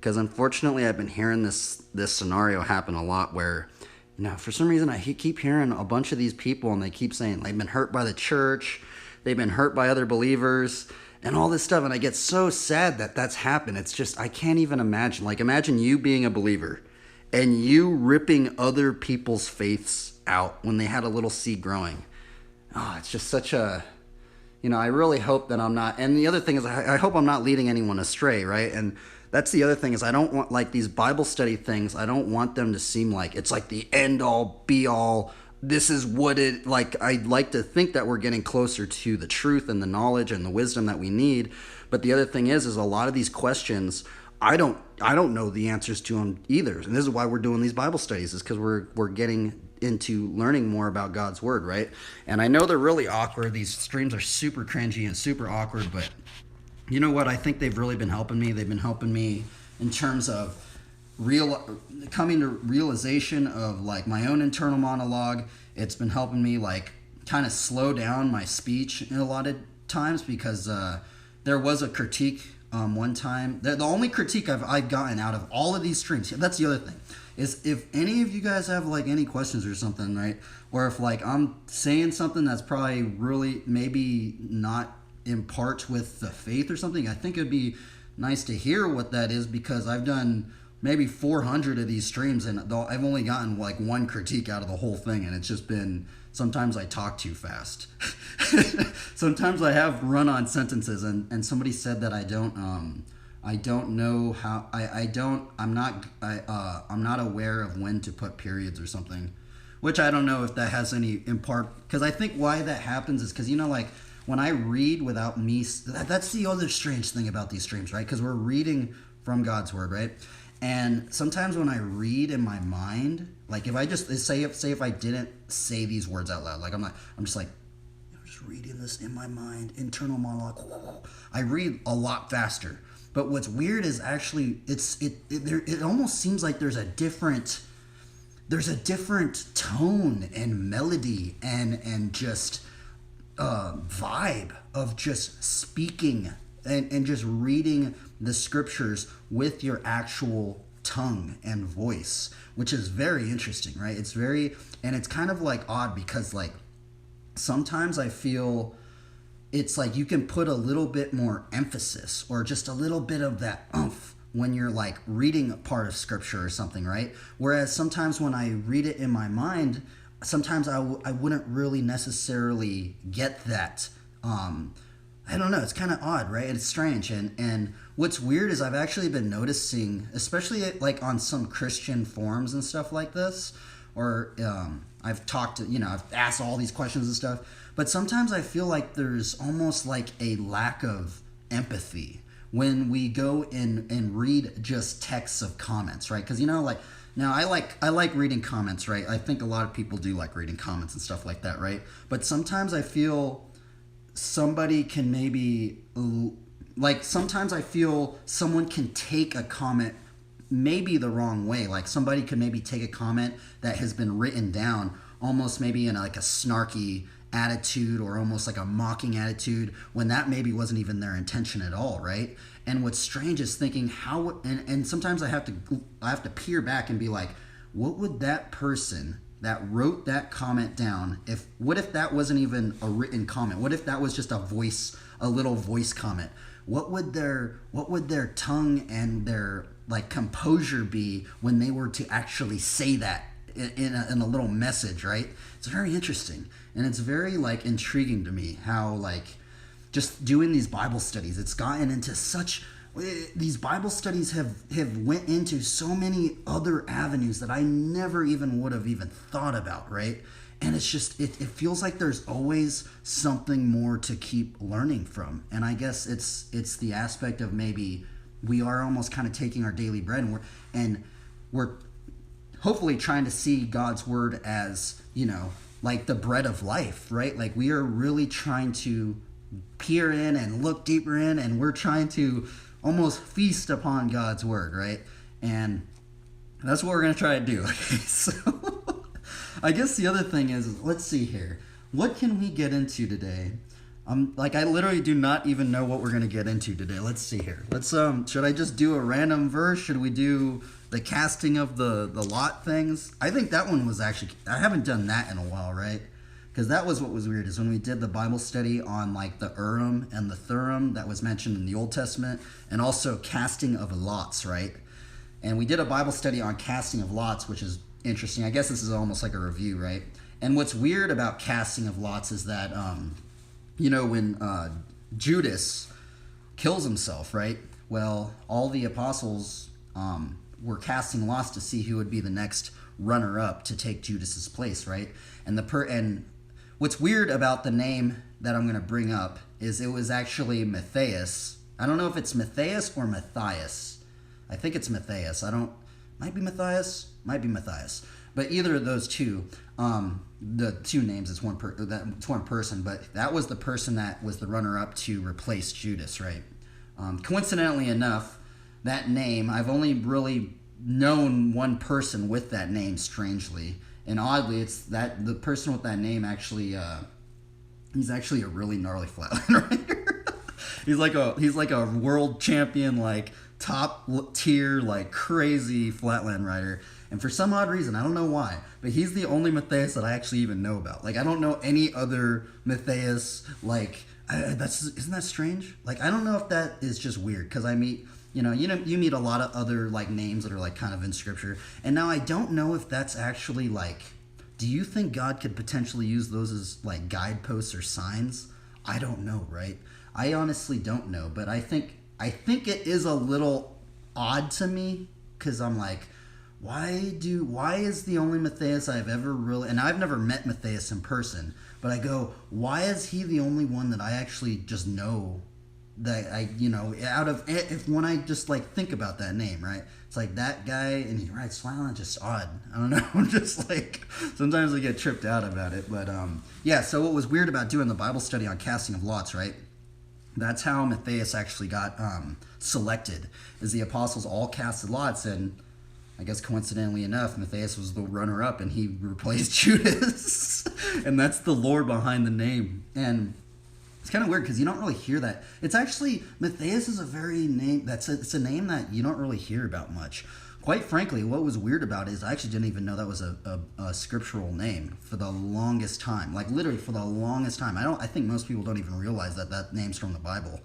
because unfortunately I've been hearing this scenario happen a lot where, for some reason I keep hearing a bunch of these people and they keep saying they've been hurt by the church, they've been hurt by other believers, and all this stuff, and I get so sad that that's happened. It's just, I can't even imagine. Like, imagine you being a believer and you ripping other people's faiths out when they had a little seed growing. Oh, it's just such a, I really hope that I'm not, and the other thing is I hope I'm not leading anyone astray, right? And that's the other thing is I don't want, like, these Bible study things, I don't want them to seem like it's like the end all be all. This is what it, like, I'd like to think that we're getting closer to the truth and the knowledge and the wisdom that we need. But the other thing is a lot of these questions, I don't know the answers to them either. And this is why we're doing these Bible studies, is because we're getting into learning more about God's word, right? And I know they're really awkward. These streams are super cringy and super awkward, but you know what? I think they've really been helping me. They've been helping me in terms of coming to realization of, like, my own internal monologue. It's been helping me, like, kind of slow down my speech in a lot of times, because there was a critique one time. The only critique I've gotten out of all of these streams, that's the other thing, is if any of you guys have, like, any questions or something, right, or if, like, I'm saying something that's probably really maybe not in part with the faith or something, I think it'd be nice to hear what that is, because I've done maybe 400 of these streams and I've only gotten, like, one critique out of the whole thing, and it's just been, sometimes I talk too fast. Sometimes I have run-on sentences, and somebody said that I don't know how, I'm not aware of when to put periods or something, which I don't know if that has any in part, because I think why that happens is because, like, when I read without me, that's the other strange thing about these streams, right? Because we're reading from God's word, right? And sometimes when I read in my mind, like, if I just say if I didn't say these words out loud, like, I'm just like, I'm just reading this in my mind, internal monologue. I read a lot faster. But what's weird is actually it almost seems like there's a different tone and melody and just vibe of just speaking and just reading the scriptures with your actual tongue and voice, which is very interesting, right? It's kind of, like, odd, because, like, sometimes I feel it's like you can put a little bit more emphasis or just a little bit of that oomph when you're, like, reading a part of scripture or something, right? Whereas sometimes when I read it in my mind, sometimes I wouldn't really necessarily get that. I don't know. It's kind of odd, right? It's strange. And what's weird is I've actually been noticing, especially, like, on some Christian forums and stuff like this, or I've talked to, I've asked all these questions and stuff, but sometimes I feel like there's almost like a lack of empathy when we go and read just texts of comments, right? Because, like, now I like reading comments, right? I think a lot of people do like reading comments and stuff like that, right? But sometimes I feel somebody can maybe, like, sometimes I feel someone can take a comment maybe the wrong way. Like, somebody could maybe take a comment that has been written down almost maybe in, like, a snarky attitude or almost like a mocking attitude, when that maybe wasn't even their intention at all, right? And what's strange is thinking how, and sometimes I have to peer back and be like, what would that person that wrote that comment down, what if that wasn't even a written comment? What if that was just a little voice comment? What would their tongue and their, like, composure be when they were to actually say that in a little message, right? It's very interesting, and it's very, like, intriguing to me how, like, just doing these Bible studies, it's gotten into these Bible studies have went into so many other avenues that I never even would have even thought about, right? And it's just, it feels like there's always something more to keep learning from. And I guess it's the aspect of maybe we are almost kind of taking our daily bread and we're hopefully trying to see God's word as, like, the bread of life, right? Like, we are really trying to peer in and look deeper in, and we're trying to almost feast upon God's word, right? And that's what we're going to try to do. Okay, so I guess the other thing is, let's see here. What can we get into today? Like, I literally do not even know what we're gonna get into today. Let's see here. Let's should I just do a random verse? Should we do the casting of the lot things? I think that one was actually, I haven't done that in a while, right? Because that was what was weird, is when we did the Bible study on like the Urim and the Thummim that was mentioned in the Old Testament, and also casting of lots, right? And we did a Bible study on casting of lots, which is interesting. I guess this is almost like a review, right? And what's weird about casting of lots is that when Judas kills himself, right? Well, all the apostles were casting lots to see who would be the next runner-up to take Judas's place, right? And what's weird about the name that I'm going to bring up is it was actually Matthias. I don't know if it's Matthias or Matthias. I think it's Matthias. Might be Matthias. But either of those two, the two names, it's one person, but that was the person that was the runner-up to replace Judas, right? Coincidentally enough, that name, I've only really known one person with that name, strangely. And oddly, it's that the person with that name actually, he's actually a really gnarly flatland rider. he's like a world champion, like top tier, like crazy flatland rider. And for some odd reason, I don't know why, but he's the only Matthias that I actually even know about. Like, I don't know any other Matthias. Like, isn't that strange? Like, I don't know if that is just weird, because I meet, you meet a lot of other like names that are like kind of in scripture, and now I don't know if that's actually like, do you think God could potentially use those as like guideposts or signs? I don't know, right? I honestly don't know, but I think it is a little odd to me, because I'm like, why is the only Matthias I've ever really, and I've never met Matthias in person, but I go, why is he the only one that I actually just know, that when I just like think about that name, right? It's like that guy, and he rides flatland, just odd. I don't know. I'm just like, sometimes I get tripped out about it. But yeah, so what was weird about doing the Bible study on casting of lots, right? That's how Matthias actually got selected, is the apostles all casted lots, and I guess coincidentally enough, Matthias was the runner-up, and he replaced Judas. And that's the lore behind the name. And it's kind of weird, because you don't really hear that. It's actually, Matthias is it's a name that you don't really hear about much. Quite frankly, what was weird about it is I actually didn't even know that was a scriptural name for the longest time. Like, literally for the longest time. I think most people don't even realize that name's from the Bible.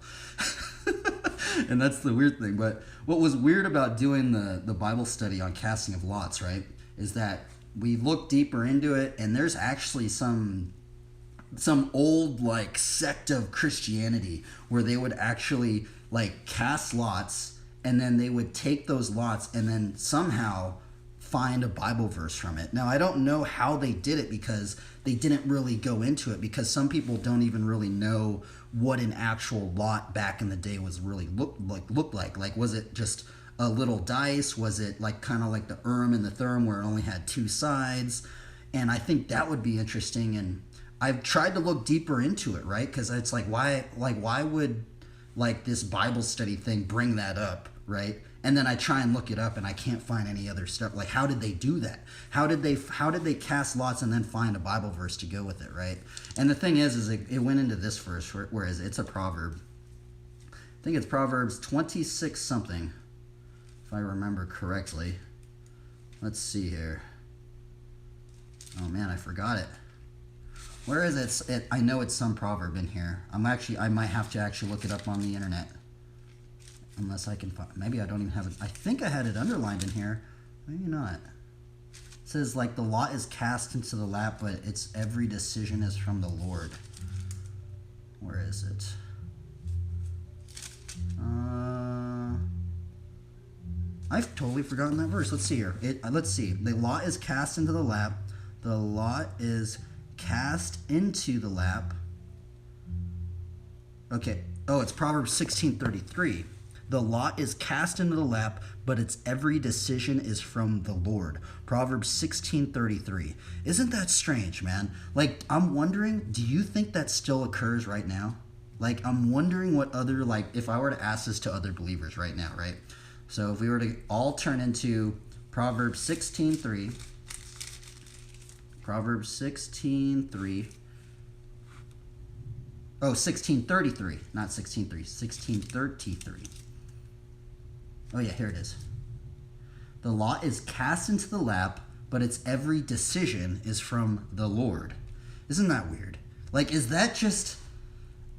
And that's the weird thing. But what was weird about doing the Bible study on casting of lots, right, is that we looked deeper into it, and there's actually some old like sect of Christianity where they would actually like cast lots, and then they would take those lots and then somehow find a Bible verse from it. Now, I don't know how they did it, because they didn't really go into it, because some people don't even really know what an actual lot back in the day was really looked like. Like, was it just a little dice? Was it like kind of like the Urim and the Thummim, where it only had two sides? And I think that would be interesting. And I've tried to look deeper into it, right? Because it's like, why would like this Bible study thing bring that up, right? And then I try and look it up, and I can't find any other stuff. Like, how did they do that? How did they cast lots and then find a Bible verse to go with it, right? And the thing is it went into this verse, whereas it's a proverb. I think it's Proverbs 26 something, if I remember correctly. Let's see here. Oh man, I forgot it. Where is it? I know it's some proverb in here. I might have to actually look it up on the internet. Unless I can find, maybe I don't even have it. I think I had it underlined in here. Maybe not. It says like, the lot is cast into the lap, but its every decision is from the Lord. Where is it? I've totally forgotten that verse. Let's see here. Let's see. The lot is cast into the lap. The lot is cast into the lap. Okay. Oh, it's Proverbs 16:33. The lot is cast into the lap, but its every decision is from the Lord. Proverbs 16:33. Isn't that strange, man? Like, I'm wondering, do you think that still occurs right now? Like, I'm wondering what other, like, if I were to ask this to other believers right now, right? So if we were to all turn into Proverbs 16:3. Proverbs 16:3. Oh, 1633, not 1633, 1633. Oh yeah, here it is. The lot is cast into the lap, but its every decision is from the Lord. Isn't that weird? Like, is that just...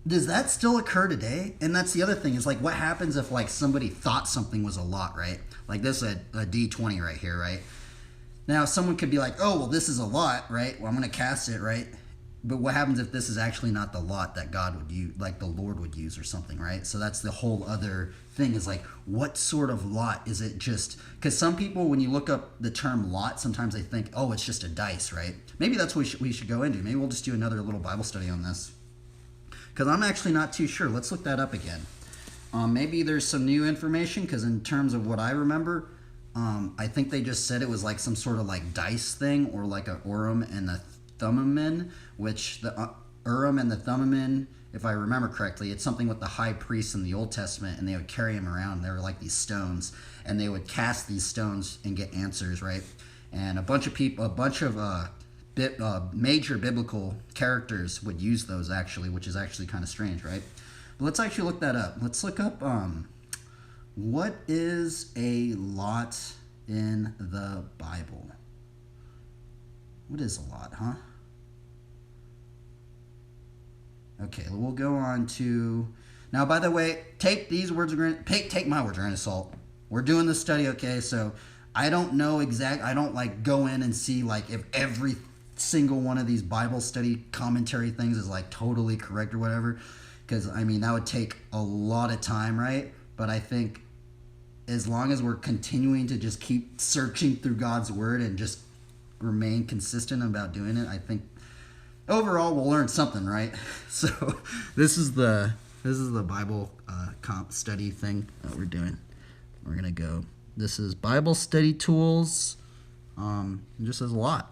Does that still occur today? And that's the other thing, is like, what happens if like somebody thought something was a lot, right? Like this is a D20 right here, right? Now someone could be like, oh, well, this is a lot, right? Well, I'm going to cast it, right? But what happens if this is actually not the lot that God would use, like the Lord would use or something, right? So that's the whole other thing, is like, what sort of lot is it? Just because some people, when you look up the term lot, sometimes they think, oh, it's just a dice, right? Maybe that's what we should go into. Maybe we'll just do another little Bible study on this, because I'm actually not too sure. Let's look that up again. Maybe there's some new information, because in terms of what I remember, I think they just said it was like some sort of like dice thing, or like a Urim and a Thummim, which the Urim and the Thummim, if I remember correctly, it's something with the high priests in the Old Testament, and they would carry them around. They were like these stones, and they would cast these stones and get answers, right? And a bunch of people, major biblical characters would use those actually, which is actually kind of strange, right? But let's actually look that up. Let's look up what is a lot in the Bible. What is a lot, huh? Okay, we'll go on to... Now, by the way, take these words, take my words, grain of salt. We're doing this study, okay? So I don't know I don't like go in and see like if every single one of these Bible study commentary things is like totally correct or whatever. Because, I mean, that would take a lot of time, right? But I think as long as we're continuing to just keep searching through God's word and just remain consistent about doing it, I think overall we'll learn something, right? So this is the Bible comp study thing that we're doing. We're gonna go. This is Bible study tools. It just says a lot.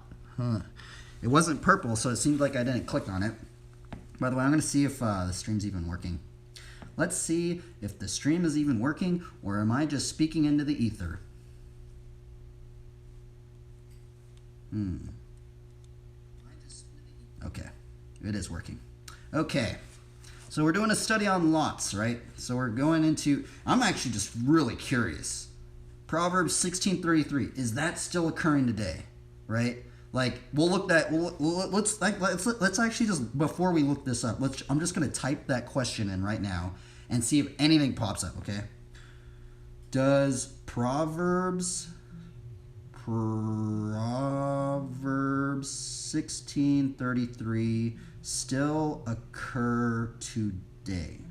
It wasn't purple, so it seemed like I didn't click on it. By the way, I'm gonna see if the stream's even working. Let's see if the stream is even working, or am I just speaking into the ether? Okay, it is working. Okay, so we're doing a study on lots, right? So we're going into, I'm actually just really curious. Proverbs 16:33, is that still occurring today, right? Like, we'll look that, let's actually just, before we look this up, I'm just going to type that question in right now and see if anything pops up, okay? Does Proverbs 16:33 still occur today?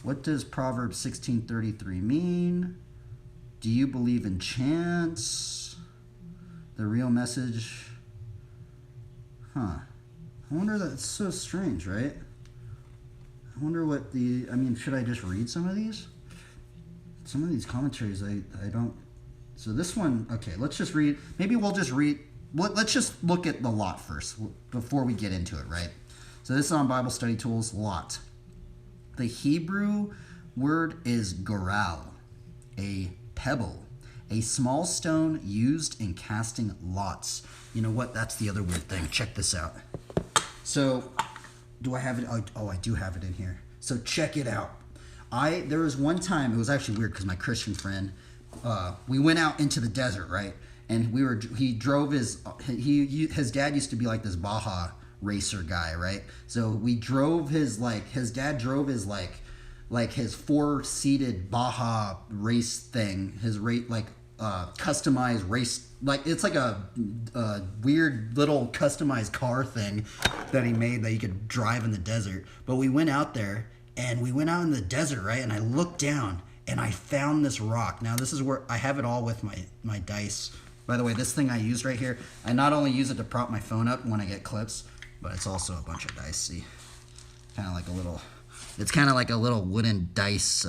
What does Proverbs 16:33 mean? Do you believe in chance? The real message? I wonder, that's so strange, right? I wonder what should I just read some of these? Some of these commentaries, I don't... So this one, okay, let's just read. Maybe we'll just read. Let's just look at the lot first before we get into it, right? So this is on Bible Study Tools, lot. The Hebrew word is goral, a pebble, a small stone used in casting lots. You know what? That's the other weird thing. Check this out. So, do I have it? Oh, I do have it in here. So check it out. There was one time, it was actually weird because my Christian friend, we went out into the desert, right? And he drove his dad used to be like this Baja racer guy, right? So we drove his dad drove his his 4-seated Baja race thing, his customized race, it's like a weird little customized car thing that he made that you could drive in the desert. But we went out there, and we went out in the desert, right? And I looked down, and I found this rock. Now, this is where I have it all with my dice. By the way, this thing I used right here, I not only use it to prop my phone up when I get clips, but it's also a bunch of dice. See? It's kind of like a little wooden dice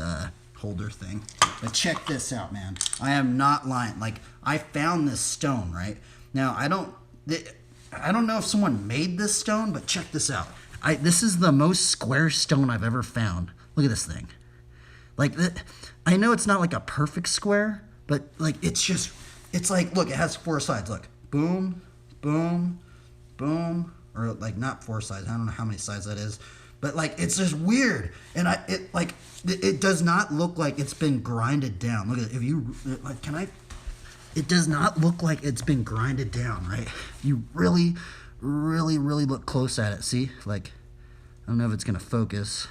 holder thing. But check this out, man. I am not lying. I found this stone, right? Now, I don't know if someone made this stone, but check this out. This is the most square stone I've ever found. Look at this thing. I know it's not like a perfect square, but it's like, look, it has 4 sides. Look, boom, boom, boom, or like not 4 sides. I don't know how many sides that is, but like it's just weird, and it does not look like it's been grinded down. Look at it. If you like, it does not look like it's been grinded down, right? You really, really, really look close at it. See, like, I don't know if it's gonna focus.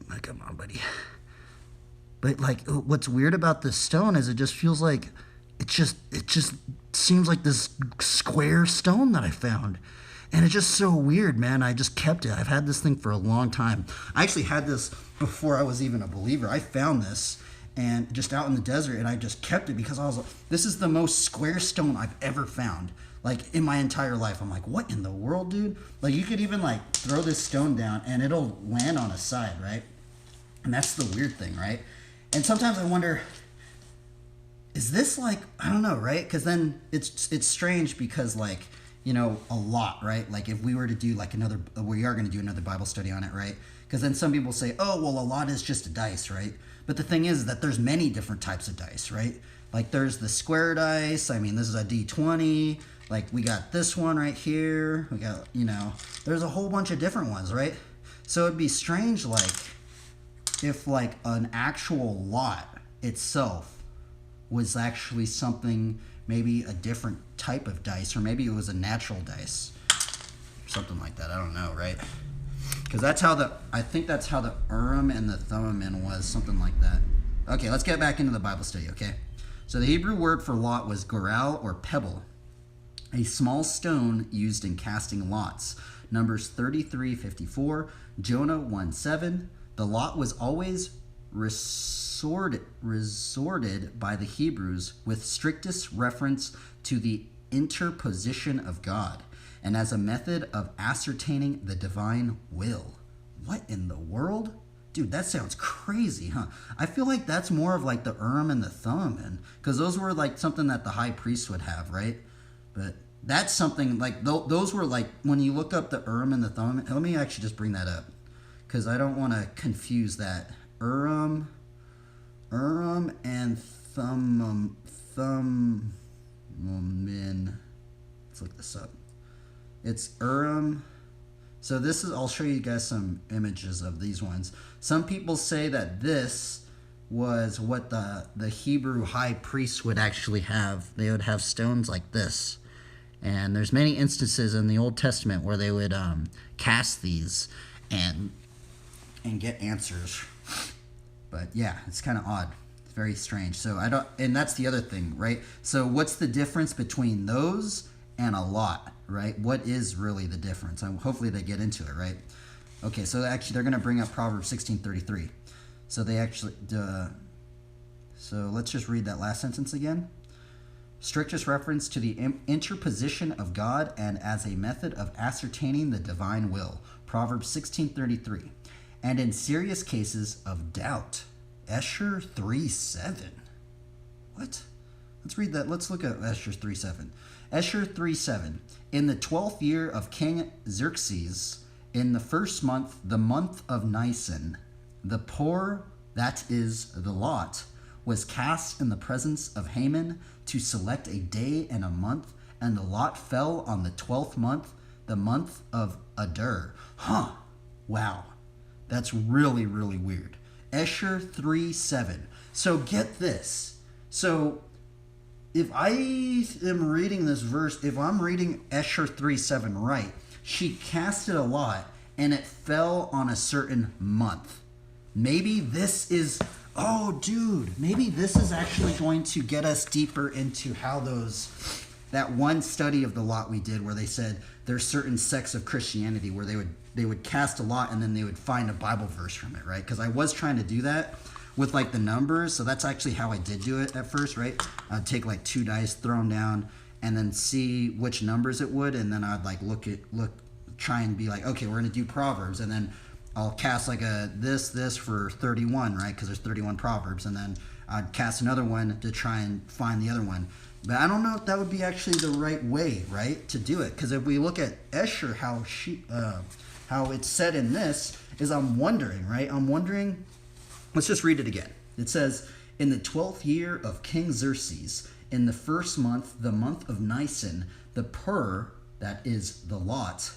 Like, come on, buddy. But like, what's weird about this stone is it just feels like it just seems like this square stone that I found. And it's just so weird, man. I just kept it. I've had this thing for a long time. I actually had this before I was even a believer. I found this and just out in the desert, and I just kept it because I was like, this is the most square stone I've ever found, like, in my entire life. I'm like, what in the world, dude? Like, you could even like throw this stone down and it'll land on a side, right? And that's the weird thing, right? And sometimes I wonder, is this like, I don't know, right? Because then it's strange because, like, you know, a lot, right? Like, if we were to do like we are going to do another Bible study on it, right? Because then some people say, oh, well, a lot is just a dice, right? But the thing is that there's many different types of dice, right? Like, there's the square dice. I mean, this is a D20. Like, we got this one right here. We got, you know, there's a whole bunch of different ones, right? So it'd be strange, like, if like an actual lot itself was actually something, maybe a different type of dice, or maybe it was a natural dice, or something like that. I don't know, right? Because I think that's how the Urim and the Thummim was, something like that. Okay, let's get back into the Bible study, okay? So the Hebrew word for lot was goral, or pebble, a small stone used in casting lots. Numbers 33:54, Jonah 1:7. The lot was always resorted by the Hebrews with strictest reference to the interposition of God, and as a method of ascertaining the divine will. What in the world? Dude, that sounds crazy, huh? I feel like that's more of like the Urim and the Thummim, because those were like something that the high priest would have, right? But that's something like, those were like, when you look up the Urim and the Thummim, let me actually just bring that up, because I don't want to confuse that. Urim and Thummim. Let's look this up. It's Urim. So this is, I'll show you guys some images of these ones. Some people say that this was what the Hebrew high priest would actually have. They would have stones like this. And there's many instances in the Old Testament where they would cast these and get answers. But yeah, it's kind of odd. It's very strange. So and that's the other thing, right? So what's the difference between those and a lot, right? What is really the difference? Hopefully they get into it, right? Okay, so actually they're going to bring up Proverbs 16:33. So they actually, so let's just read that last sentence again. Strictest reference to the interposition of God and as a method of ascertaining the divine will. Proverbs 16:33. And in serious cases of doubt. Esher 3:7. What? Let's read that. Let's look at Esher 3:7. Esher 3:7. In the 12th year of King Xerxes, in the first month, the month of Nisan, the poor, that is, the lot, was cast in the presence of Haman to select a day and a month, and the lot fell on the 12th month, the month of Adar. Huh. Wow. That's really, really weird. Esher 3:7. So get this. So if I am reading this verse, if I'm reading Esher 3:7 right, she casted a lot and it fell on a certain month. Maybe this is, oh dude, maybe this is actually going to get us deeper into how that one study of the lot we did where they said there's certain sects of Christianity where they would cast a lot and then they would find a Bible verse from it, right? Because I was trying to do that with like the numbers, so that's actually how I did do it at first, right? I'd take like 2 dice, throw them down, and then see which numbers it would, and then I'd like try and be like, okay, we're gonna do Proverbs, and then I'll cast like this for 31, right? Because there's 31 Proverbs, and then I'd cast another one to try and find the other one. But I don't know if that would be actually the right way, right, to do it. Because if we look at Esher, how it's said in this, is I'm wondering, right? Let's just read it again. It says, in the 12th year of King Xerxes, in the first month, the month of Nisan, the pur, that is the lot,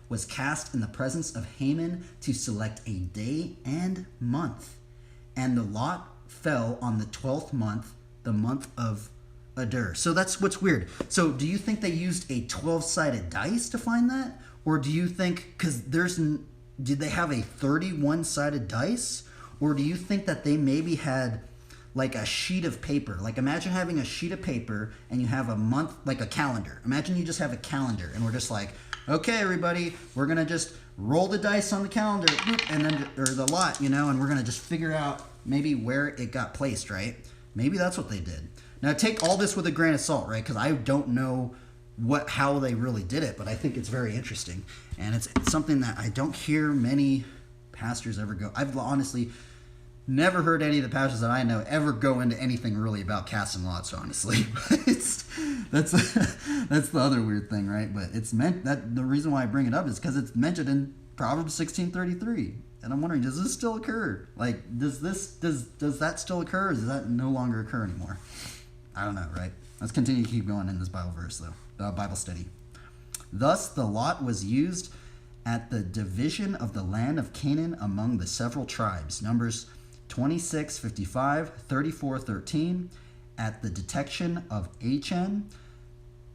was cast in the presence of Haman to select a day and month. And the lot fell on the 12th month, the month of Adar. So that's what's weird. So do you think they used a 12-sided dice to find that? Or do you think, because did they have a 31-sided dice? Or do you think that they maybe had like a sheet of paper? Like imagine having a sheet of paper and you have a month, like a calendar. Imagine you just have a calendar and we're just like, okay, everybody, we're going to just roll the dice on the calendar, and then, or the lot, and we're going to just figure out maybe where it got placed, right? Maybe that's what they did. Now, take all this with a grain of salt, right? Because I don't know how they really did it, but I think it's very interesting. And it's something that I don't hear many pastors ever go. I've honestly never heard any of the pastors that I know ever go into anything really about casting lots, honestly. That's the other weird thing, right? But it's meant that the reason why I bring it up is because it's mentioned in Proverbs 16:33. And I'm wondering, does this still occur? Like, does that still occur, or does that no longer occur anymore? I don't know, right? Let's continue to keep going in this Bible verse, though. Bible study. Thus the lot was used at the division of the land of Canaan among the several tribes. Numbers 26:55, 34:13, at the detection of Achan,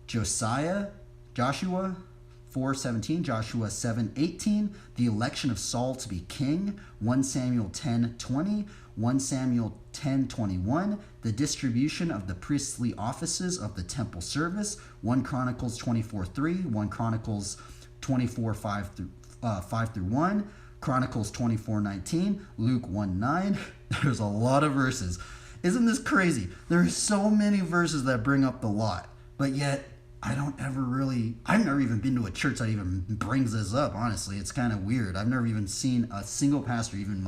Joshua 4:17, Joshua 7:18, the election of Saul to be king, 1 Samuel 10:20, 1 Samuel 10:21, the distribution of the priestly offices of the temple service, 1 Chronicles 24:3, 1 Chronicles 24:5 through 1, Chronicles 24:19, Luke 1:9. There's a lot of verses. Isn't this crazy? There are so many verses that bring up the lot, but yet I've never even been to a church that even brings this up, honestly. It's kind of weird. I've never even seen a single pastor even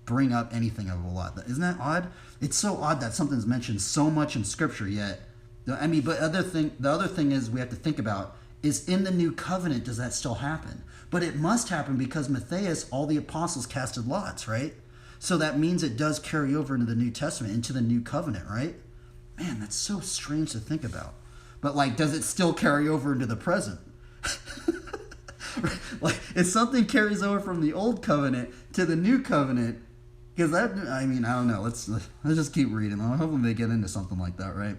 bring up anything of a lot. Isn't that odd? It's so odd that something's mentioned so much in Scripture, yet, but the other thing is we have to think about is in the new covenant, does that still happen? But it must happen because Matthias, all the apostles casted lots, right? So that means it does carry over into the New Testament, into the new covenant, right? Man, that's so strange to think about. But does it still carry over into the present? If something carries over from the old covenant to the new covenant, because I don't know. Let's just keep reading. Hopefully they get into something like that, right?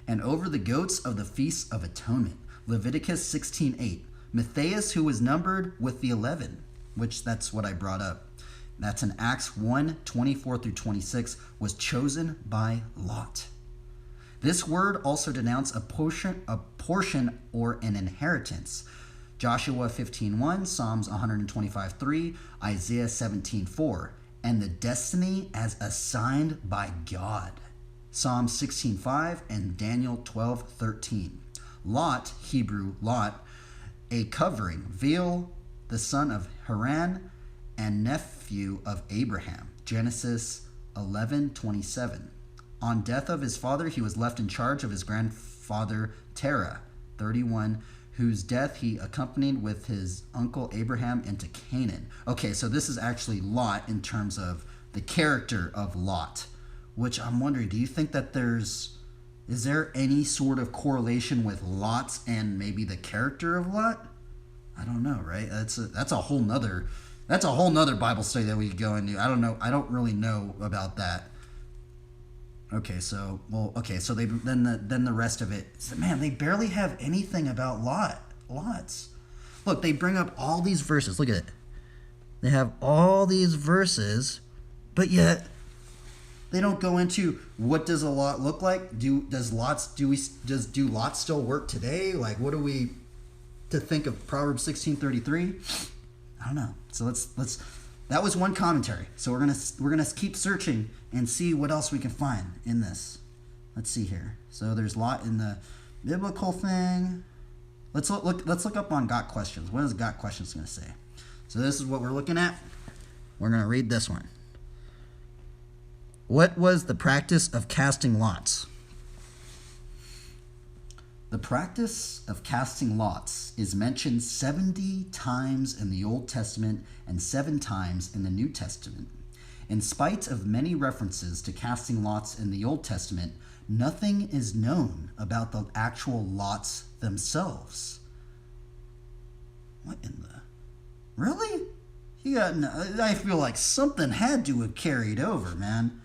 And over the goats of the Feast of Atonement, Leviticus 16:8. Matthias, who was numbered with the 11, which that's what I brought up. That's in Acts 1:24 through 26, was chosen by lot. This word also denounced a portion or an inheritance. Joshua 15:1, Psalms 125:3, Isaiah 17:4, and the destiny as assigned by God. Psalm 16:5 and Daniel 12:13. Lot, Hebrew Lot, a covering, veil, the son of Haran and nephew of Abraham. Genesis 11:27. On death of his father, he was left in charge of his grandfather Terah, 31, whose death he accompanied with his uncle Abraham into Canaan. Okay, so this is actually Lot in terms of the character of Lot, which I'm wondering, do you think that is there any sort of correlation with Lot's and maybe the character of Lot? I don't know, right? That's a whole nother Bible study that we could go into. I don't know. I don't really know about that. Okay, so they then the rest of it. Man, they barely have anything about lots. Look, they bring up all these verses. Look at it. They have all these verses, but yet they don't go into what does a lot look like. Do lots still work today? What do we to think of Proverbs 16:33? I don't know. So let's. That was one commentary. So we're gonna keep searching and see what else we can find in this. Let's see here. So there's Lot in the biblical thing. Let's look up on Got Questions. What is Got Questions going to say? So this is what we're looking at. We're going to read this one. What was the practice of casting lots? The practice of casting lots is mentioned 70 times in the Old Testament and 7 times in the New Testament. In spite of many references to casting lots in the Old Testament, nothing is known about the actual lots themselves. What in the... Really? I feel like something had to have carried over, man.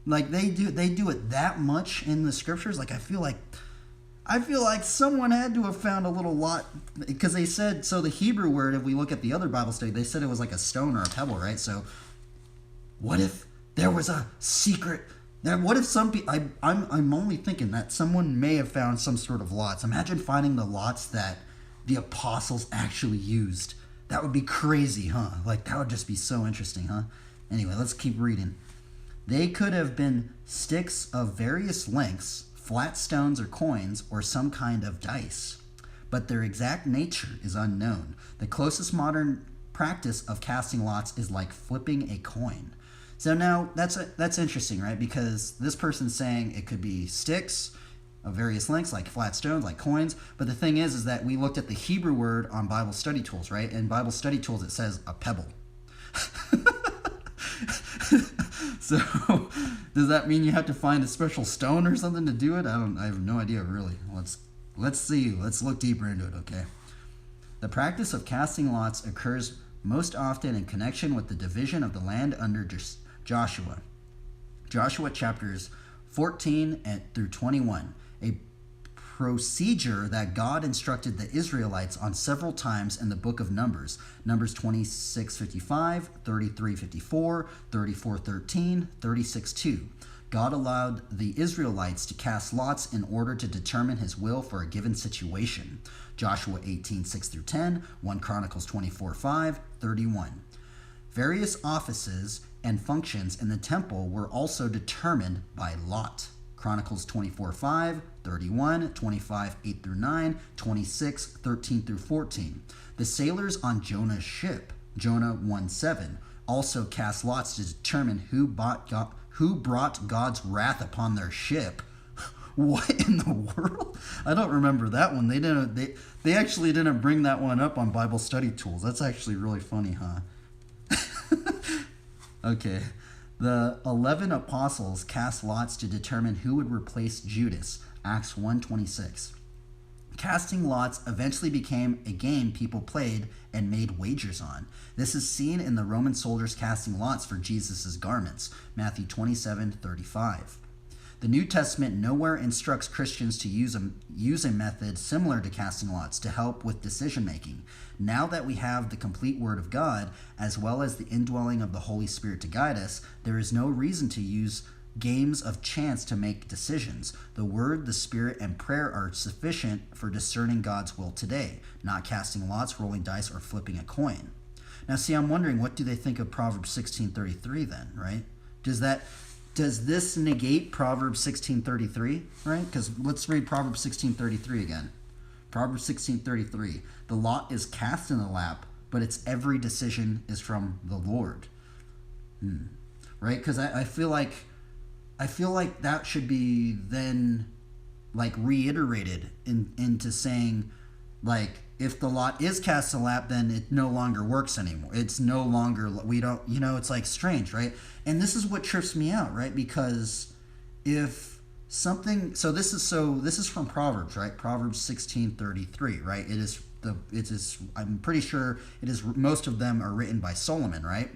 Like they do it that much in the scriptures. Like I feel like someone had to have found a little lot, because they said, so the Hebrew word, if we look at the other Bible study, they said it was like a stone or a pebble, right? So what if there was a secret? What if some people? I'm only thinking that someone may have found some sort of lots. Imagine finding the lots that the apostles actually used. That would be crazy, huh? Like that would just be so interesting, huh? Anyway, let's keep reading. They could have been sticks of various lengths, flat stones or coins, or some kind of dice. But their exact nature is unknown. The closest modern practice of casting lots is like flipping a coin. So now that's interesting, right? Because this person's saying it could be sticks of various lengths, like flat stones, like coins. But the thing is that we looked at the Hebrew word on Bible study tools, right? In Bible study tools, it says a pebble. So does that mean you have to find a special stone or something to do it? I have no idea, really. Let's see. Let's look deeper into it, okay? The practice of casting lots occurs most often in connection with the division of the land under Joshua. Joshua chapters 14 through 21, a procedure that God instructed the Israelites on several times in the book of Numbers. Numbers 26:55, 33:54, 34:13, 36:2. God allowed the Israelites to cast lots in order to determine his will for a given situation. Joshua 18:6 through 10, 1 Chronicles 24:5, 31. Various offices and functions in the temple were also determined by lot. Chronicles 24:5, 31, 25:8 through 9, 26, 13 through 14. The sailors on Jonah's ship, Jonah 1:7, also cast lots to determine who brought God's wrath upon their ship. What in the world? I don't remember that one. They actually didn't bring that one up on Bible study tools. That's actually really funny, huh? Okay. The 11 apostles cast lots to determine who would replace Judas, Acts 1:26. Casting lots eventually became a game people played and made wagers on. This is seen in the Roman soldiers casting lots for Jesus' garments, Matthew 27:35. The New Testament nowhere instructs Christians to use a method similar to casting lots to help with decision making. Now that we have the complete Word of God, as well as the indwelling of the Holy Spirit to guide us, there is no reason to use games of chance to make decisions. The Word, the Spirit, and prayer are sufficient for discerning God's will today, not casting lots, rolling dice, or flipping a coin. Now, see, I'm wondering, what do they think of Proverbs 16:33 then, right? Does this negate Proverbs 16:33, right? Because let's read Proverbs 16:33 again. Proverbs 16:33. The lot is cast in the lap, but its every decision is from the Lord. Right? Because I feel like that should be then like reiterated into saying, like, if the lot is cast in the lap, then it no longer works anymore. It's no longer, we don't, it's like strange, right? And this is what trips me out, right? Because if something, so this is from Proverbs, right? Proverbs 16:33, right? It is I'm pretty sure it is, most of them are written by Solomon, right?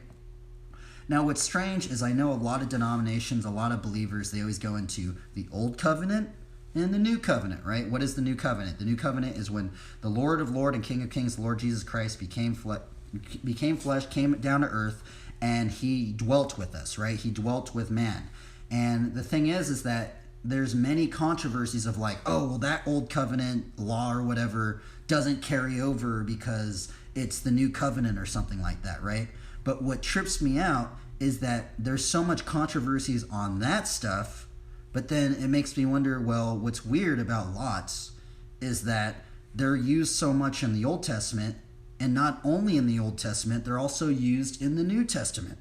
Now, what's strange is I know a lot of denominations, a lot of believers, they always go into the Old Covenant and the New Covenant, right? What is the New Covenant? The New Covenant is when the Lord of Lords and King of Kings, Lord Jesus Christ, became flesh, came down to earth, and he dwelt with us, right? He dwelt with man. And the thing is that there's many controversies of like, oh, well, that Old Covenant law or whatever doesn't carry over because it's the New Covenant or something like that, right? But what trips me out is that there's so much controversies on that stuff, but then it makes me wonder, well, what's weird about lots is that they're used so much in the Old Testament, and not only in the Old Testament, they're also used in the New Testament,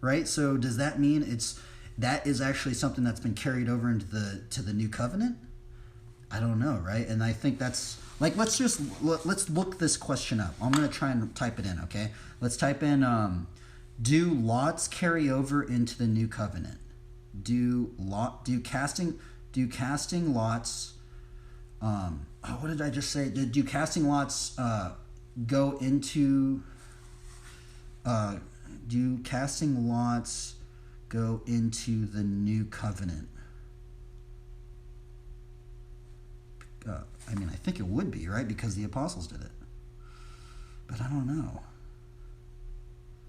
right? So does that mean that is actually something that's been carried over into the New Covenant? I don't know, right? And I think that's like, let's look this question up. I'm gonna try and type it in, okay? Let's type in Do lots carry over into the new covenant? Do casting lots what did I just say? Do casting lots go into do casting lots go into the new covenant? I mean, I think it would be, right? Because the apostles did it. But I don't know.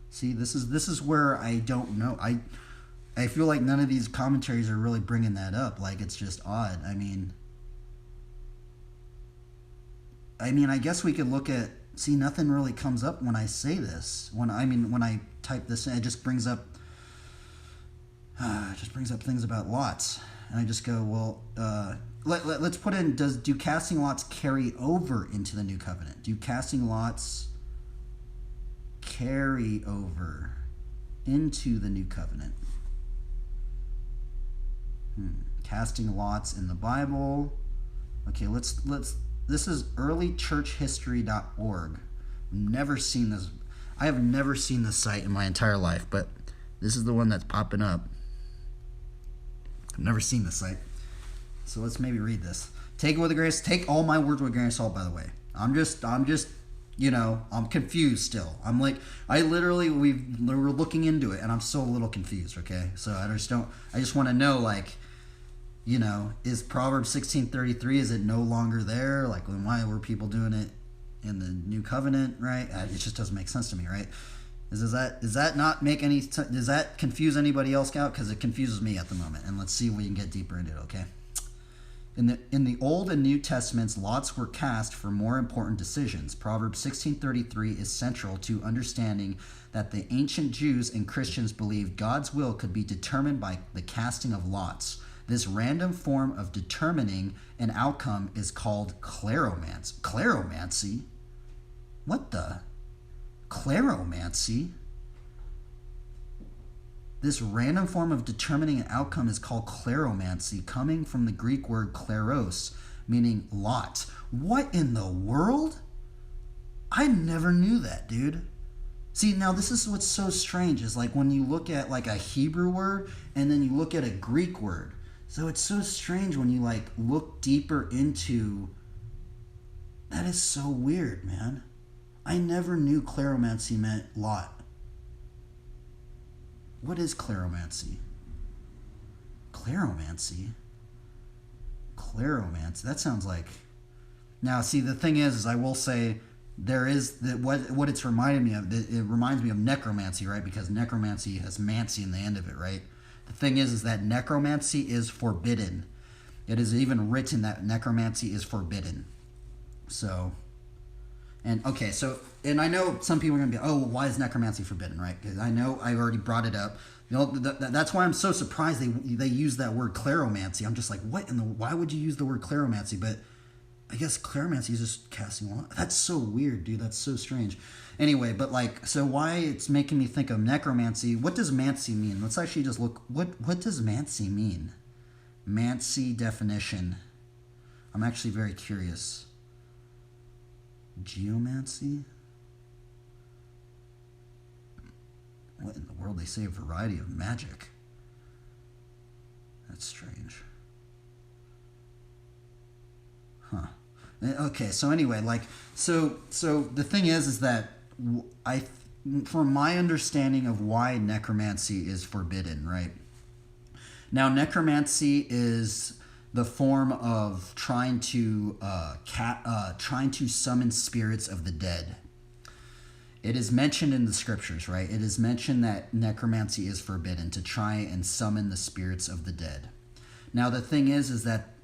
See, this is where I don't know. I feel like none of these commentaries are really bringing that up. Like, it's just odd. I mean, I guess we could look at. See, nothing really comes up when I say this. When I type this in, it just brings up things about lots, and I just go, well, let's put in. Do casting lots carry over into the new covenant? Do casting lots carry over into the new covenant? Casting lots in the Bible. Okay, let's. This is earlychurchhistory.org. Never seen this. I have never seen this site in my entire life, but this is the one that's popping up. I've never seen this site, so let's maybe read this. Take it with a grain. Take all my words with a grain of salt. By the way, I'm just. I'm confused still. I'm like, we're looking into it, and I'm still a little confused. Okay, so I just want to know, like, is Proverbs 16:33, is it no longer there? Like, why were people doing it in the new covenant, right? It just doesn't make sense to me, right? Does that not make any? Does that confuse anybody else out? Because it confuses me at the moment. And let's see if we can get deeper into it. Okay. In the Old and New Testaments, lots were cast for more important decisions. Proverbs 16:33 is central to understanding that the ancient Jews and Christians believed God's will could be determined by the casting of lots. This random form of determining an outcome is called claromancy. Claromancy? What the? Claromancy? This random form of determining an outcome is called claromancy, coming from the Greek word klaros, meaning lot. What in the world? I never knew that, dude. See, now this is what's so strange, is like when you look at like a Hebrew word and then you look at a Greek word. So it's so strange when you like look deeper into. That is so weird, man. I never knew claromancy meant lot. What is claromancy? Claromancy? Claromancy. That sounds like. Now, see, the thing is I will say there is what it's reminded me of. It reminds me of necromancy, right? Because necromancy has mancy in the end of it, right? The thing is that necromancy is forbidden. It is even written that necromancy is forbidden. So, and okay, so, and I know some people are going to be, oh, well, why is necromancy forbidden, right? Because I know I already brought it up. That's why I'm so surprised they use that word claromancy. I'm just like, why would you use the word claromancy? But I guess claromancy is just casting light. That's so weird, dude. That's so strange. Anyway, but like, so why it's making me think of necromancy. What does mancy mean? Let's actually just look. What does mancy mean? Mancy definition. I'm actually very curious. Geomancy? What in the world? They say a variety of magic. That's strange. Huh. Okay, so anyway, like, so the thing is that from my understanding of why necromancy is forbidden, right? Now, necromancy is the form of trying to summon spirits of the dead. It is mentioned in the scriptures, right? It is mentioned that necromancy is forbidden, to try and summon the spirits of the dead. Now, the thing is that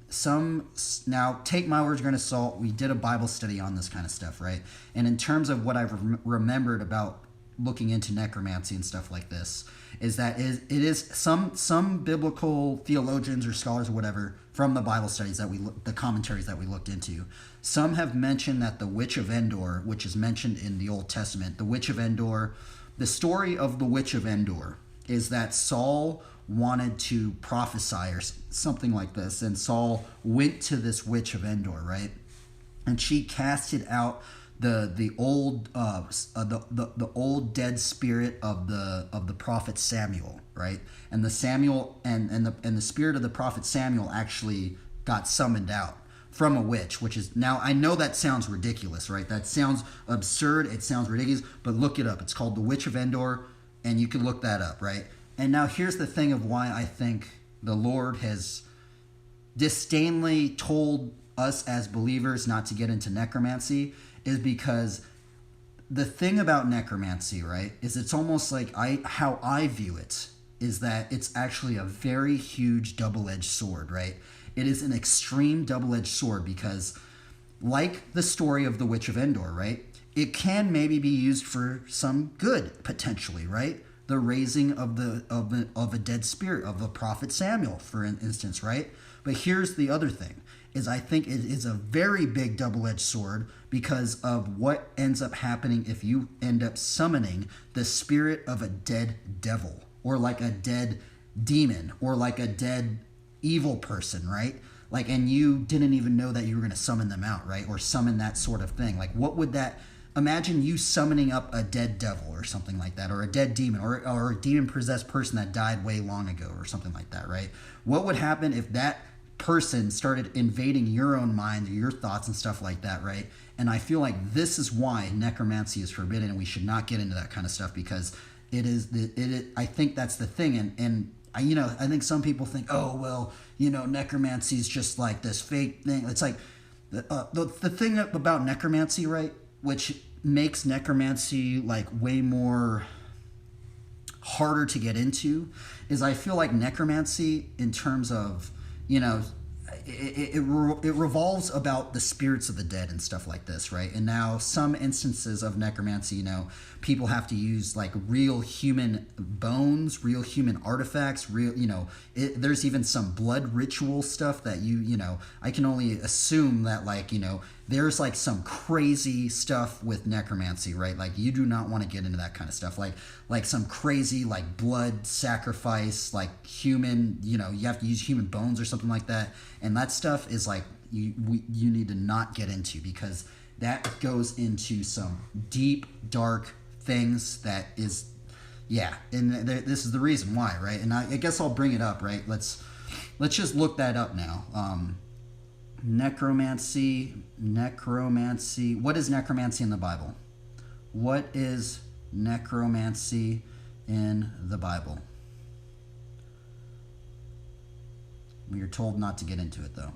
now take my words with a grain of salt. We did a Bible study on this kind of stuff, right? And in terms of what I've remembered about looking into necromancy and stuff like this, is that it is some biblical theologians or scholars or whatever from the Bible studies the commentaries that we looked into, some have mentioned that the Witch of Endor, which is mentioned in the Old Testament, the Witch of Endor, the story of the Witch of Endor is that Saul wanted to prophesy or something like this, and Saul went to this Witch of Endor, right? And she casted out the old the old dead spirit of the prophet Samuel, right? And the Samuel and the spirit of the prophet Samuel actually got summoned out from a witch, which is, now I know that sounds ridiculous, right? That sounds absurd. It sounds ridiculous, but look it up. It's called the Witch of Endor, and you can look that up, right? And now here's the thing of why I think the Lord has disdainfully told us as believers not to get into necromancy, is because the thing about necromancy, right, is it's almost like how I view it is that it's actually a very huge double-edged sword, right? It is an extreme double-edged sword because, like the story of the Witch of Endor, right, it can maybe be used for some good potentially, right? The raising of a dead spirit of the prophet Samuel, for instance, right? But here's the other thing: is I think it is a very big double-edged sword because of what ends up happening if you end up summoning the spirit of a dead devil, or like a dead demon, or like a dead evil person, right? Like, and you didn't even know that you were going to summon them out, right? Or summon that sort of thing. Like, what would that... Imagine you summoning up a dead devil or something like that, or a dead demon, or a demon-possessed person that died way long ago or something like that, right? What would happen if that person started invading your own mind, your thoughts and stuff like that, right? And I feel like this is why necromancy is forbidden, and we should not get into that kind of stuff, because I think that's the thing. And I think some people think, oh, well, necromancy is just like this fake thing. It's like the thing about necromancy, right, which makes necromancy like way more harder to get into, is I feel like necromancy, in terms of, it revolves about the spirits of the dead and stuff like this, right? And now some instances of necromancy, people have to use like real human bones, real human artifacts, there's even some blood ritual stuff that I can only assume that there's like some crazy stuff with necromancy, right? Like, you do not want to get into that kind of stuff. Like some crazy like blood sacrifice, like human, you have to use human bones or something like that. And that stuff is like, you need to not get into, because that goes into some deep, dark things that is, and this is the reason why, right? And I guess I'll bring it up, right? Let's just look that up now. Necromancy. What is necromancy in the Bible? What is necromancy in the Bible? We are told not to get into it, though.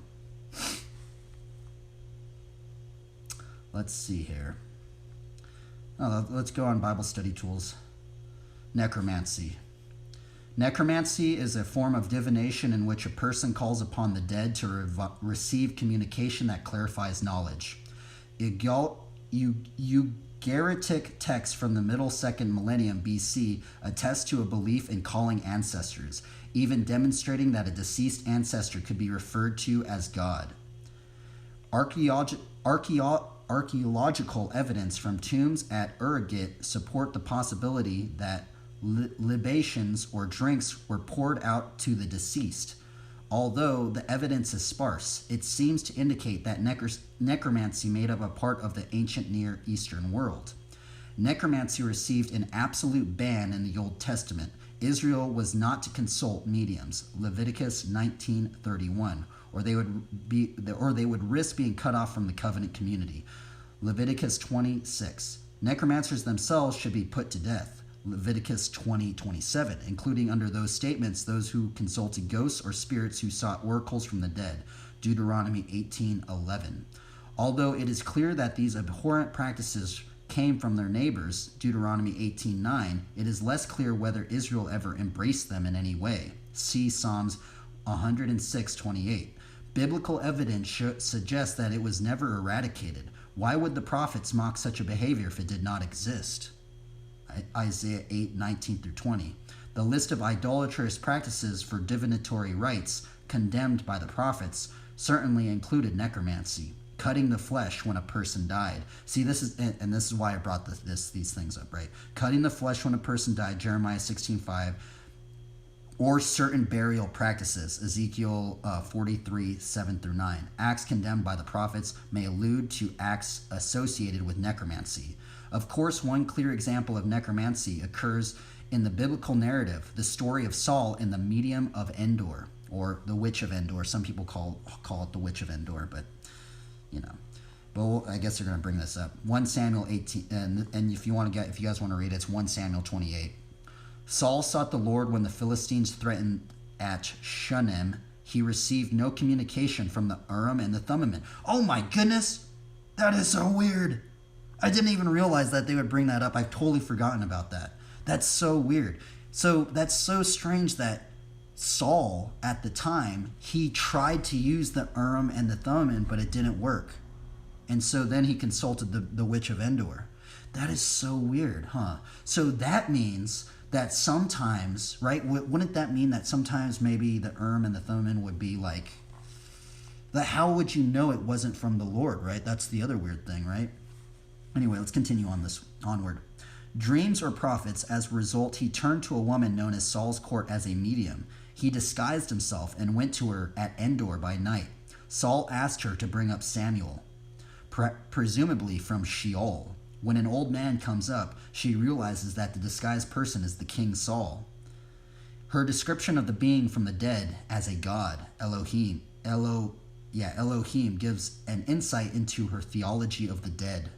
Let's see here. Let's go on Bible study tools. Necromancy. Necromancy is a form of divination in which a person calls upon the dead to receive communication that clarifies knowledge. Ugaritic texts from the middle 2nd millennium BC attest to a belief in calling ancestors, even demonstrating that a deceased ancestor could be referred to as God. Archaeological evidence from tombs at Urgit support the possibility that libations or drinks were poured out to the deceased. Although the evidence is sparse, it seems to indicate that necromancy made up a part of the ancient Near Eastern world. Necromancy received an absolute ban in the Old Testament. Israel was not to consult mediums, Leviticus 19:31, or they would risk being cut off from the covenant community, Leviticus 26. Necromancers themselves should be put to death, Leviticus 20:27, including under those statements those who consulted ghosts or spirits who sought oracles from the dead, Deuteronomy 18:11. Although it is clear that these abhorrent practices came from their neighbors, Deuteronomy 18:9, it is less clear whether Israel ever embraced them in any way. See Psalms 106:28. Biblical evidence suggests that it was never eradicated. Why would the prophets mock such a behavior if it did not exist? Isaiah 8:19-20. The list of idolatrous practices for divinatory rites condemned by the prophets certainly included necromancy, cutting the flesh when a person died. See, this is why I brought these things up, right? Cutting the flesh when a person died, Jeremiah 16:5, or certain burial practices. Ezekiel 43, 7 through 9. Acts condemned by the prophets may allude to acts associated with necromancy. Of course, one clear example of necromancy occurs in the biblical narrative, the story of Saul in the medium of Endor, or the Witch of Endor. Some people call it the Witch of Endor, but, you know. But I guess they're going to bring this up. 1 Samuel 18, and if you guys want to read it, it's 1 Samuel 28. Saul sought the Lord when the Philistines threatened at Shunem. He received no communication from the Urim and the Thummim. Oh my goodness! That is so weird. I didn't even realize that they would bring that up. I've totally forgotten about that. That's so weird. So that's so strange that Saul, at the time, he tried to use the Urim and the Thummim, but it didn't work. And so then he consulted the Witch of Endor. That is so weird, huh? So that means that sometimes, right? Wouldn't that mean that sometimes maybe the Urim and the Thummim would be like, how would you know it wasn't from the Lord, right? That's the other weird thing, right? Anyway, let's continue onward. Dreams or prophets. As a result, he turned to a woman known as Saul's court as a medium. He disguised himself and went to her at Endor by night. Saul asked her to bring up Samuel, presumably from Sheol. When an old man comes up, she realizes that the disguised person is the king Saul. Her description of the being from the dead as a god, Elohim, gives an insight into her theology of the dead.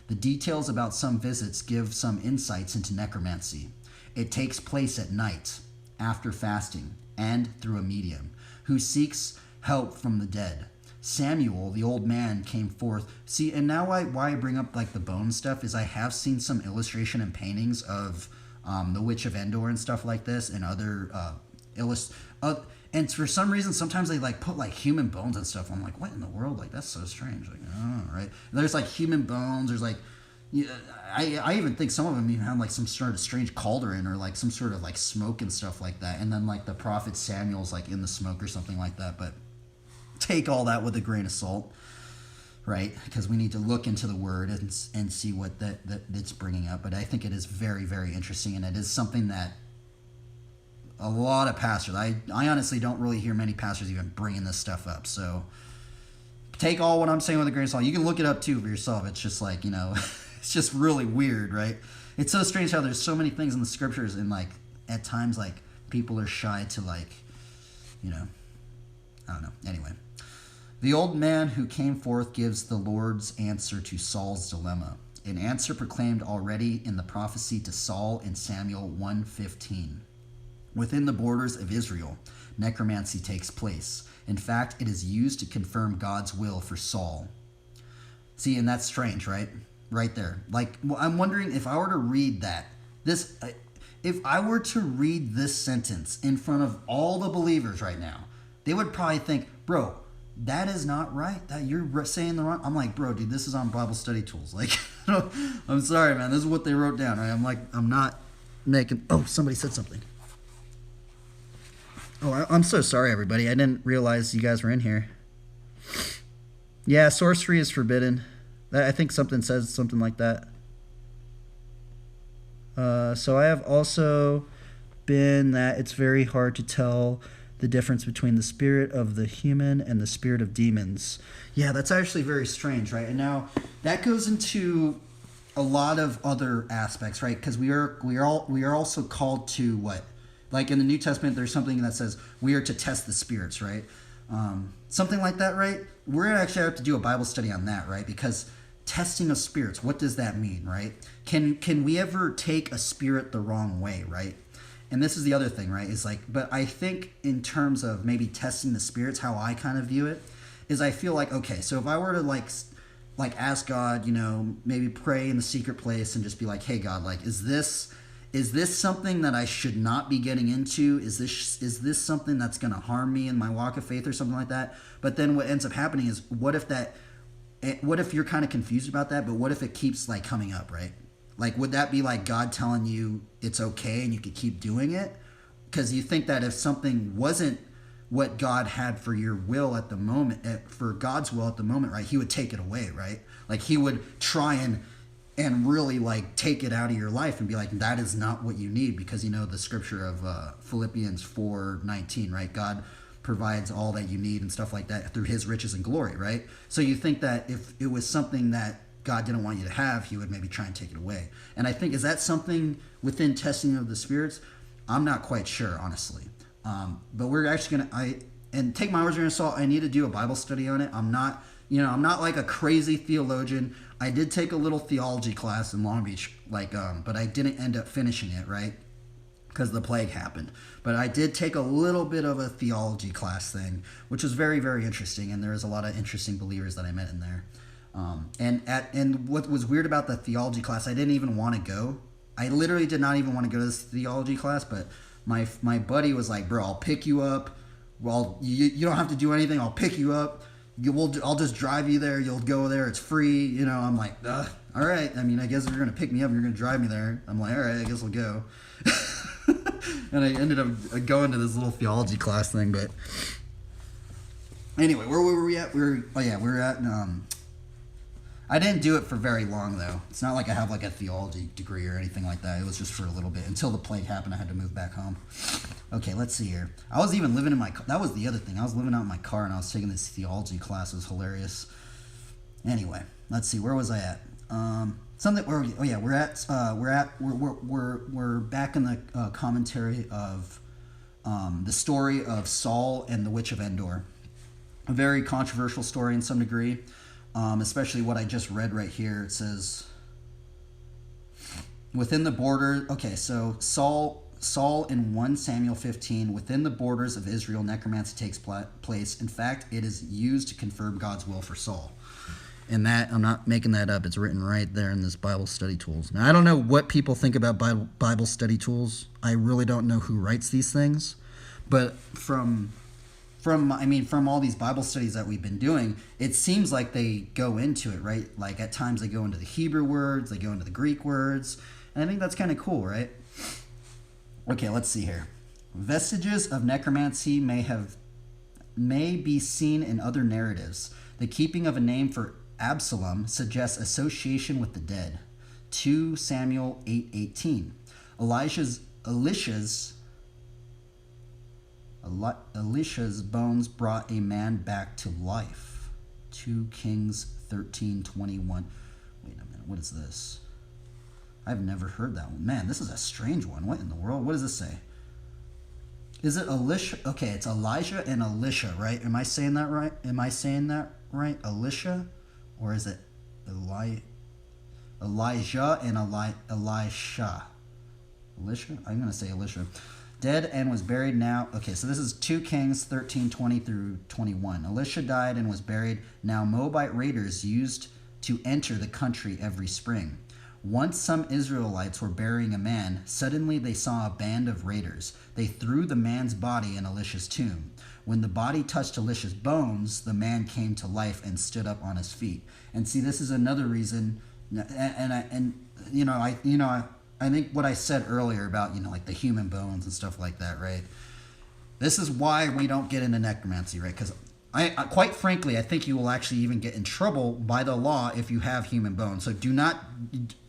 The details about some visits give some insights into necromancy. It takes place at night, after fasting, and through a medium, who seeks help from the dead. Samuel, the old man, came forth. See, and now why I bring up like the bone stuff is I have seen some illustration and paintings of the Witch of Endor and stuff like this, and other and for some reason sometimes they like put like human bones and stuff. I'm like, what in the world? Like, that's so strange. Like, oh, right. And there's like human bones. There's like, I even think some of them even have like some sort of strange cauldron or like some sort of like smoke and stuff like that. And then like the prophet Samuel's like in the smoke or something like that. But take all that with a grain of salt, right? Because we need to look into the word and see what that's bringing up. But I think it is very, very interesting, and it is something that a lot of pastors, I honestly don't really hear many pastors even bringing this stuff up. So take all what I'm saying with a grain of salt. You can look it up too for yourself. It's just like, you know, it's just really weird, right? It's so strange how there's so many things in the scriptures, and like at times like people are shy to like, you know, I don't know. Anyway. The old man who came forth gives the Lord's answer to Saul's dilemma, an answer proclaimed already in the prophecy to Saul in Samuel 1:15. Within the borders of Israel, necromancy takes place. In fact, it is used to confirm God's will for Saul. See, and that's strange, right? Right there. Like, well, I'm wondering if I were to read that, if I were to read this sentence in front of all the believers right now, they would probably think, bro, that is not right. That you're saying the wrong. I'm like, bro, dude, this is on Bible study tools. Like, I'm sorry, man. This is what they wrote down. Right? I'm not making. Oh, somebody said something. Oh, I'm so sorry, everybody. I didn't realize you guys were in here. Yeah, sorcery is forbidden. I think something says something like that. So I have also been that it's very hard to tell the difference between the spirit of the human and the spirit of demons. Yeah, that's actually very strange, right? And now that goes into a lot of other aspects, right? Because we are also called to what? Like in the New Testament, there's something that says we are to test the spirits, right? Something like that, right? We're gonna actually have to do a Bible study on that, right? Because testing of spirits, what does that mean, right? Can we ever take a spirit the wrong way, right? And this is the other thing, right? Is like, but I think in terms of maybe testing the spirits, how I kind of view it is I feel like, okay, so if I were to like ask God, you know, maybe pray in the secret place and just be like, hey God, like, is this something that I should not be getting into? Is this something that's going to harm me in my walk of faith or something like that? But then what ends up happening is what if you're kind of confused about that, but what if it keeps like coming up, right? Like, would that be like God telling you it's okay and you could keep doing it? Because you think that if something wasn't what God had for your will at the moment, for God's will at the moment, right, he would take it away, right? Like he would try and really like take it out of your life and be like, that is not what you need, because you know the scripture of Philippians 4:19, right? God provides all that you need and stuff like that through his riches and glory, right? So you think that if it was something that God didn't want you to have, he would maybe try and take it away. And I think, is that something within testing of the spirits? I'm not quite sure, honestly. But we're actually and take my words with a grain of salt, I need to do a Bible study on it. I'm not like a crazy theologian. I did take a little theology class in Long Beach, but I didn't end up finishing it, right? Because the plague happened. But I did take a little bit of a theology class thing, which was very, very interesting, and there was a lot of interesting believers that I met in there. And what was weird about the theology class, I didn't even want to go. I literally did not even want to go to this theology class, but my buddy was like, bro, I'll pick you up. Well, you don't have to do anything. I'll pick you up. I'll just drive you there. You'll go there. It's free. You know, I'm like, all right. I mean, I guess if you're going to pick me up, you're going to drive me there. I'm like, all right, I guess we'll go. And I ended up going to this little theology class thing. But anyway, where were we at? We were at, I didn't do it for very long, though. It's not like I have like a theology degree or anything like that. It was just for a little bit. Until the plague happened, I had to move back home. Okay, let's see here. I was even living in my car. That was the other thing. I was living out in my car, and I was taking this theology class. It was hilarious. Anyway, let's see. Where was I at? We're back in the commentary of the story of Saul and the Witch of Endor. A very controversial story in some degree. Especially what I just read right here. It says, within the border. Okay, so Saul in 1 Samuel 15, within the borders of Israel, necromancy takes place. In fact, it is used to confirm God's will for Saul. And that, I'm not making that up. It's written right there in this Bible study tools. Now, I don't know what people think about Bible study tools. I really don't know who writes these things. But from all these Bible studies that we've been doing, it seems like they go into it, right? Like at times they go into the Hebrew words, they go into the Greek words, and I think that's kind of cool, right? Okay, let's see here. Vestiges of necromancy may be seen in other narratives. The keeping of a name for Absalom suggests association with the dead. 2 Samuel 8:18. Elisha's bones brought a man back to life. 2 Kings 13:21. Wait a minute, what is this? I've never heard that one. Man, this is a strange one. What in the world? What does this say? Is it Elisha? Okay, it's Elijah and Elisha, right? Am I saying that right? Elisha? Or is it Elijah and Elisha? Elisha? I'm going to say Elisha. Dead and was buried now. Okay, so this is 2 Kings 13:20 through 21. Elisha died and was buried. Now Moabite raiders used to enter the country every spring. Once some Israelites were burying a man. Suddenly they saw a band of raiders. They threw the man's body in Elisha's tomb. When the body touched Elisha's bones, the man came to life and stood up on his feet. And see, this is another reason. I think what I said earlier about, like the human bones and stuff like that, right? This is why we don't get into necromancy, right? Because I quite frankly, I think you will actually even get in trouble by the law if you have human bones. So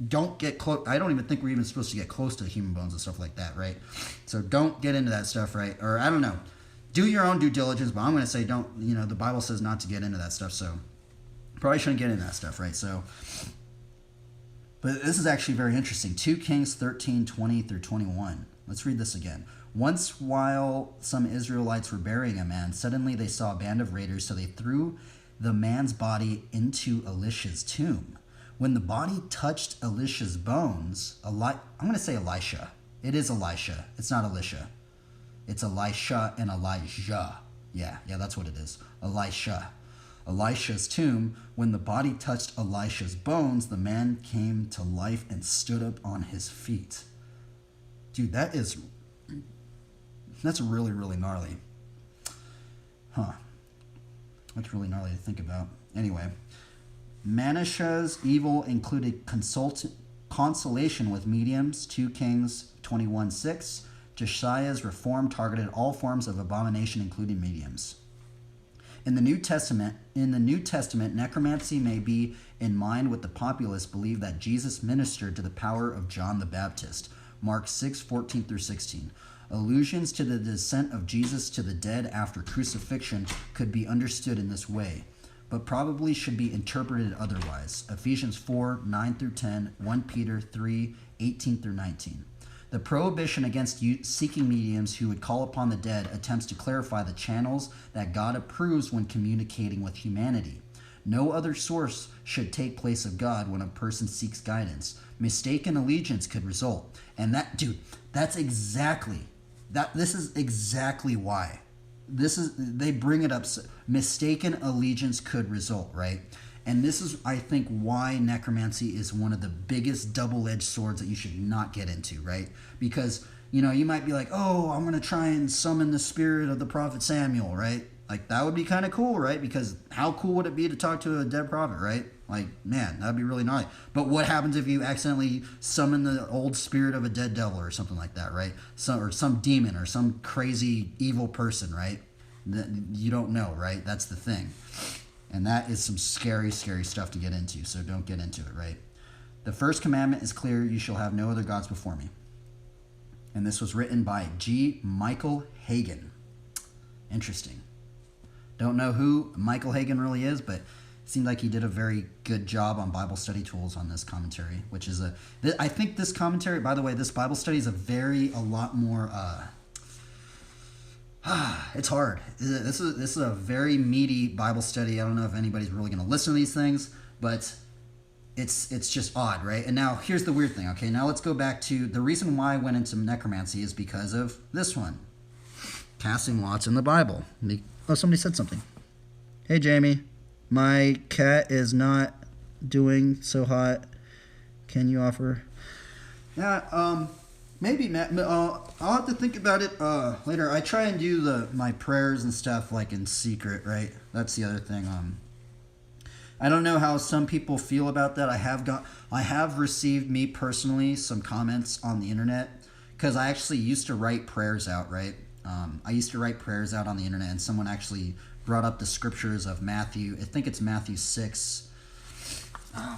don't get close. I don't even think we're even supposed to get close to human bones and stuff like that, right? So don't get into that stuff, right? Or I don't know. Do your own due diligence, but I'm going to say don't, the Bible says not to get into that stuff, so probably shouldn't get into that stuff, right? So, but this is actually very interesting. 2 Kings 13:20 through 21. Let's read this again. Once while some Israelites were burying a man, suddenly they saw a band of raiders, so they threw the man's body into Elisha's tomb. When the body touched Elisha's bones, I'm going to say Elisha. It is Elisha. It's not Elisha. It's Elisha and Elijah. Yeah, that's what it is. Elisha's tomb. When the body touched Elisha's bones, the man came to life and stood up on his feet. Dude, that's really, really gnarly. Huh. That's really gnarly to think about. Anyway, Manasseh's evil included consolation with mediums, 2 Kings 21:6. Josiah's reform targeted all forms of abomination, including mediums. In the New Testament, necromancy may be in mind with the populace believe that Jesus ministered to the power of John the Baptist. Mark 6:14 through 16. Allusions to the descent of Jesus to the dead after crucifixion could be understood in this way, but probably should be interpreted otherwise. Ephesians 4:9 through 10, 1 Peter 3:18 through 19. The prohibition against seeking mediums who would call upon the dead attempts to clarify the channels that God approves when communicating with humanity. No other source should take place of God when a person seeks guidance. Mistaken allegiance could result. And that, dude, that's exactly, this is exactly why. They bring it up. Mistaken allegiance could result, right? And this is, I think, why necromancy is one of the biggest double-edged swords that you should not get into, right? Because, you might be like, oh, I'm going to try and summon the spirit of the prophet Samuel, right? Like, that would be kind of cool, right? Because how cool would it be to talk to a dead prophet, right? Like, man, that'd be really nice. But what happens if you accidentally summon the old spirit of a dead devil or something like that, right? Or some demon or some crazy evil person, right? You don't know, right? That's the thing. And that is some scary, scary stuff to get into, so don't get into it, right? The first commandment is clear: you shall have no other gods before me. And this was written by G. Michael Hagen. Interesting. Don't know who Michael Hagen really is, but it seemed like he did a very good job on Bible study tools on this commentary, which is I think this commentary, by the way, this Bible study is a lot more, it's hard. This is a very meaty Bible study. I don't know if anybody's really going to listen to these things, but it's just odd, right? And now here's the weird thing. Okay, now let's go back to the reason why I went into necromancy is because of this one. Casting lots in the Bible. Oh, somebody said something. Hey, Jamie, my cat is not doing so hot. Can you offer? Yeah, maybe, Matt. I'll have to think about it later. I try and do my prayers and stuff like in secret, right? That's the other thing. I don't know how some people feel about that. I have received, me personally, some comments on the internet because I actually used to write prayers out, right? I used to write prayers out on the internet, and someone actually brought up the scriptures of Matthew. I think it's Matthew 6.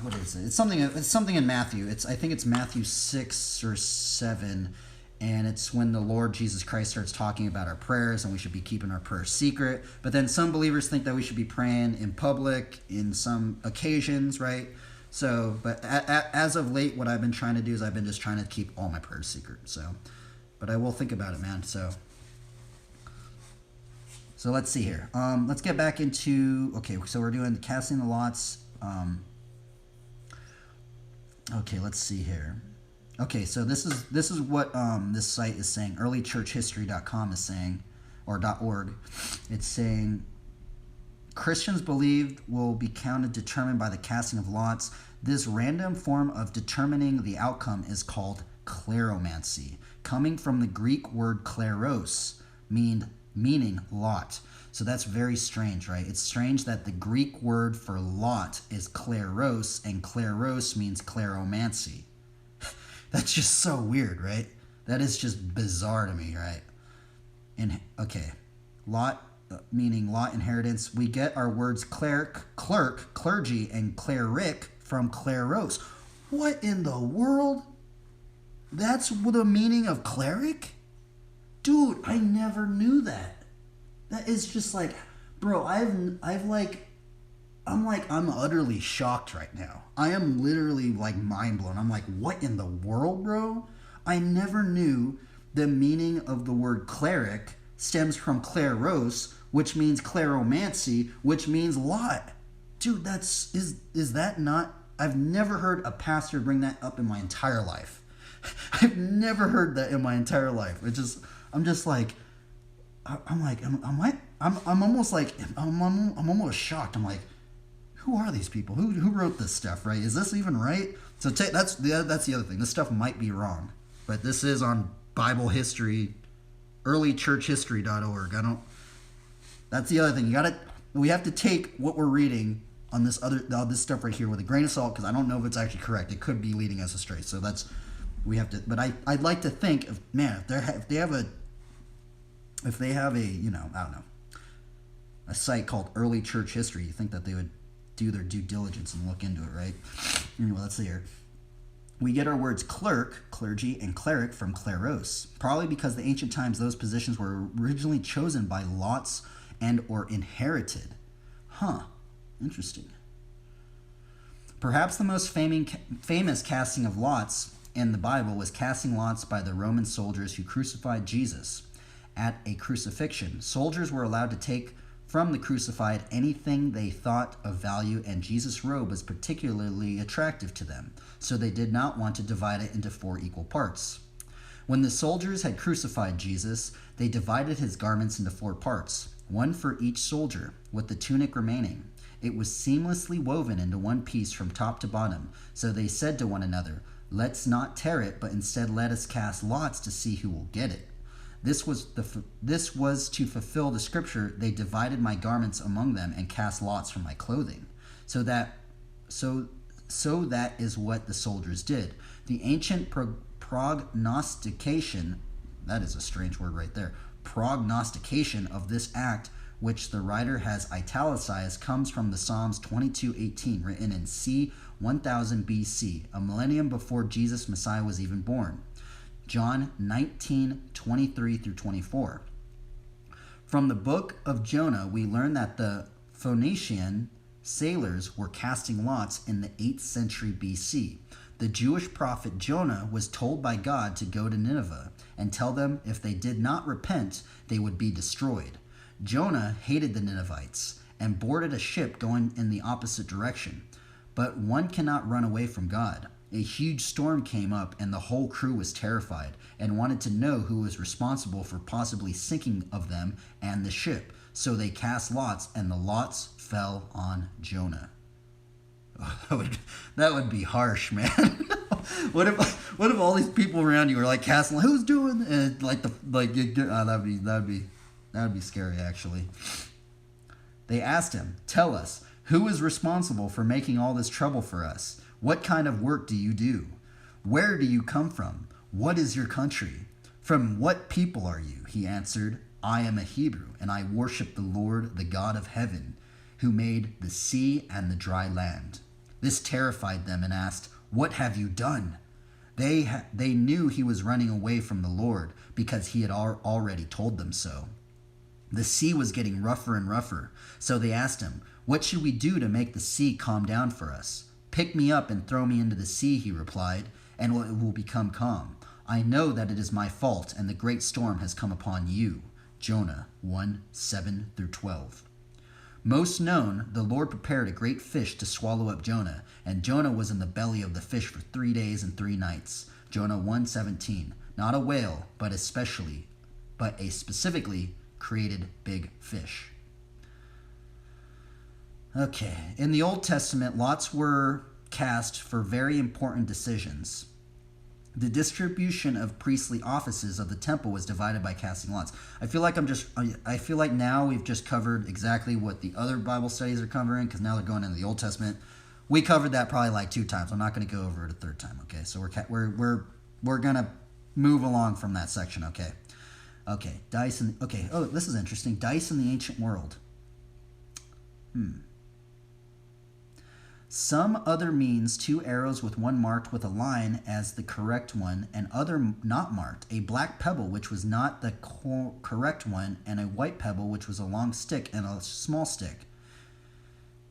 What is it? It's something in Matthew. I think it's Matthew 6 or 7, and it's when the Lord Jesus Christ starts talking about our prayers and we should be keeping our prayers secret. But then some believers think that we should be praying in public in some occasions, right? So, but as of late, what I've been trying to do is I've been just trying to keep all my prayers secret. So, but I will think about it, man. So let's see here. Let's get back into, okay, so we're doing casting the lots. Okay, let's see here. Okay, so this is what this site is saying. Earlychurchhistory.com is saying, or .org. It's saying Christians believed will be counted determined by the casting of lots. This random form of determining the outcome is called kleromancy, coming from the Greek word kleros, meaning lot. So that's very strange, right? It's strange that the Greek word for lot is kleros, and kleros means kleromancy. That's just so weird, right? That is just bizarre to me, right? And okay, lot meaning lot inheritance. We get our words clerk, clergy, and cleric from kleros. What in the world? That's the meaning of cleric? Dude, I never knew that. That is just like, bro, I'm utterly shocked right now. I am literally like mind blown. I'm like, what in the world, bro? I never knew the meaning of the word cleric stems from kleros, which means kleromancy, which means lot. Dude, is that not? I've never heard a pastor bring that up in my entire life. I've never heard that in my entire life. I'm almost shocked. I'm like, who are these people? Who wrote this stuff, right? Is this even right? So that's the other thing. This stuff might be wrong, but this is on Bible history, earlychurchhistory.org. That's the other thing. We have to take what we're reading on this stuff right here with a grain of salt, because I don't know if it's actually correct. It could be leading us astray. So we have to. But I'd like to think if they have a, I don't know. a site called Early Church History. You think that they would do their due diligence and look into it, right? Anyway, let's see here. We get our words clerk, clergy, and cleric from kleros, probably because in the ancient times those positions were originally chosen by lots and or inherited. Huh, interesting. Perhaps the most famous casting of lots in the Bible was casting lots by the Roman soldiers who crucified Jesus. At a crucifixion, soldiers were allowed to take from the crucified anything they thought of value, and Jesus' robe was particularly attractive to them, so they did not want to divide it into 4 equal parts. When the soldiers had crucified Jesus, they divided his garments into 4 parts, one for each soldier, with the tunic remaining. It was seamlessly woven into one piece from top to bottom, so they said to one another, "Let's not tear it, but instead let us cast lots to see who will get it." This was to fulfill the scripture, "They divided my garments among them and cast lots for my clothing." So that is what the soldiers did. The ancient prognostication, that is a strange word right there, prognostication of this act, which the writer has italicized, comes from the Psalms 22:18, written in c. 1000 BC, a millennium before Jesus Messiah was even born. John 19:23 through 24. From the book of Jonah, we learn that the Phoenician sailors were casting lots in the 8th century BC. The Jewish prophet Jonah was told by God to go to Nineveh and tell them if they did not repent, they would be destroyed. Jonah hated the Ninevites and boarded a ship going in the opposite direction. But one cannot run away from God. A huge storm came up, and the whole crew was terrified and wanted to know who was responsible for possibly sinking of them and the ship. So they cast lots, and the lots fell on Jonah. Oh, that would be harsh, man. What if all these people around you were like casting? Who's doing? And that'd be scary, actually. They asked him, "Tell us, who is responsible for making all this trouble for us? What kind of work do you do? Where do you come from? What is your country? From what people are you?" He answered, "I am a Hebrew, and I worship the Lord, the God of heaven, who made the sea and the dry land." This terrified them and asked, "What have you done?" They knew he was running away from the Lord because he had already told them so. The sea was getting rougher and rougher, so they asked him, "What should we do to make the sea calm down for us?" "Pick me up and throw me into the sea," he replied, "and it will become calm. I know that it is my fault, and the great storm has come upon you." Jonah 1:7 through 12. Most known, the Lord prepared a great fish to swallow up Jonah, and Jonah was in the belly of the fish for 3 days and 3 nights. Jonah 1:17. Not a whale, but a specifically created big fish. Okay, in the Old Testament, lots were cast for very important decisions. The distribution of priestly offices of the temple was divided by casting lots. I feel like now we've just covered exactly what the other Bible studies are covering, because now they're going into the Old Testament. We covered that probably like 2 times. I'm not going to go over it a 3rd time. Okay, so we're gonna move along from that section. Okay, dice in. Okay, oh, this is interesting. Dice in the ancient world. Some other means 2 arrows with one marked with a line as the correct one, and other not marked, a black pebble which was not the correct one, and a white pebble which was a long stick and a small stick.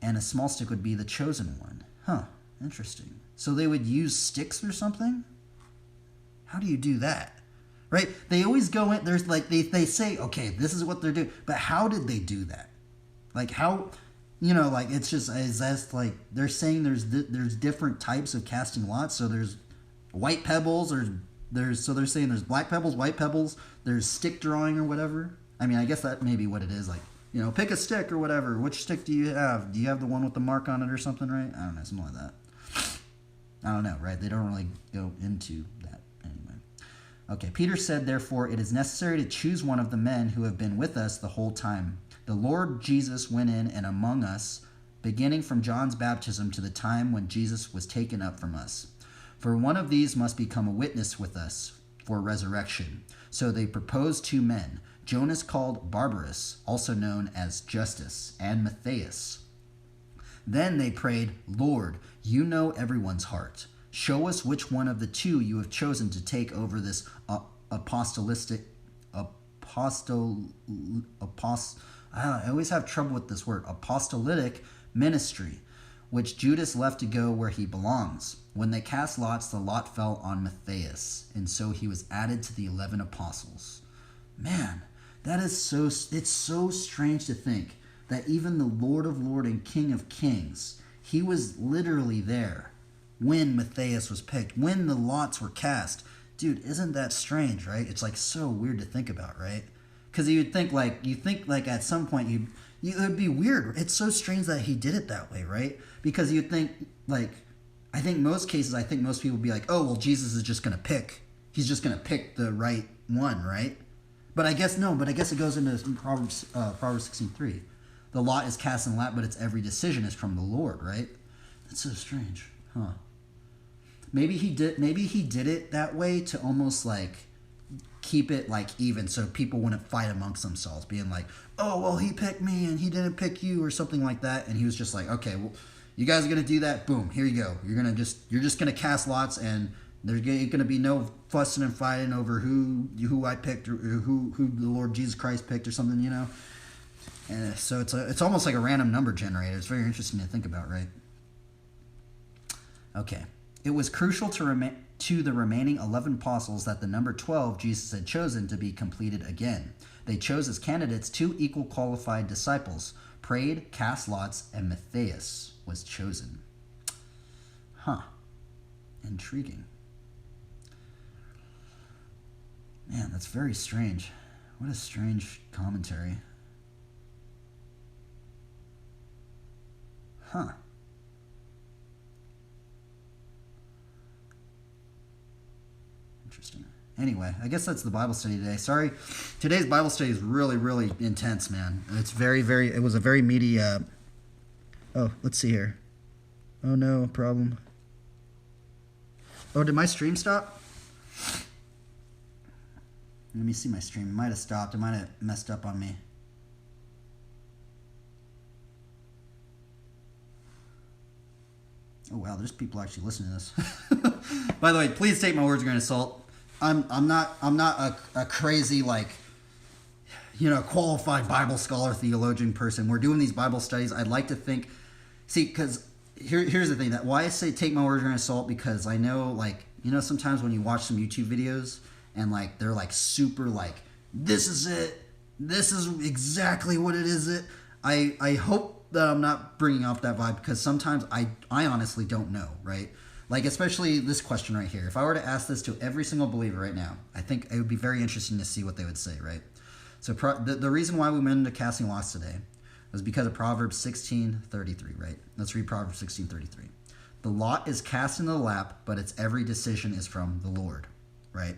And a small stick would be the chosen one. Huh, interesting. So they would use sticks or something? How do you do that? Right? They always go in, there's like, they say, okay, this is what they're doing, but how did they do that? Like how... it's just, that's like, they're saying there's different types of casting lots. So there's white pebbles, so they're saying there's black pebbles, white pebbles, there's stick drawing or whatever. I mean, I guess that may be what it is. Like, pick a stick or whatever. Which stick do you have? Do you have the one with the mark on it or something, right? I don't know, something like that. I don't know, right? They don't really go into that anyway. Okay, Peter said, "Therefore, it is necessary to choose one of the men who have been with us the whole time. The Lord Jesus went in and among us, beginning from John's baptism to the time when Jesus was taken up from us. For one of these must become a witness with us for resurrection." So they proposed 2 men, Jonas called Barbarus, also known as Justus, and Matthias. Then they prayed, Lord, you know everyone's heart. Show us which one of the two you have chosen to take over this I always have trouble with this word, apostolic ministry, which Judas left to go where he belongs. When they cast lots, the lot fell on Matthias, and so he was added to the 11 apostles. Man, it's so strange to think that even the Lord of Lords and King of Kings, he was literally there when Matthias was picked, when the lots were cast. Dude, isn't that strange, right? It's like so weird to think about, right? Because you think like at some point it would be weird. It's so strange that he did it that way, right? Because you'd think like, I think most people would be like, oh well, Jesus is just gonna pick. He's just gonna pick the right one, right? But I guess no. But I guess it goes into Proverbs 16:3. The lot is cast in the lap, but its every decision is from the Lord, right? That's so strange, huh? Maybe he did it that way to almost like keep it like even, so people wouldn't fight amongst themselves, being like, oh well, he picked me and he didn't pick you, or something like that. And he was just like, okay, well, you guys are gonna do that. Boom, here you go. You're just gonna cast lots, and there's gonna be no fussing and fighting over who I picked, or who the Lord Jesus Christ picked, or something, you know. And so it's almost like a random number generator. It's very interesting to think about, right? Okay. It was crucial to the remaining 11 apostles that the number 12 Jesus had chosen to be completed again. They chose as candidates 2 equal qualified disciples, prayed, cast lots, and Matthias was chosen. Huh. Intriguing. Man, that's very strange. What a strange commentary. Huh. Interesting. Anyway, I guess that's the Bible study today. Sorry, today's Bible study is really, really intense, man. It's it was a very meaty, oh, let's see here. Oh no, problem. Oh, did my stream stop? Let me see my stream. It might have stopped. It might have messed up on me. Oh wow, there's people actually listening to this. By the way, please take my words with a grain of salt. I'm not a crazy, like, you know, qualified Bible scholar, theologian person. We're doing these Bible studies. I'd like to think, because here's the thing, that why I say take my words with a grain of salt, because I know, like, you know, sometimes when you watch some YouTube videos and like they're like super like, this is it, this is exactly what it is. I hope that I'm not bringing off that vibe, because sometimes I honestly don't know, right? Like, especially this question right here. If I were to ask this to every single believer right now, I think it would be very interesting to see what they would say, right? So the reason why we went into casting lots today was because of Proverbs 16:33, right? Let's read Proverbs 16:33. The lot is cast in the lap, but its every decision is from the Lord, right?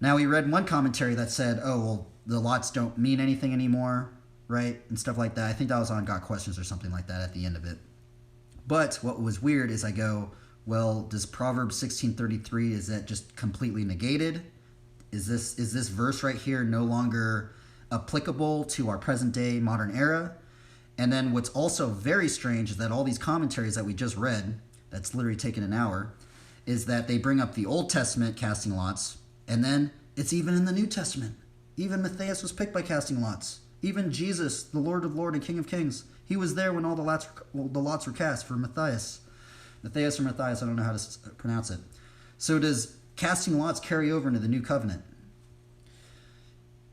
Now, we read one commentary that said, oh, well, the lots don't mean anything anymore, right? And stuff like that. I think that was on Got Questions or something like that at the end of it. But what was weird is I go, well, does Proverbs 16:33, is that just completely negated? Is this verse right here no longer applicable to our present day modern era? And then what's also very strange is that all these commentaries that we just read, that's literally taken an hour, is that they bring up the Old Testament casting lots, and then it's even in the New Testament. Even Matthias was picked by casting lots. Even Jesus, the Lord of Lords and King of Kings, he was there when all the lots were cast for Matthias. Matthias or Matthias, I don't know how to pronounce it. So does casting lots carry over into the New Covenant?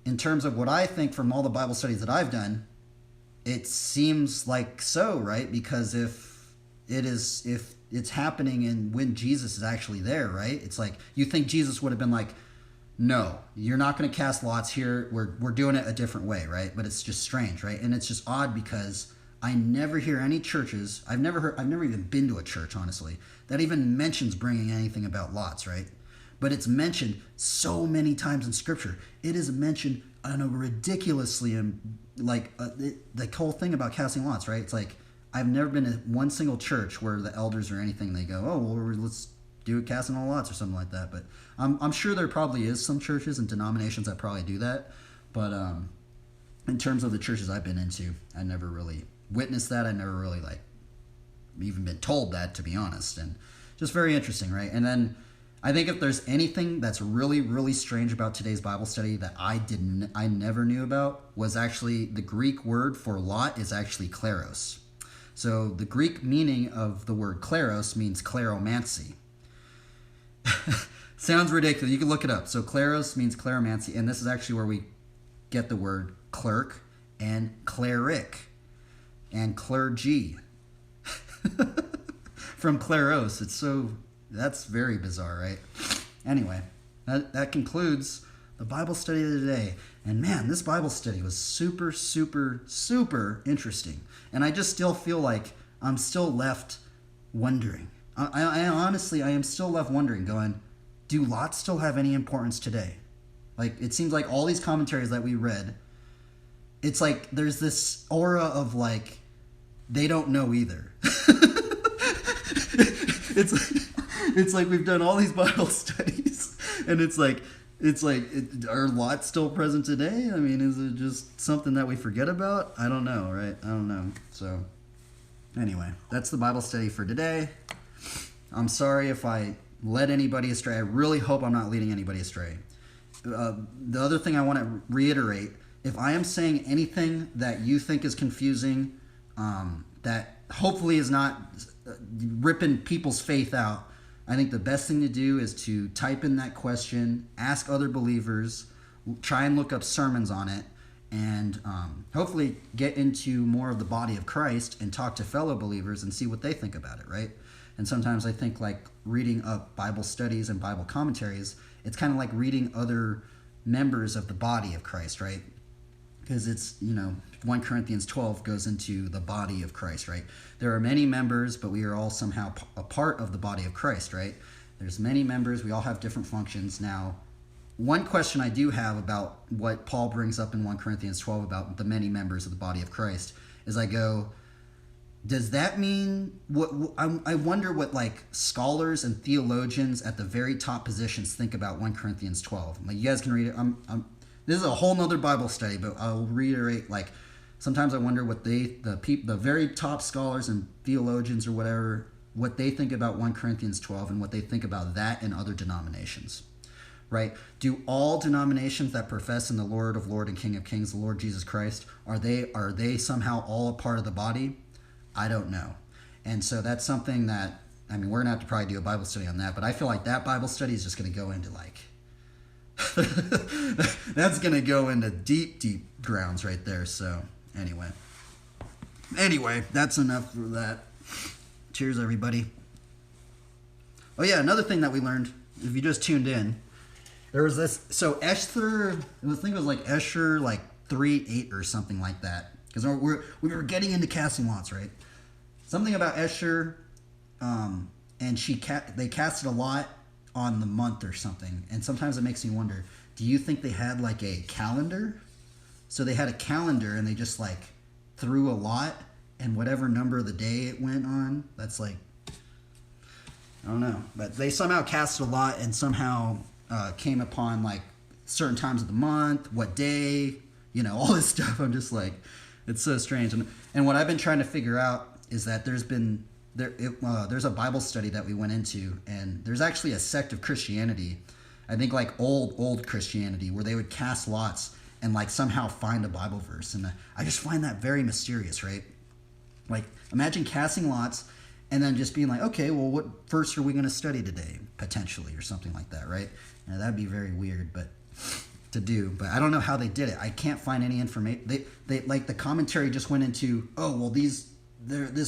In terms of what I think from all the Bible studies that I've done, it seems like so, right? Because if it's happening and when Jesus is actually there, right? It's like, you think Jesus would have been like, no, you're not going to cast lots here. We're doing it a different way, right? But it's just strange, right? And it's just odd because I never hear any churches. I've never even been to a church, honestly, that even mentions bringing anything about lots, right? But it's mentioned so many times in Scripture. It is mentioned on a ridiculously, like the whole thing about casting lots, right? It's like, I've never been to one single church where the elders or anything, they go, oh, well, let's do it casting all lots or something like that. But I'm sure there probably is some churches and denominations that probably do that. But in terms of the churches I've been into, I never really witnessed that. I never really like even been told that, to be honest. And just very interesting, right? And then I think if there's anything that's really, really strange about today's Bible study that I never knew about, was actually the Greek word for lot is actually kleros. So the Greek meaning of the word kleros means kleromancy. Sounds ridiculous. You can look it up. So kleros means kleromancy, and this is actually where we get the word clerk and cleric and clergy from kleros. That's very bizarre, right? Anyway, that concludes the Bible study of the day. And man, this Bible study was super, super, super interesting. And I just still feel like I'm still left wondering. I honestly, I am still left wondering, going, do lots still have any importance today? Like, it seems like all these commentaries that we read, it's like there's this aura of like, they don't know either. It's like we've done all these Bible studies, and it's like, are lots still present today? I mean, is it just something that we forget about? I don't know, right? I don't know. So, anyway, that's the Bible study for today. I'm sorry if I led anybody astray. I really hope I'm not leading anybody astray. The other thing I want to reiterate, if I am saying anything that you think is confusing, that hopefully is not ripping people's faith out, I think the best thing to do is to type in that question, ask other believers, try and look up sermons on it, and hopefully get into more of the body of Christ and talk to fellow believers and see what they think about it, right? And sometimes I think like reading up Bible studies and Bible commentaries, it's kind of like reading other members of the body of Christ, right? Because it's, 1 Corinthians 12 goes into the body of Christ, right? There are many members, but we are all somehow a part of the body of Christ, right? There's many members. We all have different functions. Now, one question I do have about what Paul brings up in 1 Corinthians 12 about the many members of the body of Christ is I go, does that mean I wonder what like scholars and theologians at the very top positions think about 1 Corinthians 12. Like, you guys can read it. This is a whole nother Bible study, but I'll reiterate, like, sometimes I wonder what the very top scholars and theologians or whatever, what they think about 1 Corinthians 12 and what they think about that in other denominations, right? Do all denominations that profess in the Lord of Lords and King of Kings, the Lord Jesus Christ, are they somehow all a part of the body? I don't know. And so that's something that, we're going to have to probably do a Bible study on that, but I feel like that Bible study is just going to go into like, that's going to go into deep, deep grounds right there. So anyway, that's enough for that. Cheers, everybody. Oh yeah, another thing that we learned, if you just tuned in, there was this, so Esther, I think it was like Escher, like 3:8 or something like that. Because we were getting into casting lots, right? Something about Escher, and they casted a lot on the month or something. And sometimes it makes me wonder, do you think they had like a calendar? So they had a calendar and they just like threw a lot, and whatever number of the day it went on, that's like, I don't know. But they somehow casted a lot and somehow came upon like certain times of the month, what day, all this stuff. I'm just like, it's so strange. And what I've been trying to figure out is that there's a Bible study that we went into, and there's actually a sect of Christianity, I think like old Christianity, where they would cast lots and like somehow find a Bible verse. And I just find that very mysterious, right? Like, imagine casting lots and then just being like, okay, well, what verse are we going to study today, potentially, or something like that, right? That'd be very weird, but to do, but I don't know how they did it. I can't find any information. They like, the commentary just went into, oh, well, this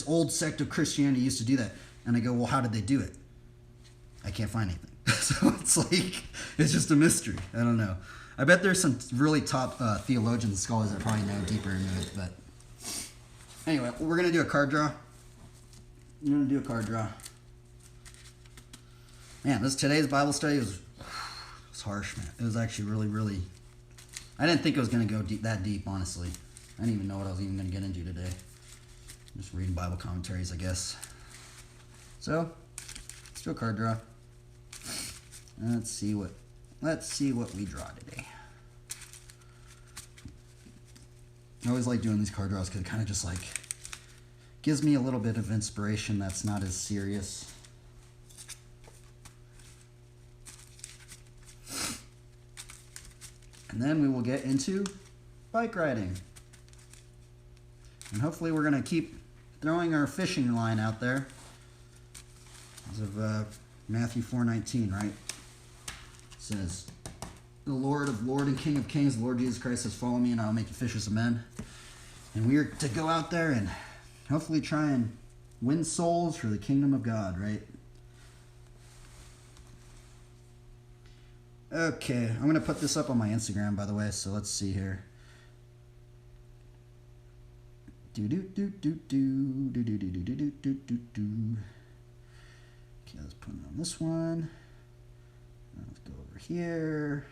old sect of Christianity used to do that. And I go, well, how did they do it? I can't find anything. So it's like, it's just a mystery. I don't know. I bet there's some really top theologians and scholars that probably know deeper into it. But anyway, we're going to do a card draw. Man, today's Bible study was harsh, man. It was actually really, really, I didn't think it was going to go that deep, honestly. I didn't even know what I was even going to get into today. Just reading Bible commentaries, I guess. So, let's do a card draw. And let's see what we draw today. I always like doing these card draws because it kind of just like gives me a little bit of inspiration that's not as serious. And then we will get into bike riding. And hopefully we're going to keep throwing our fishing line out there. As of Matthew 4:19, right? It says, the Lord and King of Kings, the Lord Jesus Christ says, follow me and I'll make you fishers of men. And we are to go out there and hopefully try and win souls for the kingdom of God, right? Okay, I'm going to put this up on my Instagram, by the way, so let's see here. Okay, let's put it on this one. Let's go over here.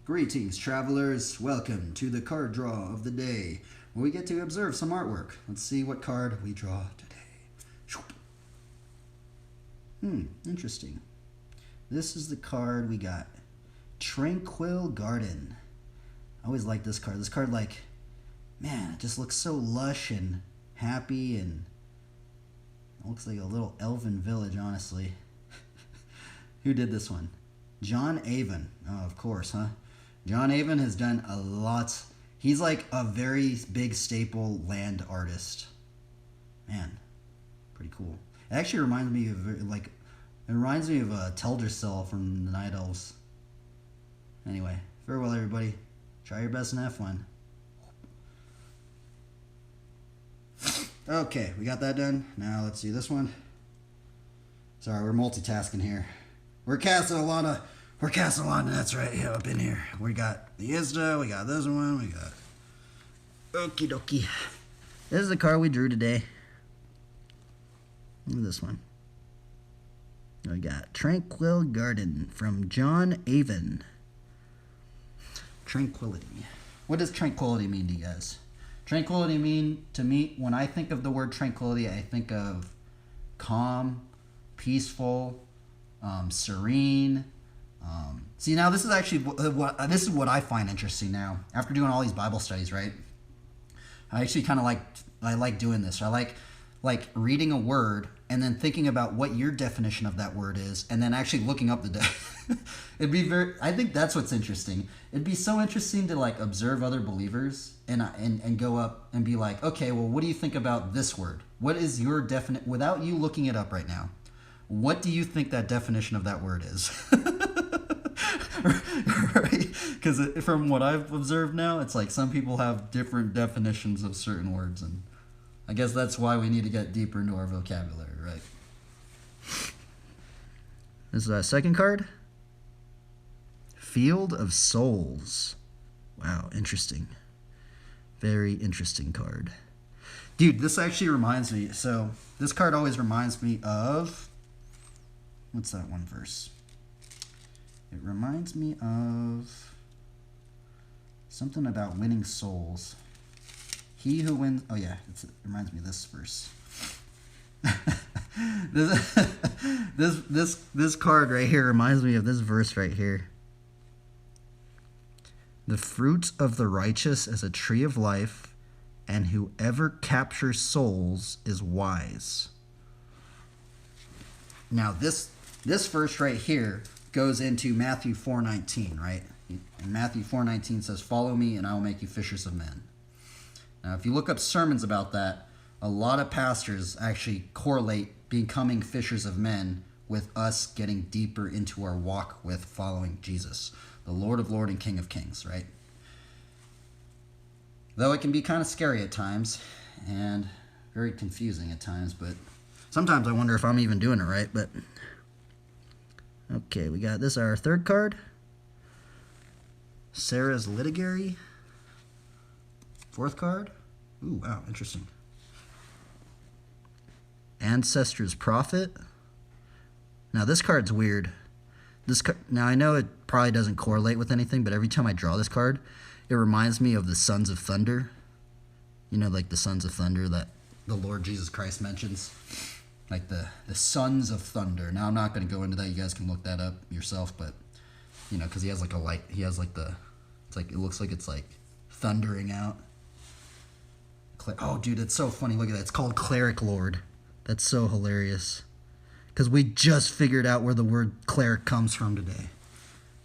Greetings, travelers. Welcome to the card draw of the day, where we get to observe some artwork. Let's see what card we draw today. Interesting. This is the card we got. Tranquil Garden. I always like this card. This card, like, man, it just looks so lush and happy, and it looks like a little elven village, honestly. Who did this one? John Avon. Oh, of course, huh? John Avon has done a lot. He's like a very big staple land artist. Man, pretty cool. It actually reminds me of Teldrassil from the Night Elves. Anyway, farewell everybody. Try your best and have fun. Okay, we got that done. Now let's see this one. Sorry, we're multitasking here. We're casting a lot of nets right here up in here. We got the ISDA, we got this one, we got okie dokie. This is the card we drew today. Look at this one. We got Tranquil Garden from John Avon. Tranquility. What does tranquility mean to you guys? Tranquility mean to me, when I think of the word tranquility, I think of calm, peaceful, serene. See, now this is actually what I find interesting now. After doing all these Bible studies, right? I actually kind of like doing this. I like reading a word and then thinking about what your definition of that word is, and then actually looking up the I think that's what's interesting. It'd be so interesting to like observe other believers and go up and be like, okay, well, what do you think about this word? What is your definite, without you looking it up right now, what do you think that definition of that word is? Right? Because from what I've observed now, it's like some people have different definitions of certain words, and I guess that's why we need to get deeper into our vocabulary, right? This is our second card. Field of Souls. Wow, interesting. Very interesting card. Dude, this actually reminds me. So, this card always reminds me of... What's that one verse? It reminds me of something about winning souls. He who wins... Oh, yeah. It reminds me of this verse. This card right here reminds me of this verse right here. The fruit of the righteous is a tree of life, and whoever captures souls is wise. Now, this verse right here goes into Matthew 4:19, right? And Matthew 4:19 says, follow me and I will make you fishers of men. Now, if you look up sermons about that, a lot of pastors actually correlate becoming fishers of men with us getting deeper into our walk with following Jesus, the Lord of Lords and King of Kings, right? Though it can be kind of scary at times and very confusing at times, but sometimes I wonder if I'm even doing it right, but... Okay, we got this, our third card. Sarah's Litigary. Fourth card. Ooh, wow, interesting. Ancestor's Prophet. Now, this card's weird. Now, I know it probably doesn't correlate with anything, but every time I draw this card, it reminds me of the Sons of Thunder. You know, like the Sons of Thunder that the Lord Jesus Christ mentions. Like the Sons of Thunder. Now, I'm not going to go into that. You guys can look that up yourself, but You know, because he has like a light. He has like it's like, it looks like it's like thundering out. Oh, dude, it's so funny. Look at that. It's called Cleric Lord. That's so hilarious. Because we just figured out where the word cleric comes from today.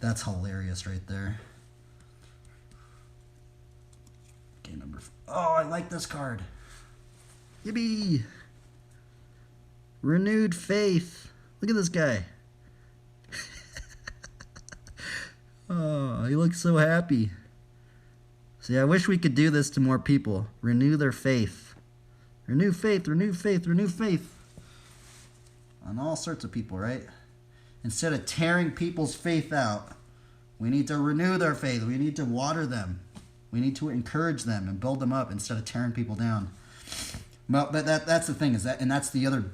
That's hilarious right there. Okay, oh, I like this card. Yippee! Renewed faith. Look at this guy. Oh, he looks so happy. See, I wish we could do this to more people. Renew their faith. Renew faith, renew faith, renew faith. On all sorts of people, right? Instead of tearing people's faith out, we need to renew their faith. We need to water them. We need to encourage them and build them up instead of tearing people down. Well, but that's the thing, and that's the other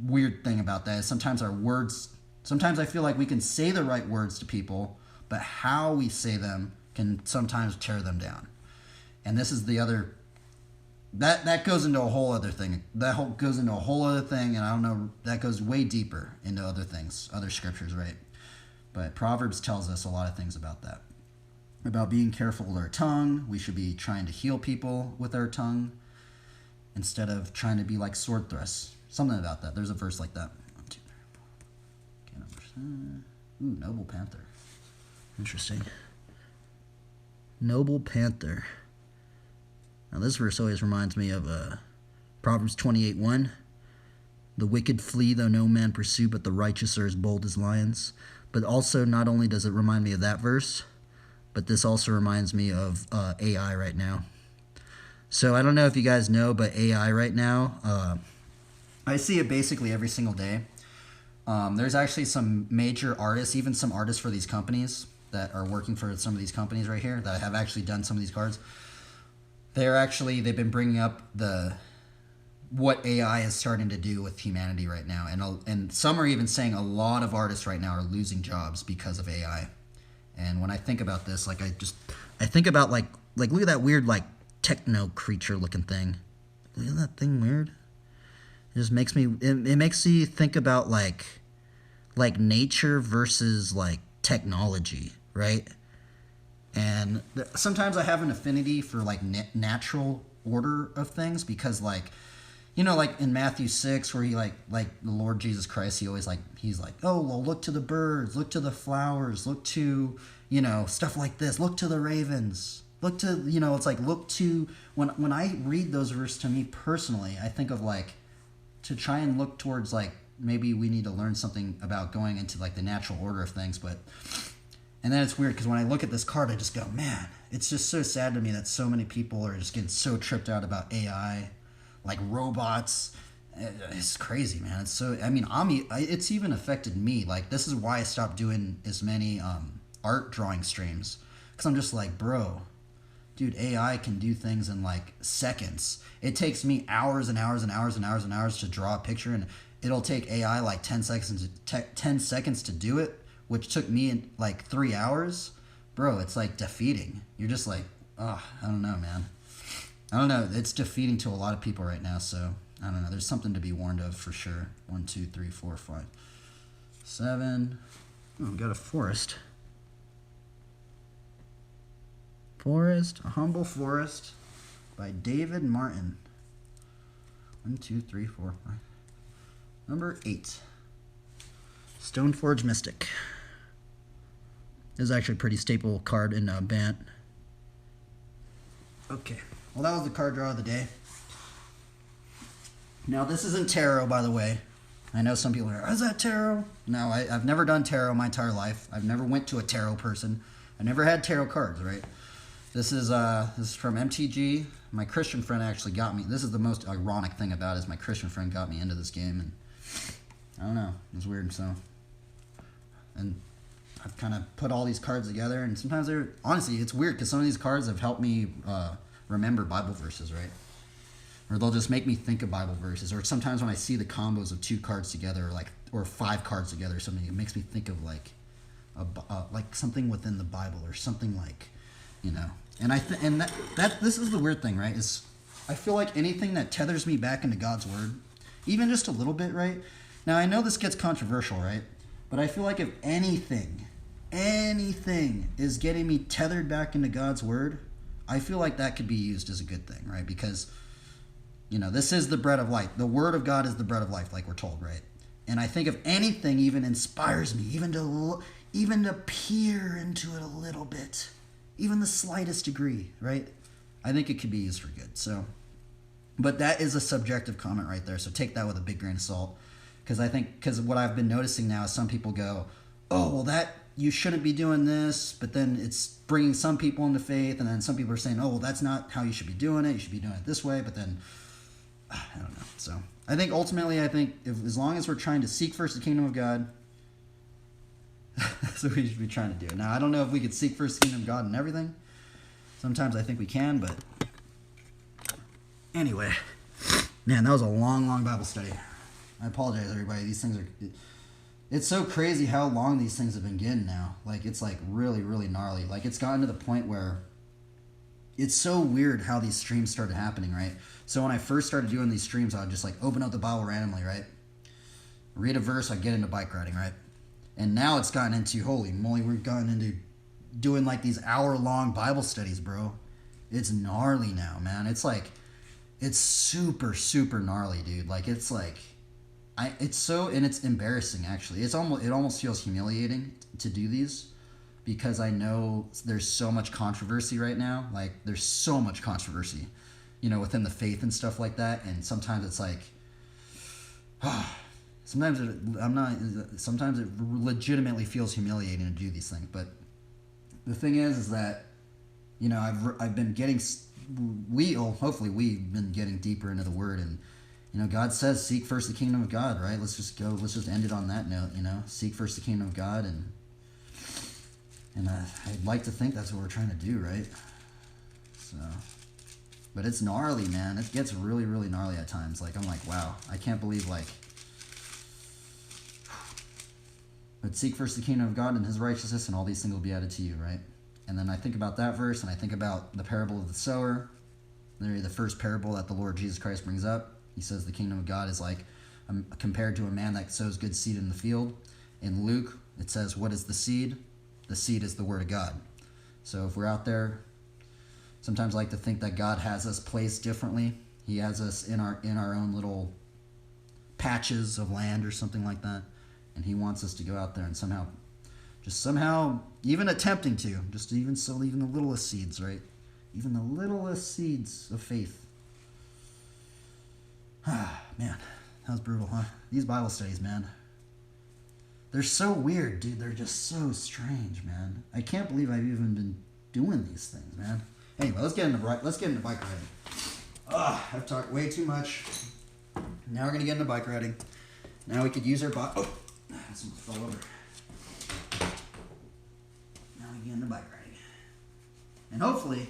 weird thing about that, is sometimes our words, sometimes I feel like we can say the right words to people, but how we say them can sometimes tear them down. And this is the other, that goes into a whole other thing. Goes into a whole other thing, and I don't know, that goes way deeper into other things, other scriptures, right? But Proverbs tells us a lot of things about that. About being careful with our tongue. We should be trying to heal people with our tongue instead of trying to be like sword thrusts. Something about that. There's a verse like that. 1, 2, 3, 4. Ooh, Noble Panther. Interesting. Noble Panther. Now this verse always reminds me of Proverbs 28:1. The wicked flee though no man pursue, but the righteous are as bold as lions. But also, not only does it remind me of that verse, but this also reminds me of AI right now. So I don't know if you guys know, but AI right now, I see it basically every single day. There's actually some major artists, even some artists for these companies that are working for some of these companies right here that have actually done some of these cards. They've been bringing up what AI is starting to do with humanity right now, and some are even saying a lot of artists right now are losing jobs because of AI. And when I think about this, like I think about like look at that weird like techno creature looking thing. Isn't that thing weird? It just makes me it makes you think about like nature versus like technology, right? And sometimes I have an affinity for like natural order of things, because like, you know, like in Matthew 6 where he like the Lord Jesus Christ, he's like, oh, well, look to the birds, look to the flowers, look to, you know, stuff like this, look to the ravens, look to, you know, it's like, look to, when I read those verses, to me personally, I think of like, to try and look towards like, maybe we need to learn something about going into like the natural order of things. But and then it's weird because when I look at this card, I just go, man, it's just so sad to me that so many people are just getting so tripped out about AI, like robots. It's crazy, man. It's so, I mean, it's even affected me. Like, this is why I stopped doing as many art drawing streams, because I'm just like, bro, dude, AI can do things in like seconds. It takes me hours and hours and hours and hours and hours to draw a picture, and it'll take AI like 10 seconds to do it, which took me like 3 hours. Bro, it's like defeating. You're just like, oh, I don't know, man. I don't know. It's defeating to a lot of people right now, so I don't know. There's something to be warned of for sure. 1, 2, 3, 4, 5, 7. Oh, we got a forest. Forest, A Humble Forest by David Martin. 1, 2, 3, 4, 5. Number 8. Stoneforge Mystic. This is actually a pretty staple card in Bant. Okay. Well, that was the card draw of the day. Now, this isn't tarot, by the way. I know some people are, is that tarot? No, I've never done tarot my entire life. I've never went to a tarot person. I never had tarot cards, right? This is from MTG. My Christian friend actually got me. This is the most ironic thing about it, is my Christian friend got me into this game, and I don't know. It was weird, so. And I've kind of put all these cards together, and sometimes honestly, it's weird because some of these cards have helped me remember Bible verses, right? Or they'll just make me think of Bible verses. Or sometimes when I see the combos of 2 cards together, or 5 cards together or something, it makes me think of like something within the Bible, or something like, you know. And this is the weird thing, right? Is I feel like anything that tethers me back into God's word, even just a little bit, right? Now I know this gets controversial, right? But I feel like if anything anything is getting me tethered back into God's word, I feel like that could be used as a good thing, right? Because, this is the bread of life. The word of God is the bread of life, like we're told, right? And I think if anything even inspires me, even to peer into it a little bit, even the slightest degree, right? I think it could be used for good. So, but that is a subjective comment right there. So take that with a big grain of salt. Because what I've been noticing now is some people go, oh, well, that you shouldn't be doing this, but then it's bringing some people into faith, and then some people are saying, oh, well, that's not how you should be doing it. You should be doing it this way, but then, I don't know. So I think ultimately, as long as we're trying to seek first the kingdom of God, that's what we should be trying to do. Now, I don't know if we could seek first the kingdom of God and everything. Sometimes I think we can, but anyway, man, that was a long, long Bible study. I apologize, everybody. These things it's so crazy how long these things have been getting now. Like, it's like really, really gnarly. Like, it's gotten to the point where it's so weird how these streams started happening, right? So when I first started doing these streams, I would just like open up the Bible randomly, right? Read a verse, I'd get into bike riding, right? And now it's gotten into, holy moly, we've gotten into doing like these hour-long Bible studies, bro. It's gnarly now, man. It's like, it's super, super gnarly, dude. Like, it's like, and it's embarrassing, actually. It almost feels humiliating to do these, because I know there's so much controversy right now. Like, there's so much controversy, within the faith and stuff like that. And sometimes it's like, sometimes it legitimately feels humiliating to do these things. But the thing is that, I've been getting, hopefully we've been getting deeper into the word, and God says, seek first the kingdom of God, right? Let's just end it on that note, seek first the kingdom of God, and I'd like to think that's what we're trying to do, right? So, but it's gnarly, man. It gets really, really gnarly at times. Like, I'm like, wow, I can't believe, like, but seek first the kingdom of God and his righteousness, and all these things will be added to you, right? And then I think about that verse, and I think about the parable of the sower, the first parable that the Lord Jesus Christ brings up. He says the kingdom of God is like compared to a man that sows good seed in the field. In Luke, it says, what is the seed? The seed is the word of God. So if we're out there, sometimes I like to think that God has us placed differently. He has us in our own little patches of land or something like that. And he wants us to go out there and somehow, even attempting to, even the littlest seeds, right? Even the littlest seeds of faith. Man, that was brutal, huh? These Bible studies, man. They're so weird, dude. They're just so strange, man. I can't believe I've even been doing these things, man. Anyway, let's get into bike riding. I've talked way too much. Now we're gonna get into bike riding. Now we could use our bike. Oh, someone fell over. Now we get into bike riding, and hopefully,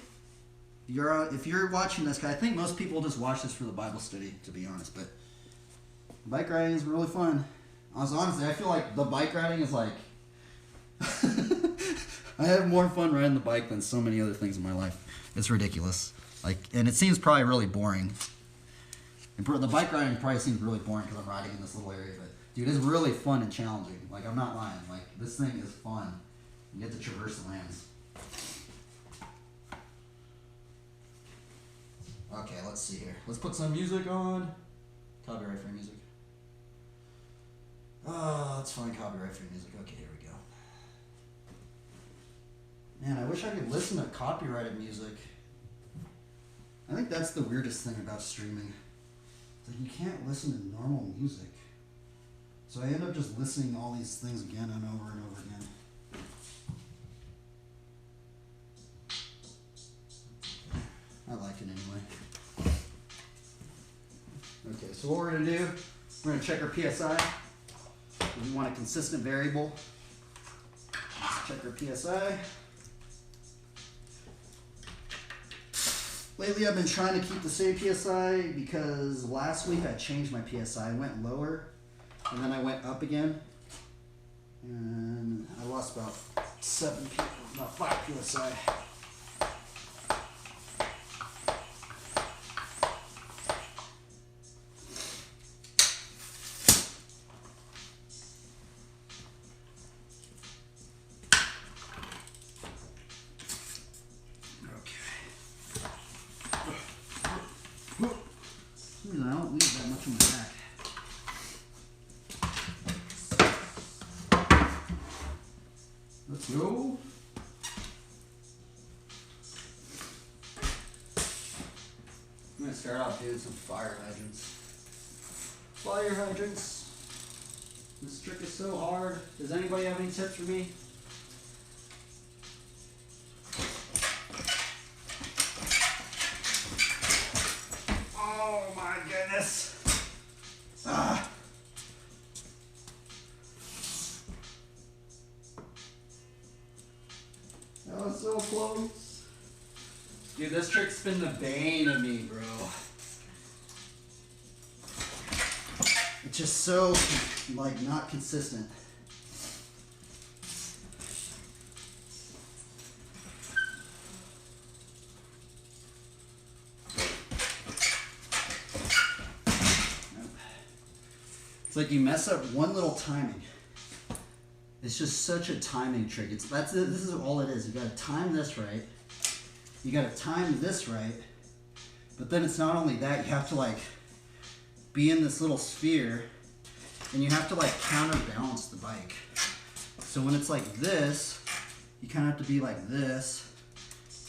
if you're watching this, because I think most people just watch this for the Bible study, to be honest. But bike riding is really fun. Honestly, I feel like the bike riding is like I have more fun riding the bike than so many other things in my life. It's ridiculous. Like, and it seems probably really boring. And the bike riding probably seems really boring because I'm riding in this little area. But dude, it's really fun and challenging. Like, I'm not lying. Like, this thing is fun. You get to traverse the lands. Okay, let's see here. Let's put some music on. Copyright free music. Oh, let's find copyright free music. Okay, here we go. Man, I wish I could listen to copyrighted music. I think that's the weirdest thing about streaming. It's like you can't listen to normal music. So I end up just listening to all these things again and over again. I like it anyway. Okay, so what we're going to do, we're going to check our PSI. We want a consistent variable. Let's check our PSI. Lately I've been trying to keep the same PSI because last week I changed my PSI. I went lower and then I went up again. And I lost about 5 PSI. gonna start off doing some fire hydrants. Fire hydrants. This trick is so hard. Does anybody have any tips for me? Oh my goodness. Ah. That was so close. Dude, this trick's been the bane of me, bro. It's just so, like, not consistent. It's like you mess up one little timing. It's just such a timing trick. This is all it is. You gotta time this right. You gotta time this right. But then it's not only that, you have to like be in this little sphere and you have to like counterbalance the bike. So when it's like this, you kind of have to be like this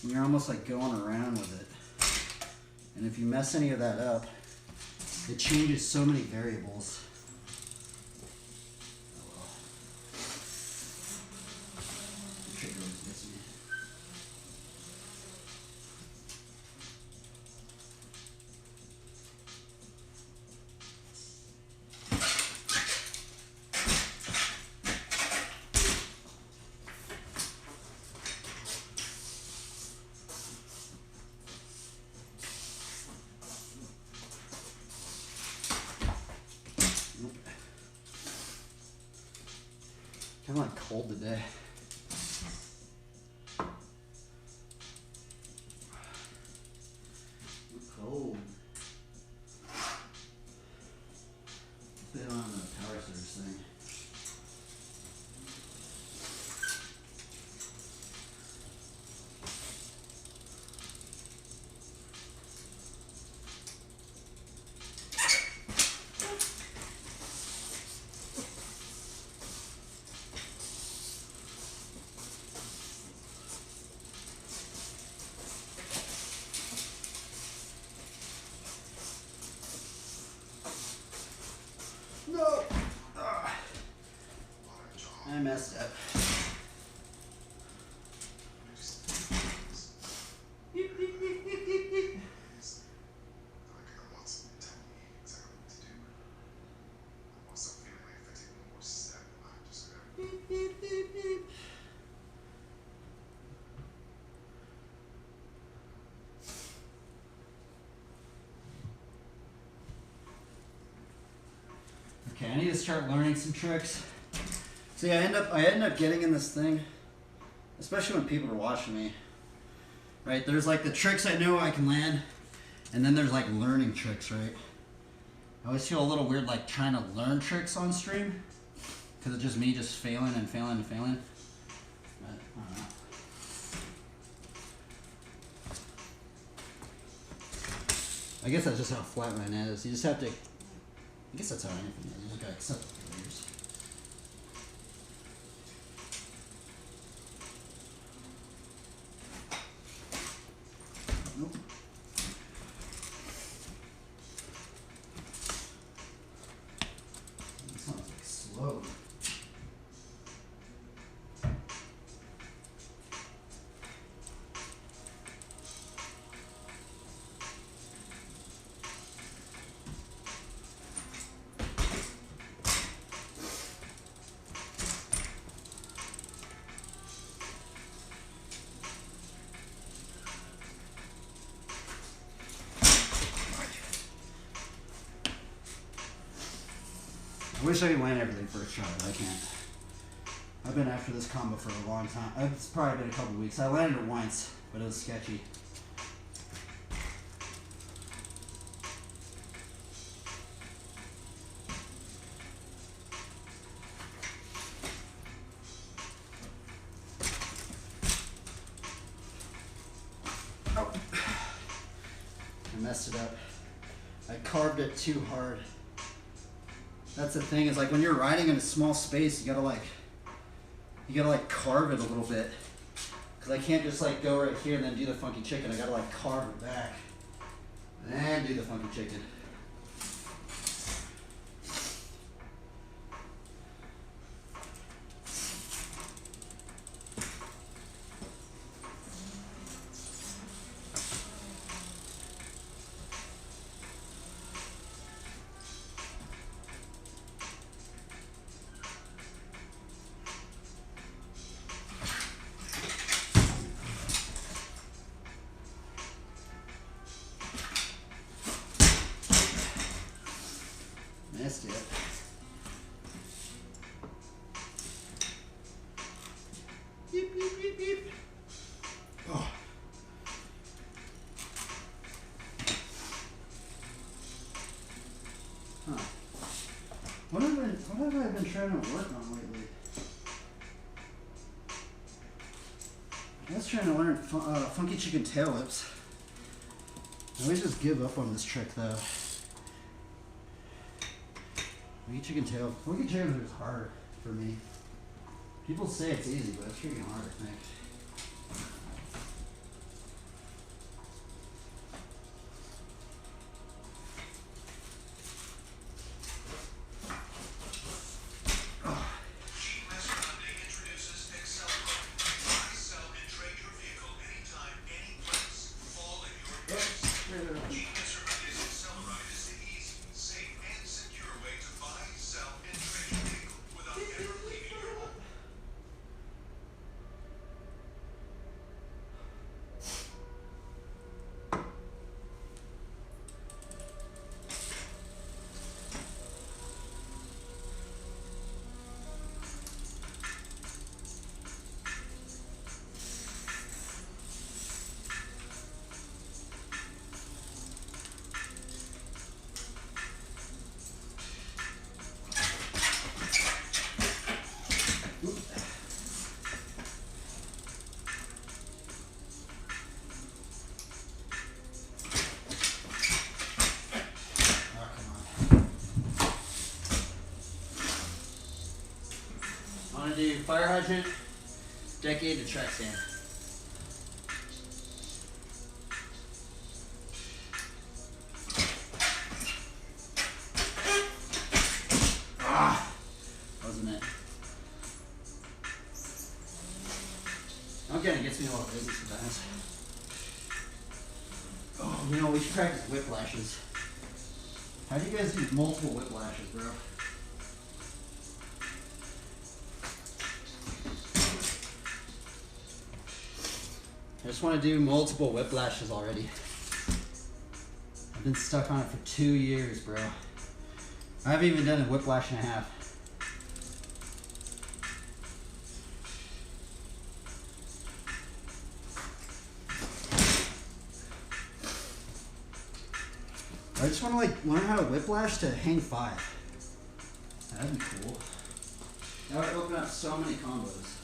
and you're almost like going around with it. And if you mess any of that up, it changes so many variables. Kind of like cold today. Cold. They don't have the power surge thing. No! I messed up. Okay, I need to start learning some tricks. See, I end up getting in this thing, especially when people are watching me. Right? There's like the tricks I know I can land, and then there's like learning tricks, right? I always feel a little weird like trying to learn tricks on stream, because it's just me just failing and failing and failing. But I don't know. I guess that's just how flatland is. You just have to. I guess that's how anything is. You just gotta accept the failures. Nope. It sounds like slow. I wish I could land everything first try, but I can't. I've been after this combo for a long time. It's probably been a couple weeks. I landed it once, but it was sketchy. Oh. I messed it up. I carved it too hard. That's the thing, is like when you're riding in a small space, you gotta like carve it a little bit. Cause I can't just like go right here and then do the funky chicken. I gotta like carve it back. And do the funky chicken. Missed it. Beep, beep, beep, beep. Oh. Huh. What have I been trying to work on lately? I was trying to learn funky chicken tail whips. I always just give up on this trick though. Funky chicken tails is hard for me. People say it's easy, but it's freaking hard, I think. I'm gonna do fire hydrant, decade to track stand. Wasn't it? Okay, it gets me a little busy sometimes. Oh, you know, we should practice whiplashes. How do you guys do multiple whiplashes, bro? I just want to do multiple whiplashes already. I've been stuck on it for 2 years, bro. I haven't even done a whiplash and a half. I just want to like learn how to whiplash to hang 5. That'd be cool. That would open up so many combos.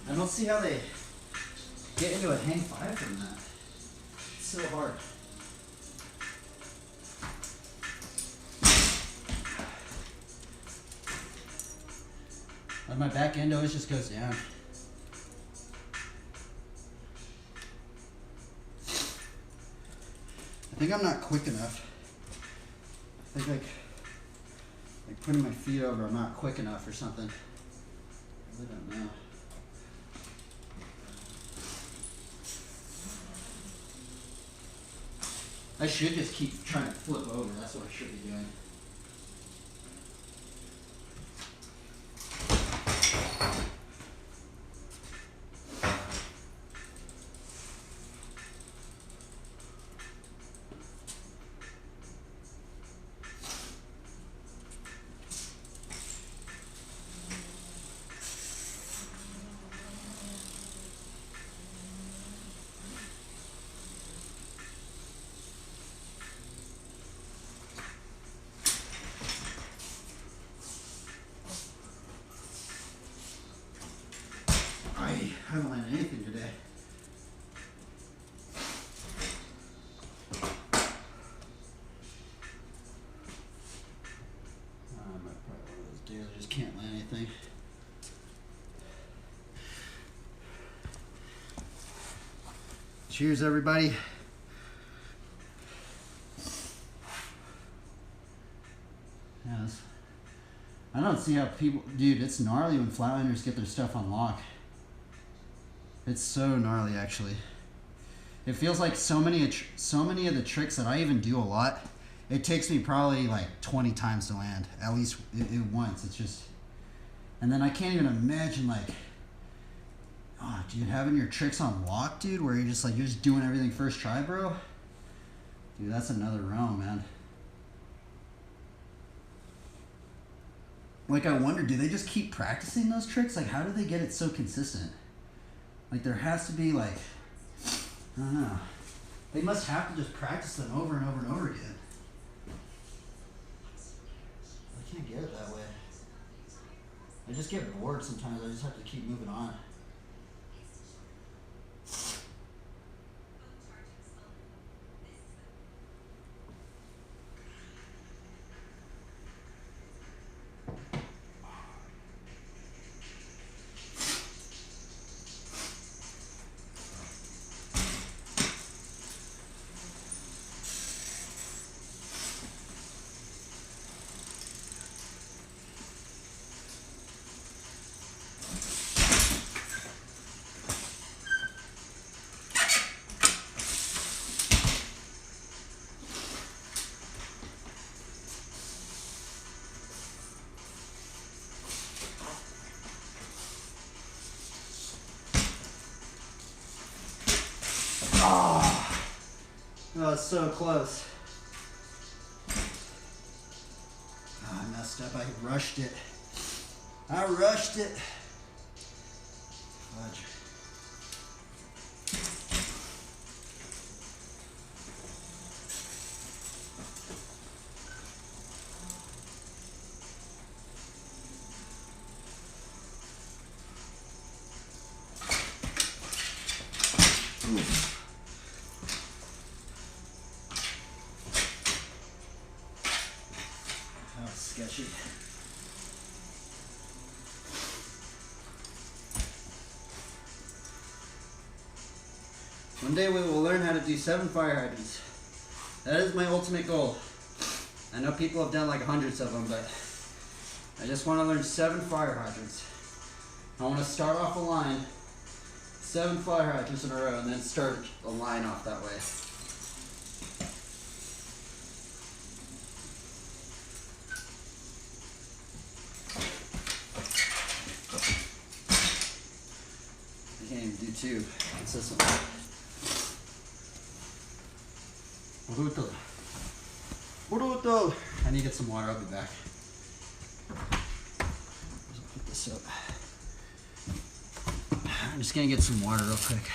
I don't see how they get into a hang 5 from that. It's so hard. And my back end always just goes down. I think I'm not quick enough. I think like putting my feet over, I'm not quick enough or something. I really don't know. I should just keep trying to flip over. That's what I should be doing. I haven't landed anything today. I'm probably one of those days I just can't land anything. Cheers, everybody. Yes. I don't see how people... Dude, it's gnarly when flatlanders get their stuff on lock. It's so gnarly, actually. It feels like so many of the tricks that I even do a lot, it takes me probably like 20 times to land. At least it once. It's just... And then I can't even imagine, like... Oh, dude, having your tricks on lock, dude, where you're just like, you're just doing everything first try, bro. Dude, that's another realm, man. Like, I wonder, do they just keep practicing those tricks? Like, how do they get it so consistent? Like, there has to be, like, I don't know. They must have to just practice them over and over and over again. I can't get it that way. I just get bored sometimes. I just have to keep moving on. Oh, that was so close. Oh, I messed up. I rushed it. I rushed it. Fudge. That was sketchy. One day we will learn how to do 7 fire hydrants. That is my ultimate goal. I know people have done like hundreds of them, but I just want to learn 7 fire hydrants. I want to start off a line, 7 fire hydrants in a row, and then start a line off that way. I can't even do 2 consistently. Brutal. Brutal. I need to get some water. I'll be back. I'll put this up. I'm just gonna get some water real quick.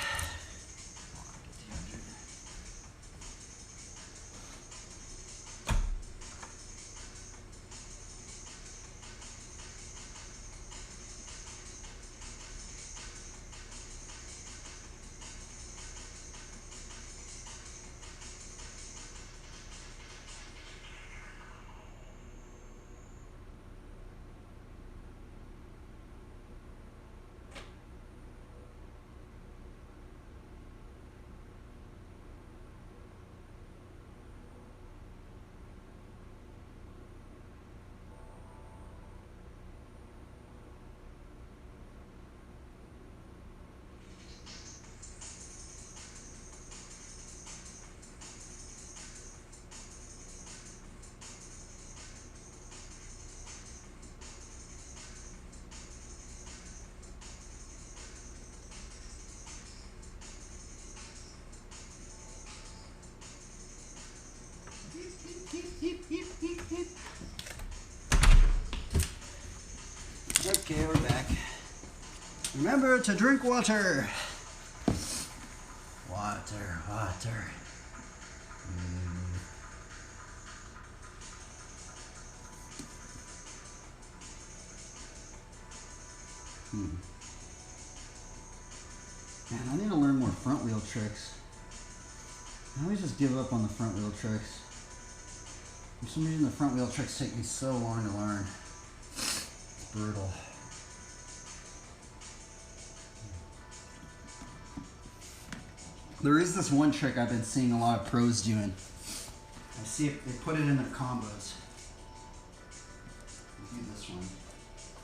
Okay, we're back. Remember to drink water. Water, water. Man, I need to learn more front wheel tricks. I always just give up on the front wheel tricks. For some reason, the front wheel tricks take me so long to learn. It's brutal. There is this one trick I've been seeing a lot of pros doing. I see if they put it in their combos. Do this one.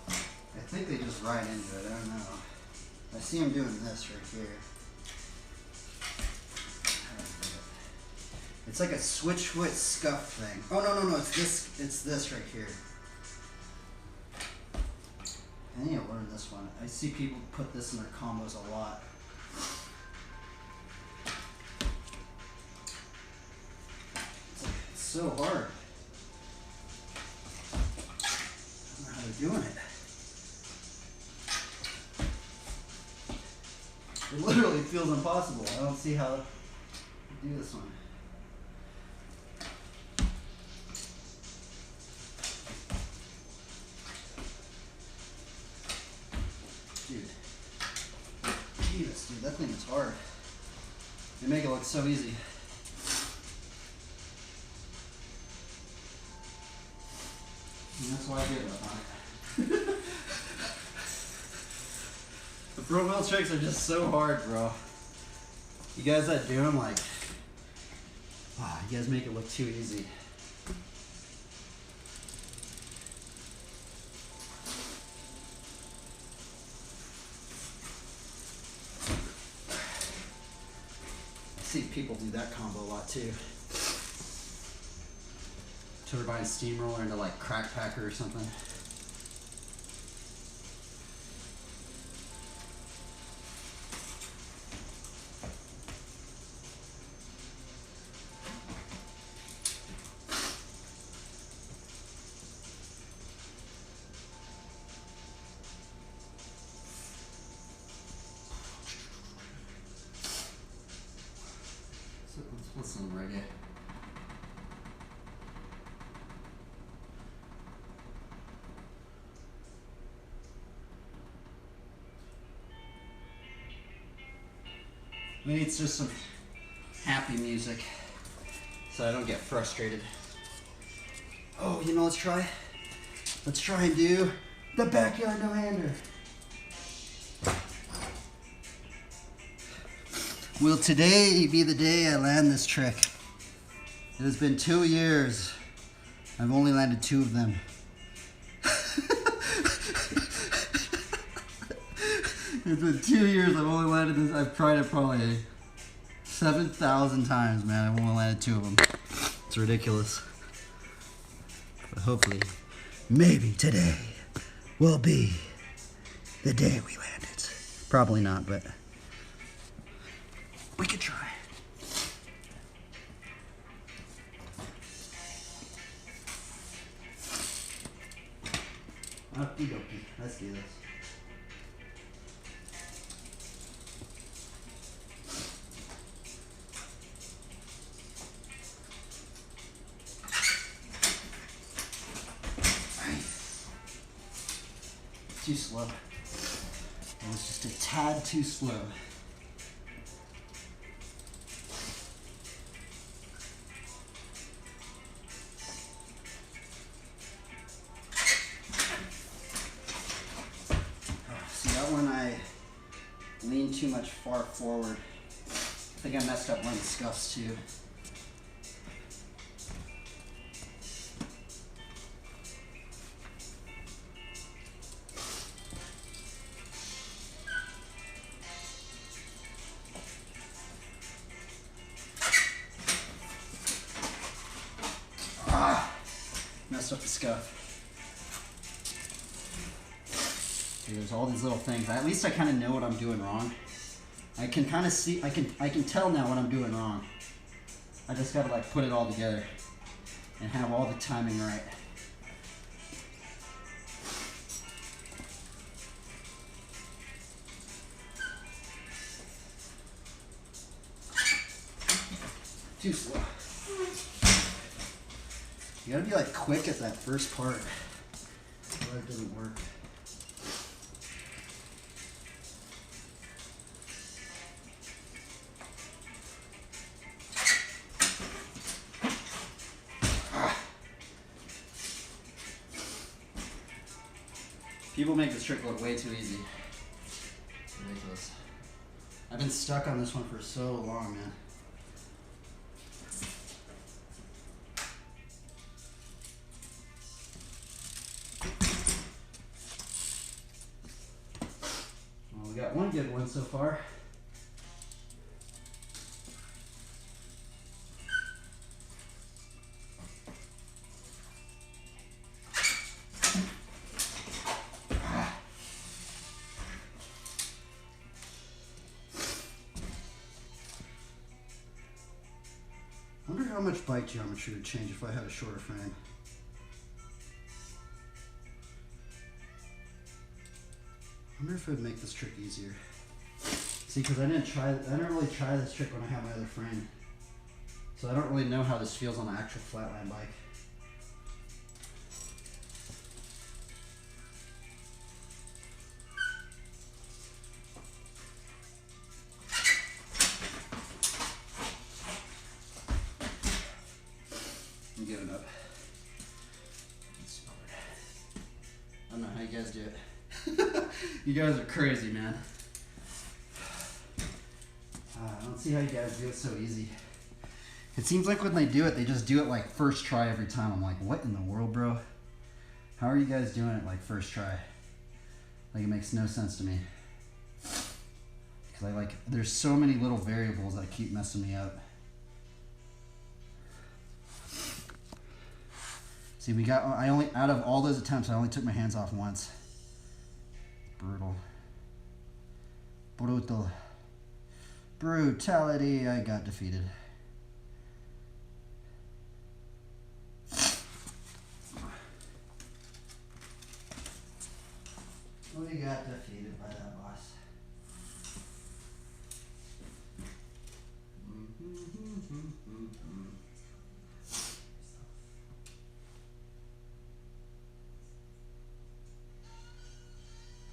I think they just ride into it. I don't know. I see them doing this right here. It's like a switch foot scuff thing. Oh no! It's this. It's this right here. I need to learn this one. I see people put this in their combos a lot. It's so hard. I don't know how they're doing it. It literally feels impossible. I don't see how to do this one. Dude. Jesus, dude, that thing is hard. They make it look so easy. And that's why I give up on it. The pro wheel tricks are just so hard, bro. You guys that do them, like, wow, you guys make it look too easy. I see people do that combo a lot too. Turbine steamroller into like crack packer or something. So let's put some reggae. We need just some happy music so I don't get frustrated. Oh, you know, let's try and do the backyard no-hander. Will today be the day I land this trick? It has been 2 years. I've only landed 2 of them. It's been 2 years. I've only landed this. I've tried it probably 7,000 times, man. I've only landed 2 of them. It's ridiculous. But hopefully, maybe today will be the day we land it. Probably not, but we could try. Okie dokie. Let's do this. Too slow. It was just a tad too slow. See, that one I leaned too much far forward. I think I messed up one of the scuffs too. Messed up the scuff. See, there's all these little things. At least I kind of know what I'm doing wrong. I can kind of see. I can tell now what I'm doing wrong. I just gotta like put it all together and have all the timing right. Too slow. You gotta be like quick at that first part, or it doesn't work. People make this trick look way too easy. It's ridiculous. I've been stuck on this one for so long, man. Well, we got one good one so far. I wonder how much bike geometry would change if I had a shorter frame. I wonder if it would make this trick easier. See, because I didn't really try this trick when I had my other frame. So I don't really know how this feels on an actual flatland bike. I'm giving up. It's hard. I don't know how you guys do it. You guys are crazy, man. I don't see how you guys do it so easy. It seems like when they do it, they just do it like first try every time. I'm like, what in the world, bro? How are you guys doing it like first try? Like, it makes no sense to me. Because there's so many little variables that keep messing me up. See, out of all those attempts, I only took my hands off once. Brutal. Brutal. Brutality, I got defeated. We got defeated by that boss.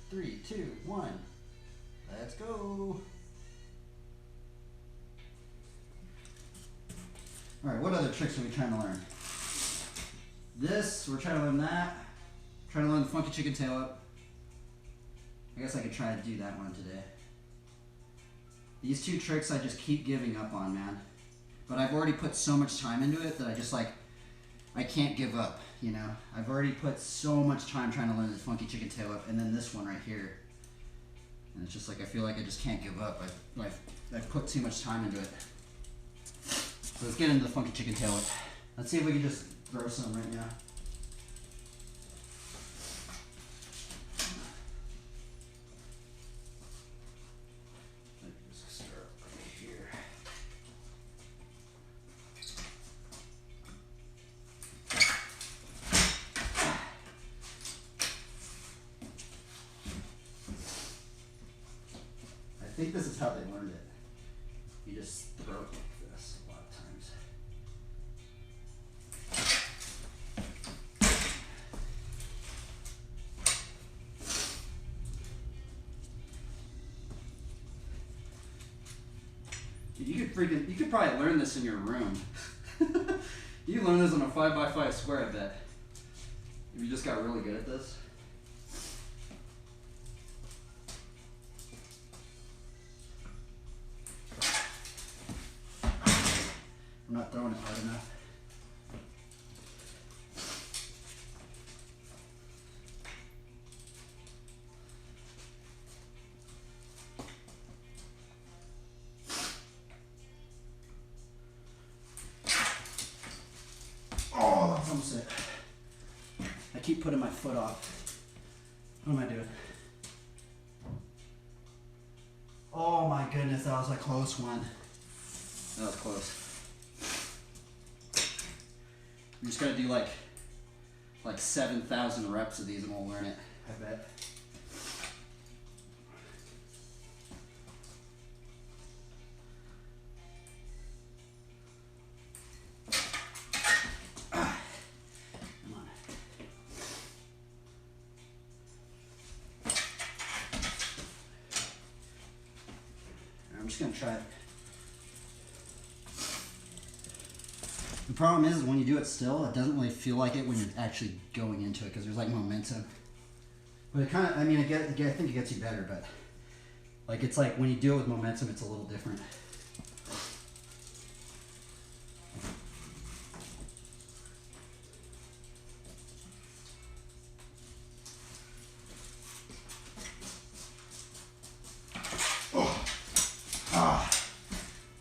Three, two, one. Let's go. All right, what other tricks are we trying to learn? This, we're trying to learn that. Trying to learn the funky chicken tail up. I guess I could try to do that one today. These two tricks I just keep giving up on, man. But I've already put so much time into it that I can't give up, you know? I've already put so much time trying to learn the funky chicken tail up, and then this one right here. And it's just like, I feel like I just can't give up. I've put too much time into it. So let's get into the funky chicken tail up. Let's see if we can just throw some right now. Let's start right here. I think this is how they learned it. You just throw it like this a lot of times. You could probably learn this in your room. You learn this on a 5x5 square, I bet. If you just got really good at this. I'm not throwing it hard enough. Oh, that's almost it. I keep putting my foot off. What am I doing? Oh my goodness, that was a close one. That was close. We just gotta do like 7,000 reps of these and we'll learn it, I bet. Come on. I'm just gonna try it. The problem is when you do it still, it doesn't really feel like it when you're actually going into it, because there's like momentum. But it kind of, I think it gets you better, but Like it's like when you do it with momentum, it's a little different.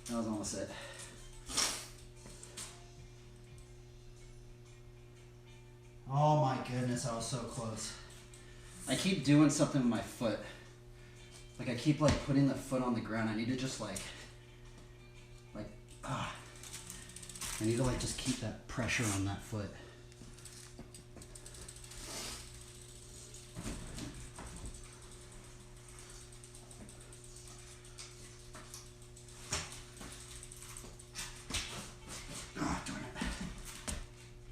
That was almost it. Oh my goodness, I was so close. I keep doing something with my foot. Like I keep like putting the foot on the ground. I need to just I need to like just keep that pressure on that foot. Oh, darn it.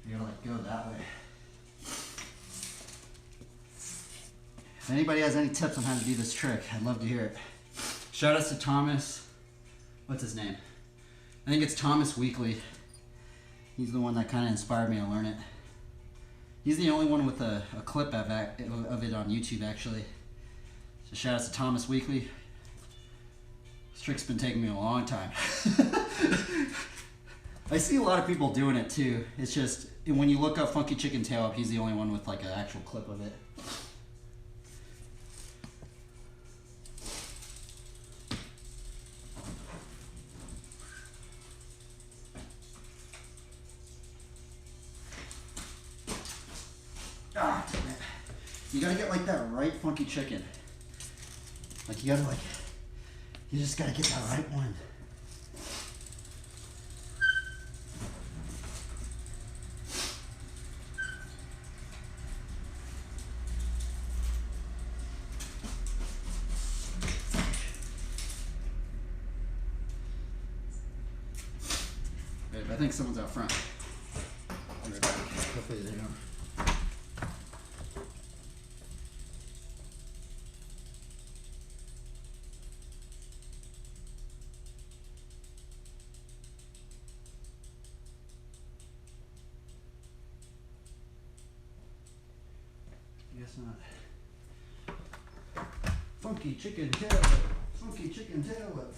You gotta like go that way. If anybody has any tips on how to do this trick, I'd love to hear it. Shout outs to Thomas. What's his name? I think it's Thomas Weekly. He's the one that kind of inspired me to learn it. He's the only one with a clip of it on YouTube, actually. So shout outs to Thomas Weekly. This trick's been taking me a long time. I see a lot of people doing it too. It's just, when you look up Funky Chicken Tail Up, he's the only one with like an actual clip of it. Ah, damn it. You gotta get like that right funky chicken. Like you gotta you just gotta get that right one. Babe, I think someone's out front. Hopefully they don't. Guess not. Funky chicken tail whip. Funky chicken tail whip.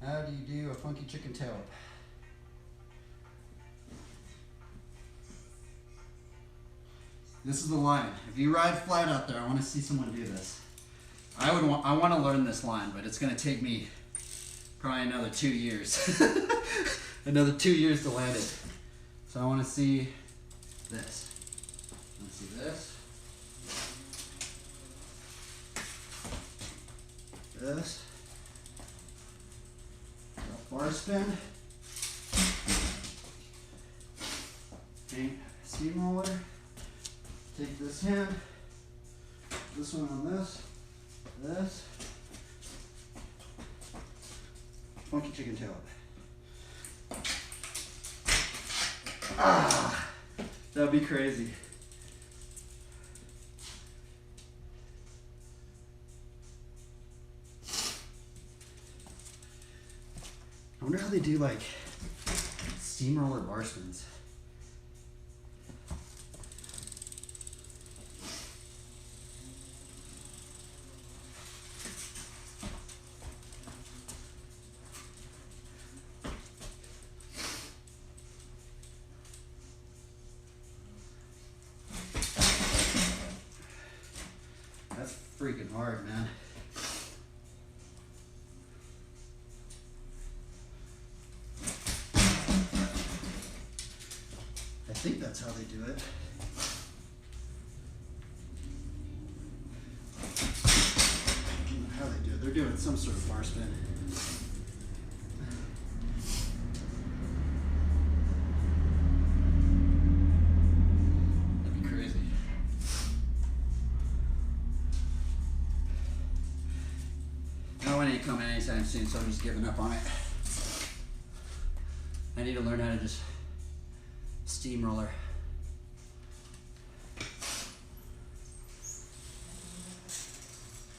How do you do a funky chicken tail whip? This is the line. If you ride flat out there, I want to see someone do this. I want to learn this line, but it's going to take me probably another 2 years. Another 2 years to land it. So I want to see this. Let's see this. This. Bar spin. Okay, steamroller. Take this hand. This one on this. This. Funky chicken tail. Ah! That'd be crazy. I wonder how they do like steamroller bar spins. That's freaking hard, man. I think that's how they do it. I don't know how they do it. They're doing some sort of bar spin. That'd be crazy. No one ain't coming anytime soon, so I'm just giving up on it. I need to learn how to just steamroller.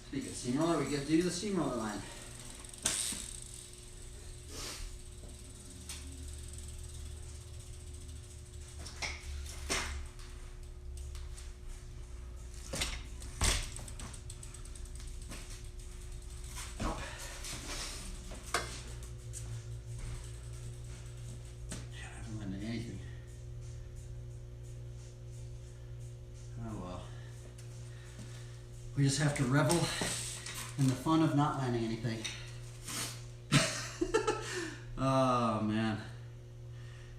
Speaking of steamroller, we get to do the steamroller line. We just have to revel in the fun of not landing anything. Oh man,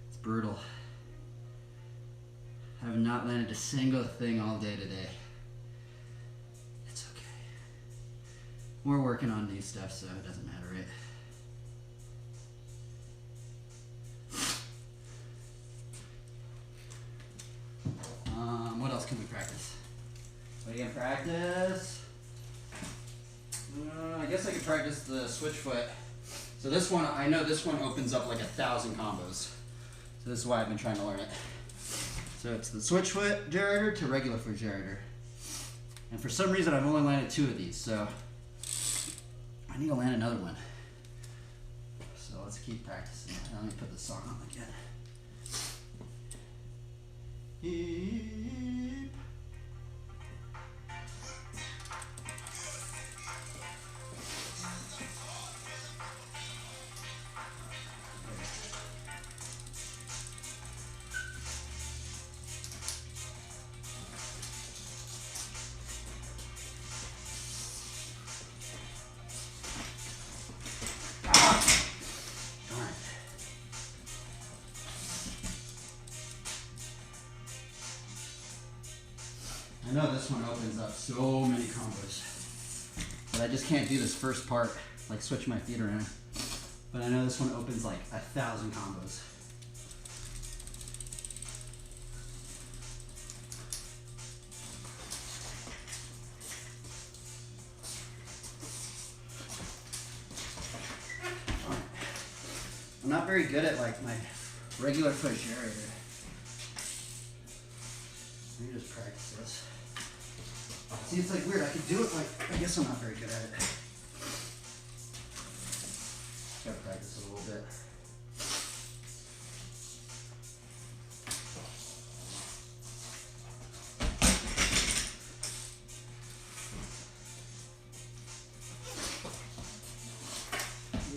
it's brutal. I have not landed a single thing all day today. It's okay. We're working on new stuff, so it doesn't matter, right? What else can we practice? What are you gonna practice? I guess I could practice the switch foot. So this one, I know this one opens up like 1,000 combos. So this is why I've been trying to learn it. So it's the switch foot gyrator to regular foot gyrator. And for some reason I've only landed 2 of these, so I need to land another one. So let's keep practicing. Let me put the song on again. Beep. I know this one opens up so many combos, but I just can't do this first part, like switch my feet around. But I know this one opens like 1,000 combos. I'm not very good at like my regular foot gyrator. Let me just practice this. See, it's like weird. I could do it, like, I guess I'm not very good at it. Gotta practice a little bit.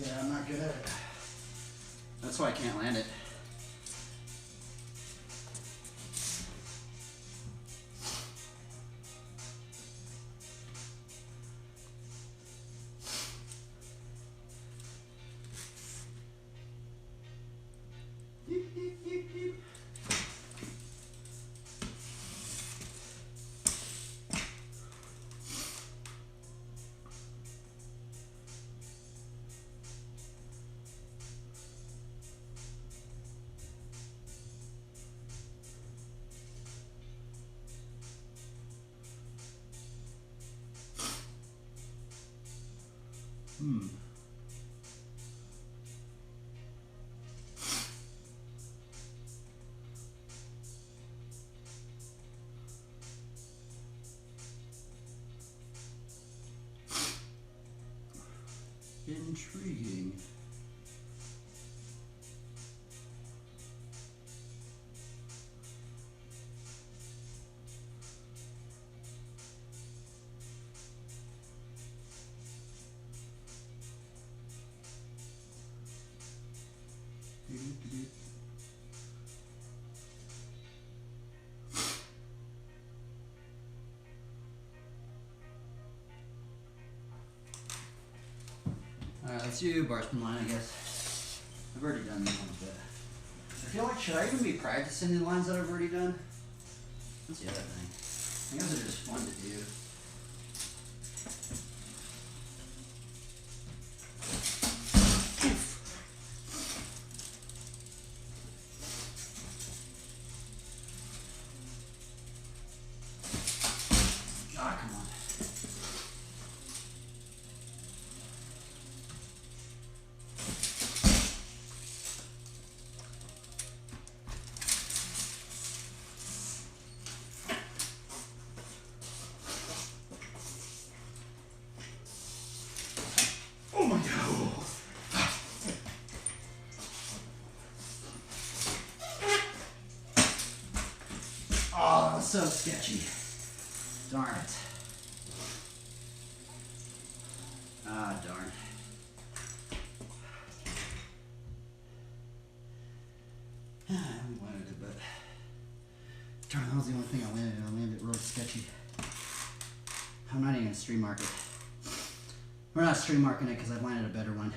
Yeah, I'm not good at it. That's why I can't land it. Intriguing. Alright, let's do bar spin line, I guess. I've already done these ones, but I feel like, should I even be practicing the lines that I've already done? That's the other thing. I guess they're just fun to do. Ah, come on. Oh my god. Oh, that's so sketchy. Darn it. Ah, darn. We wanted it, but darn, that was the only thing I landed. I landed real sketchy. I'm not even gonna stream mark it. We're not stream marking it because I've landed a better one.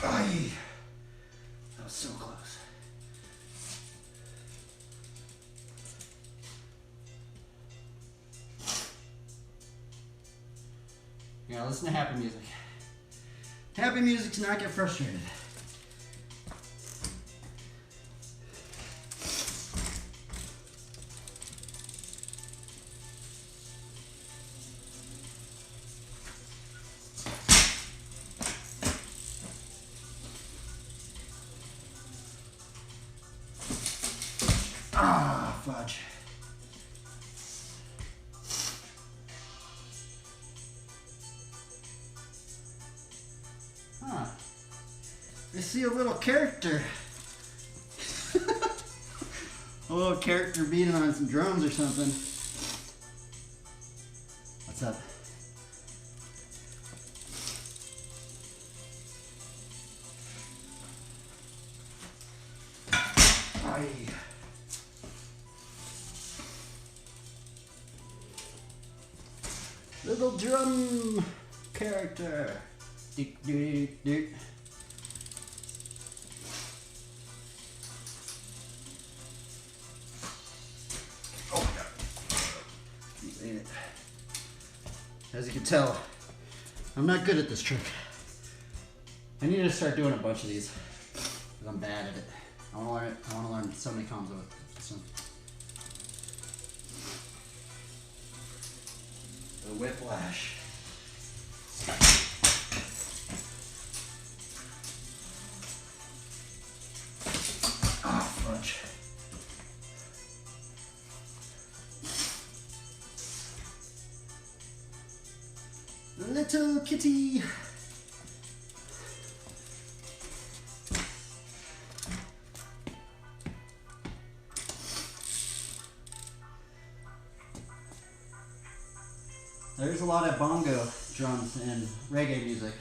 Ay, that was so close. Yeah, listen to happy music. Happy music to not get frustrated. Ah, fudge. Huh. I see a little character. A little character beating on some drums or something. What's up? Aye. Little drum character. Doot, doot, doot. Oh my god. He's in it. As you can tell, I'm not good at this trick. I need to start doing a bunch of these because I'm bad at it. I want to learn so many combos with this one. The whiplash. Ah, fudge. Little kitty. There's a lot of bongo drums in reggae music.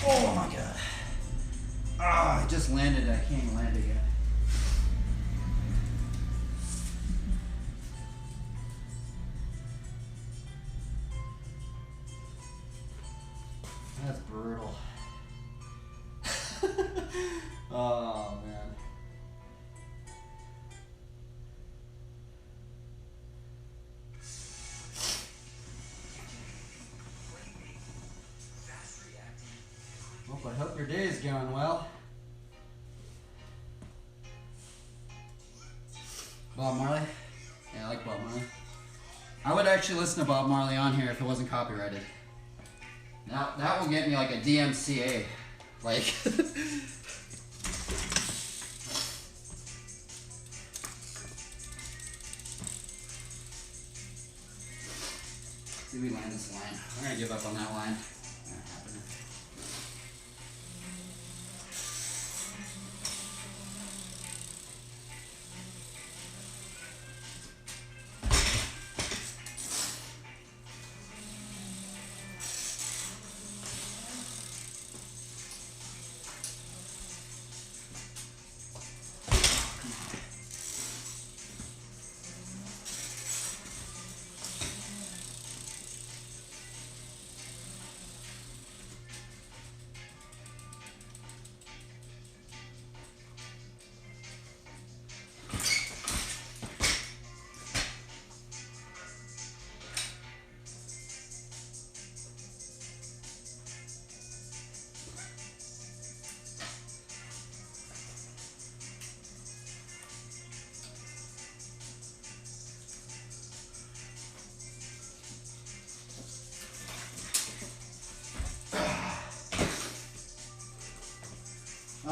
Oh my god. Ah, I just landed. I can't even land it yet. That's brutal. Oh man. Well, I hope your day is going well. Bob Marley? Yeah, I like Bob Marley. I would actually listen to Bob Marley on here if it wasn't copyrighted. Now that will get me like a DMCA. Like see, we land this line. We're gonna give up on that line. Not happening.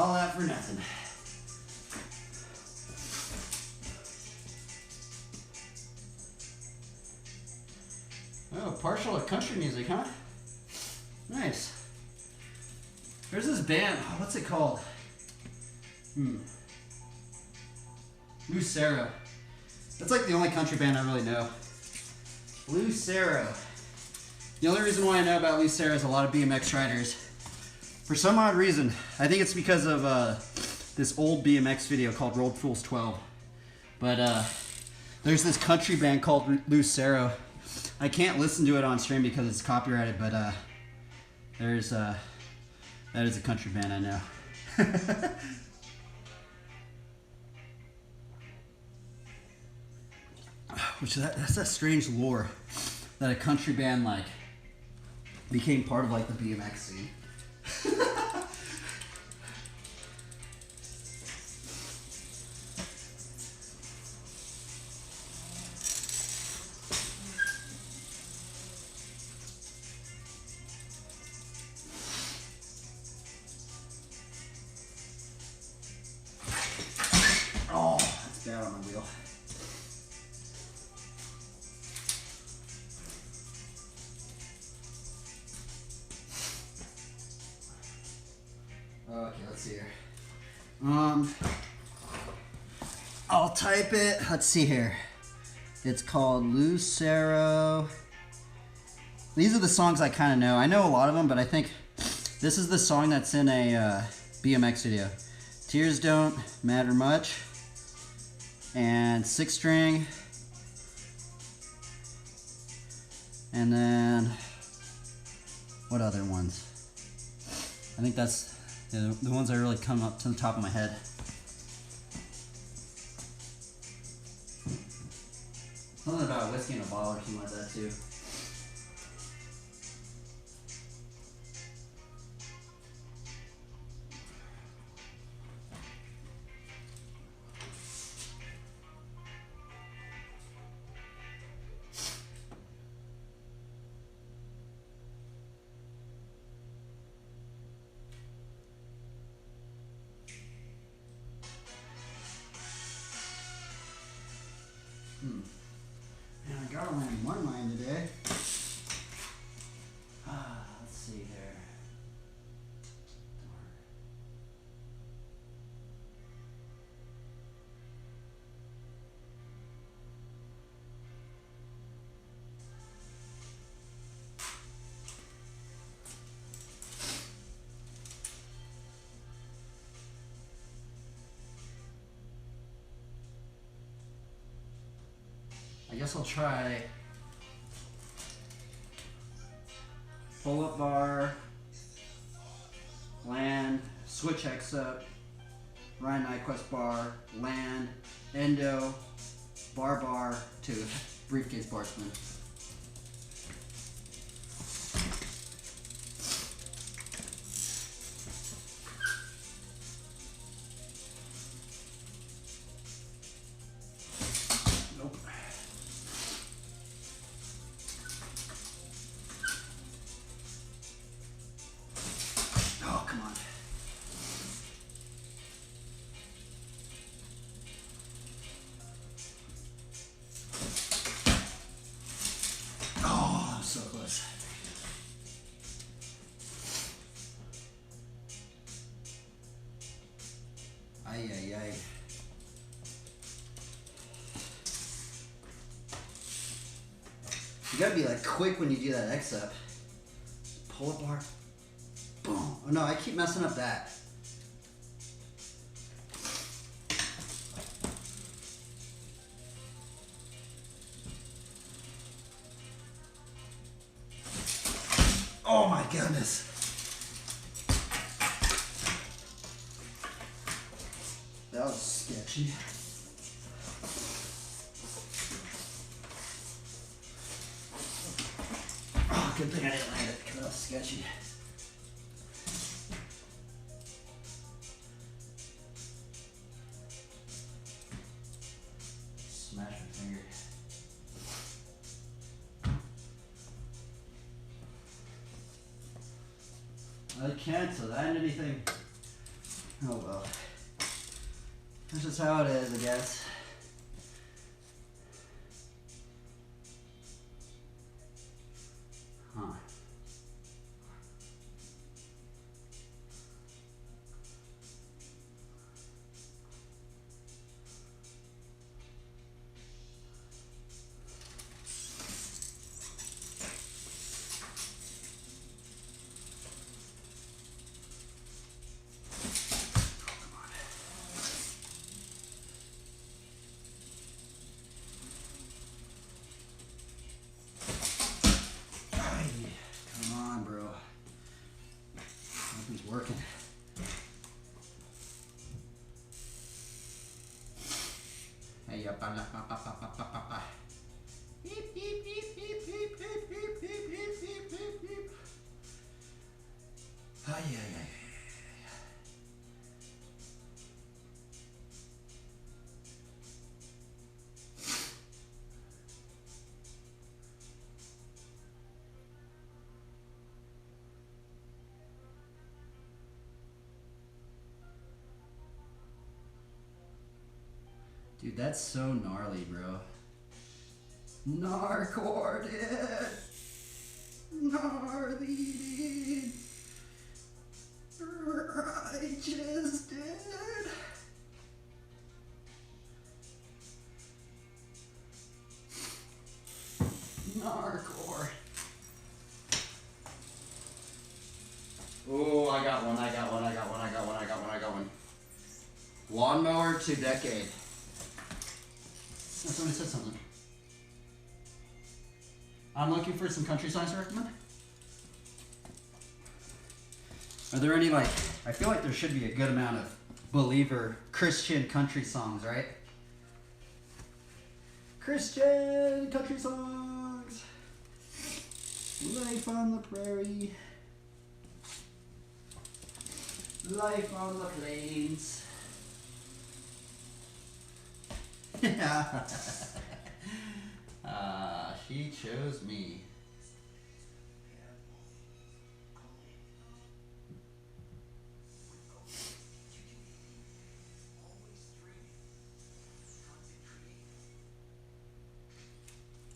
All that for nothing. Oh, partial of country music, huh? Nice. There's this band, oh, what's it called? Lucero. That's like the only country band I really know. Lucero. The only reason why I know about Lucero is a lot of BMX riders. For some odd reason, I think it's because of this old BMX video called Road Fools 12. But there's this country band called Lucero. I can't listen to it on stream because it's copyrighted, but that is a country band I know. Which that's that strange lore that a country band like became part of like the BMX scene. Oh, that's bad on my wheel. Okay, let's see here. I'll type it. Let's see here. It's called Lucero. These are the songs I kind of know. I know a lot of them, but I think this is the song that's in a BMX video. Tears Don't Matter Much. And Six String. And then, what other ones? I think that's the ones that really come up to the top of my head. Something about whiskey in a bottle or something like that too. Man, I got only one line today. Let's see here. I guess I'll try pull-up bar, land, switch X up, Ryan Nyquist bar, land, endo, bar to briefcase bar spin. So close. Ay, ay, ay. You gotta be like quick when you do that X up. Pull up bar. Boom. Oh no, I keep messing up that. Oh my goodness. That was sketchy. Oh, good thing I didn't land it because that was sketchy. Smash my finger. I canceled. I didn't anything. Oh well. That's just how it is, I guess. Huh. Come on, bro. Nothing's working. Hey, up, beep, beep, beep, beep, beep, beep, beep, beep, beep, beep, beep, beep. Ay, ay, ay. Dude, that's so gnarly, bro. Narcore, dude. Gnarly, dude. Righteous, dude. Narcore. Oh, I got one. Lawnmower to decade. Somebody said something. I'm looking for some country songs to recommend. Are there any, like, I feel like there should be a good amount of believer Christian country songs, right? Christian country songs. Life on the prairie. Life on the plains. She chose me.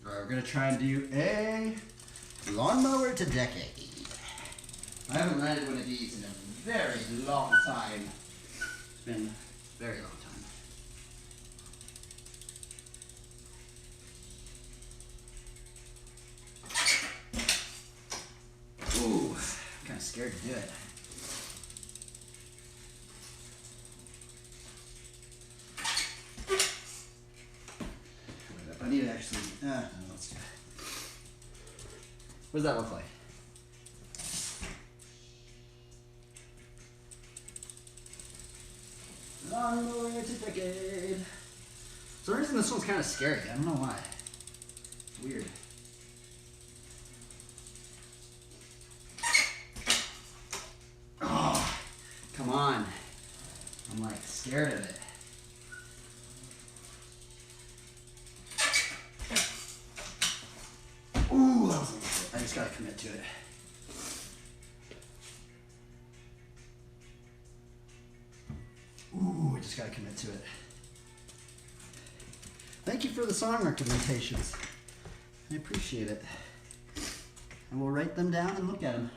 Alright, we're gonna try and do a lawnmower to decade. I haven't landed one of these in a very long time. It's been a very long time. Ooh, I'm kind of scared to do it. I need to actually. No, that's good. What does that look like? Lawnmower to decade. For some reason, this one's kind of scary. I don't know why. It's weird. Oh, come on. I'm like scared of it. Ooh, that was a little bit. I just gotta commit to it. Ooh, I just gotta commit to it. Thank you for the song recommendations. I appreciate it. And we'll write them down and look at them.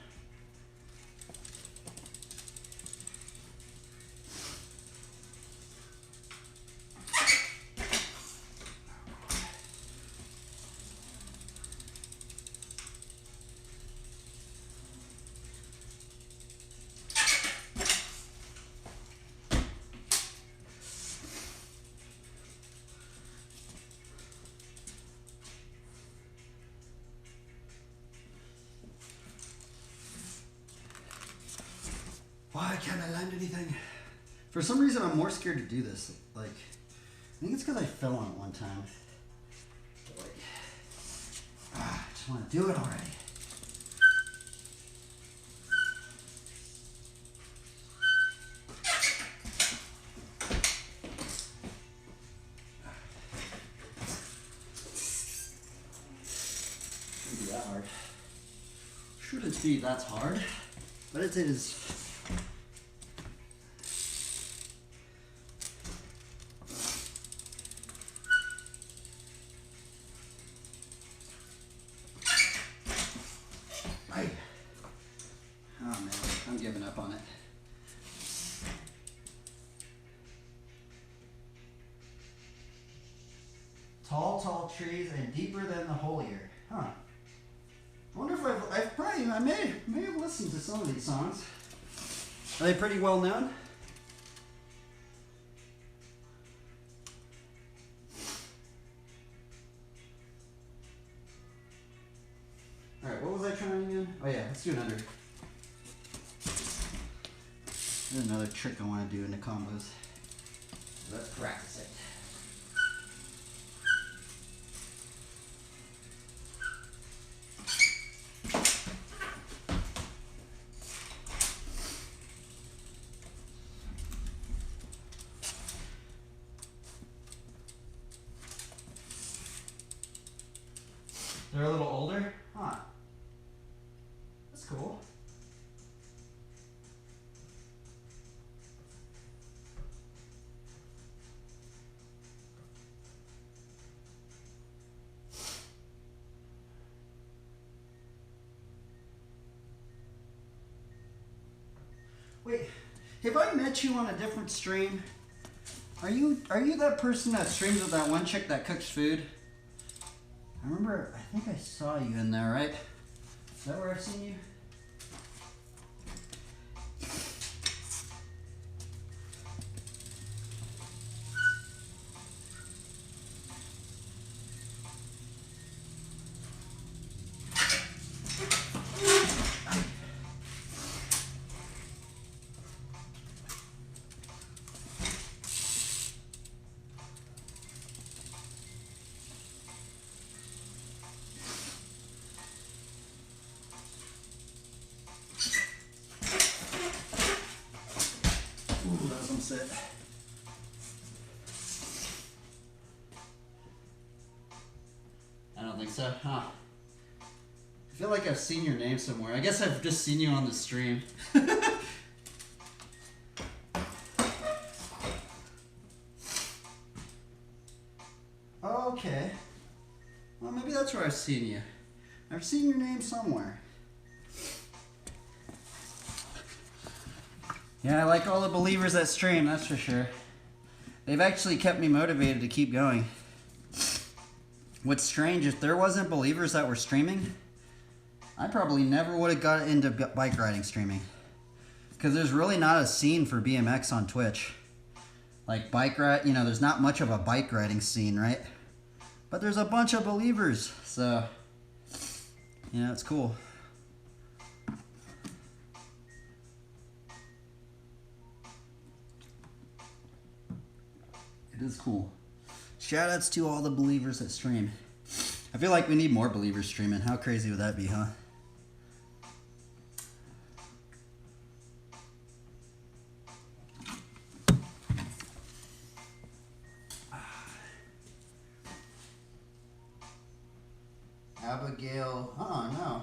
Why can't I land anything? For some reason, I'm more scared to do this. Like, I think it's because I fell on it one time. But like, I just want to do it already. Shouldn't be that hard. Shouldn't be that hard, but it is. Tall, tall trees and deeper than the holier. Huh. I wonder if I may have listened to some of these songs. Are they pretty well known? Alright, what was I trying again? Oh yeah, let's do another. There's another trick I want to do in the combos. Let's practice it. They're a little older? Huh. That's cool. Wait, have I met you on a different stream? Are you that person that streams with that one chick that cooks food? I remember, I think I saw you in there, right? Is that where I've seen you? It. I don't think so, huh? I feel like I've seen your name somewhere. I guess I've just seen you on the stream. Okay. Well, maybe that's where I've seen you. I've seen your name somewhere. Yeah, I like all the believers that stream, that's for sure. They've actually kept me motivated to keep going. What's strange, if there wasn't believers that were streaming, I probably never would have got into bike riding streaming. Because there's really not a scene for BMX on Twitch. Like bike ride, you know, there's not much of a bike riding scene, right? But there's a bunch of believers, so, you know, it's cool. It is cool. Shoutouts to all the believers that stream. I feel like we need more believers streaming. How crazy would that be, huh? Abigail. Oh, no.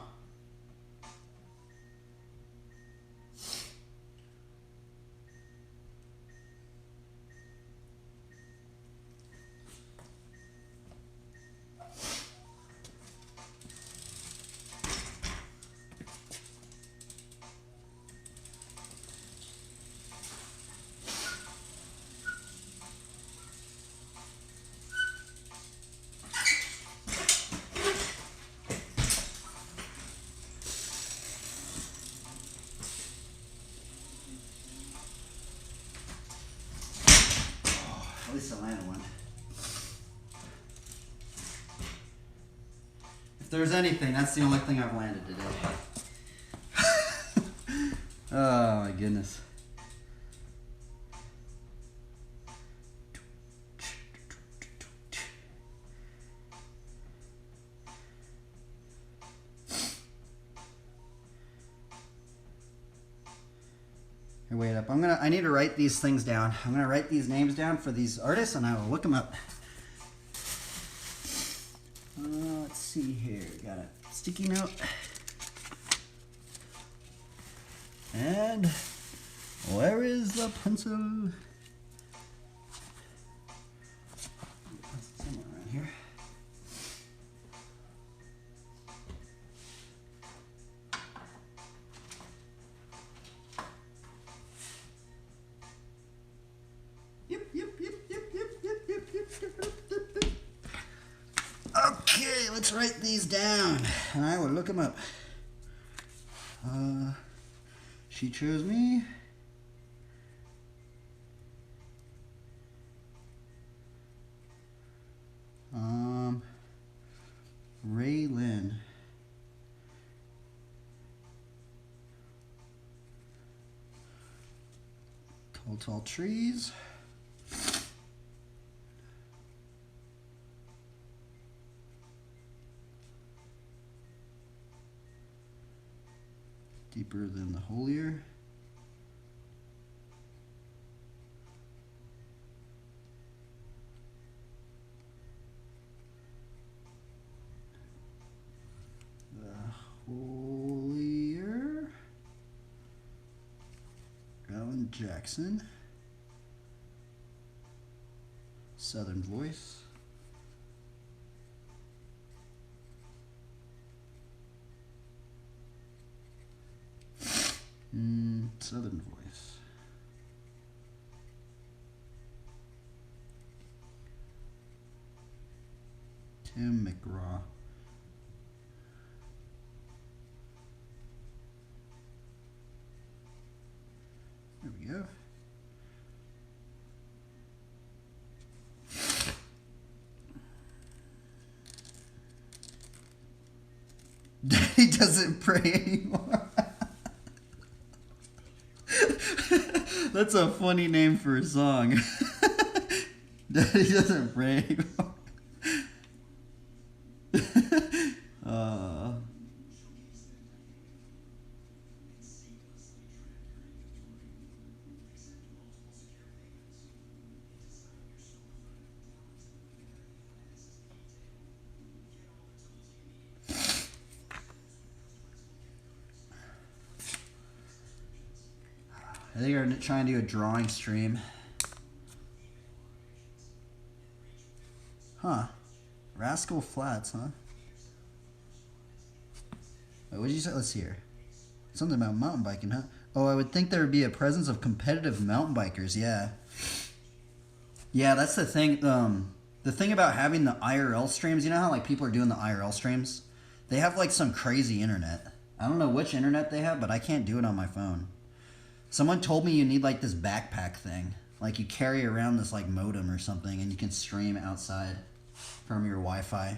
At least I landed one. If there's anything, that's the only thing I've landed today. Oh my goodness. Here, wait up. I need to write these things down. I'm gonna write these names down for these artists and I will look them up. Let's see here. Got a sticky note. And where is the pencil? Somewhere around here. let's write these down, and I will look them up. She chose me. Raylan. Tall trees. Deeper than the holier. Holier. Alan Jackson. Southern voice. Southern voice. Tim McGraw. There we go. Daddy doesn't pray anymore. That's a funny name for a song. Daddy doesn't pray anymore. I think we're trying to do a drawing stream. Huh. Rascal Flats, huh? Wait, what did you say? Let's see here. Something about mountain biking, huh? Oh, I would think there would be a presence of competitive mountain bikers, yeah. Yeah, that's the thing. The thing about having the IRL streams, you know how like people are doing the IRL streams? They have like some crazy internet. I don't know which internet they have, but I can't do it on my phone. Someone told me you need like this backpack thing. Like you carry around this like modem or something and you can stream outside from your Wi-Fi.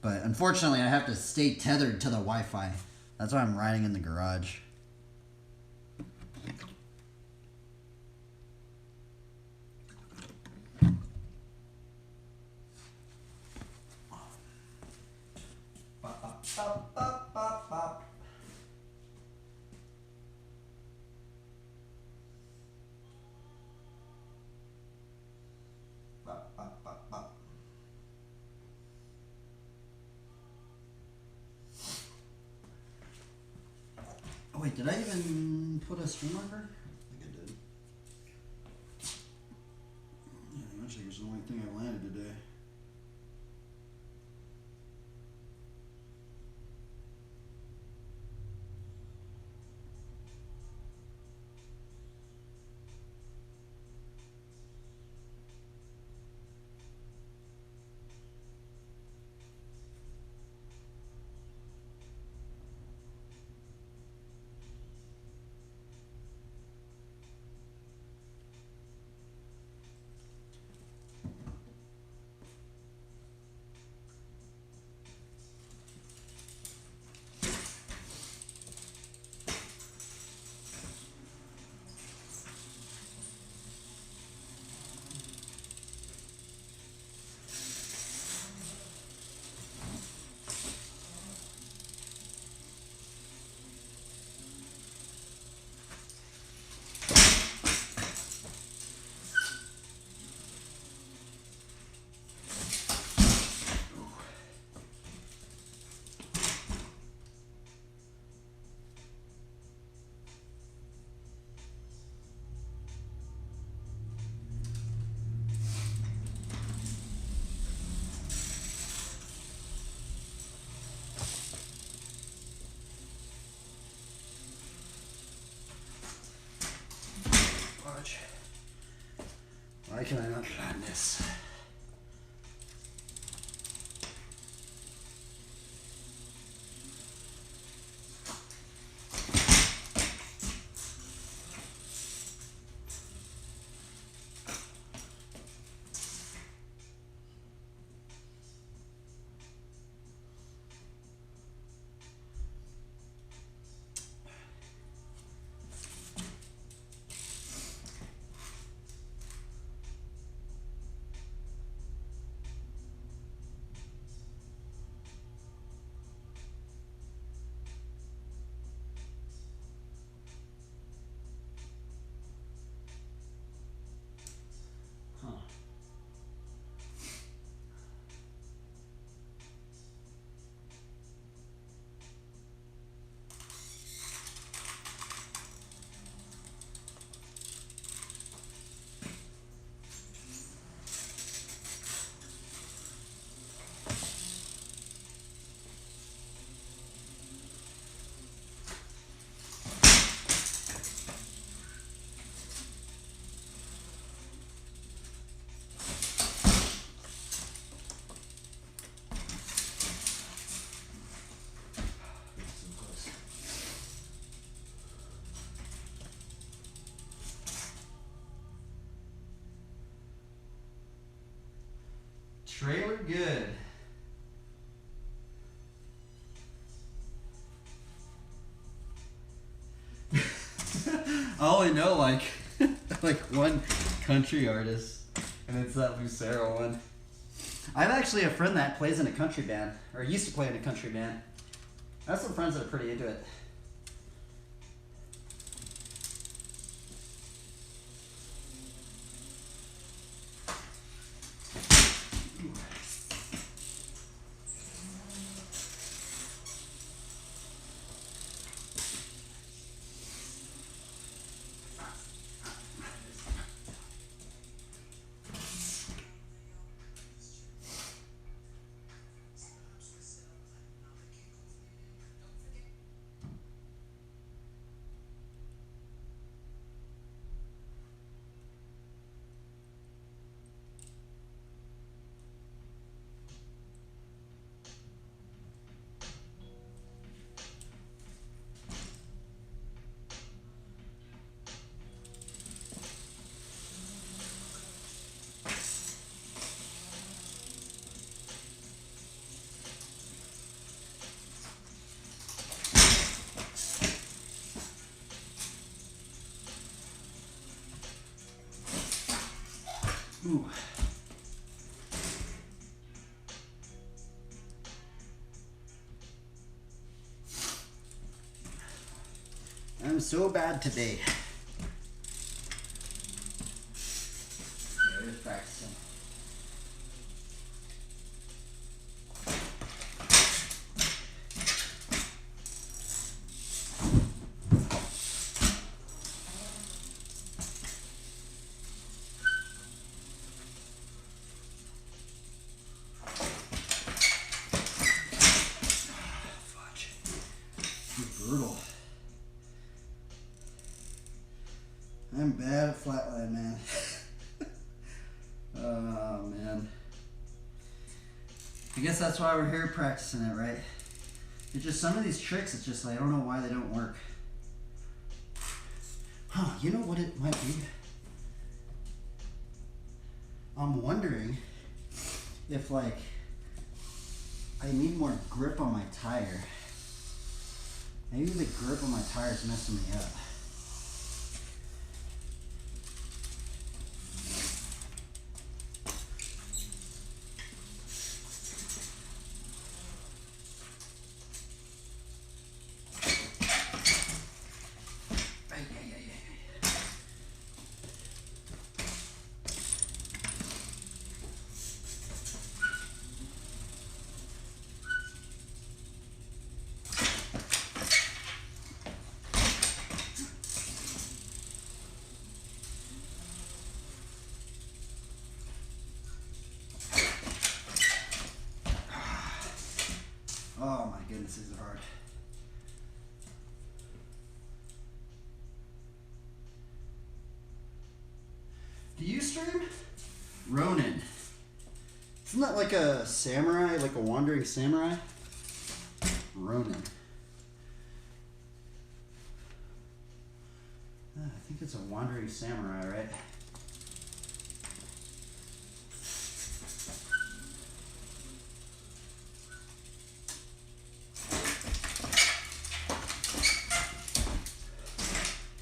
But unfortunately I have to stay tethered to the Wi-Fi. That's why I'm riding in the garage. Oh wait, did I even put a stream marker? I think I did. Yeah, actually it was the only thing I landed today. Why can I not plan this? Trailer good. I only know like like one country artist, and it's that Lucero one. I have actually a friend that plays in a country band, or used to play in a country band. I have some friends that are pretty into it. Ooh. I'm so bad today. There's practicing. Brutal. I'm bad at flatland, man. Oh, man. I guess that's why we're here practicing it, right? It's just some of these tricks, it's just like, I don't know why they don't work. Huh, you know what it might be? I'm wondering if, like, I need more grip on my tire. Maybe the grip on my tire is messing me up. Oh my goodness, is it hard. Do you stream? Ronin. Isn't that like a samurai, like a wandering samurai? Ronin. I think it's a wandering samurai, right?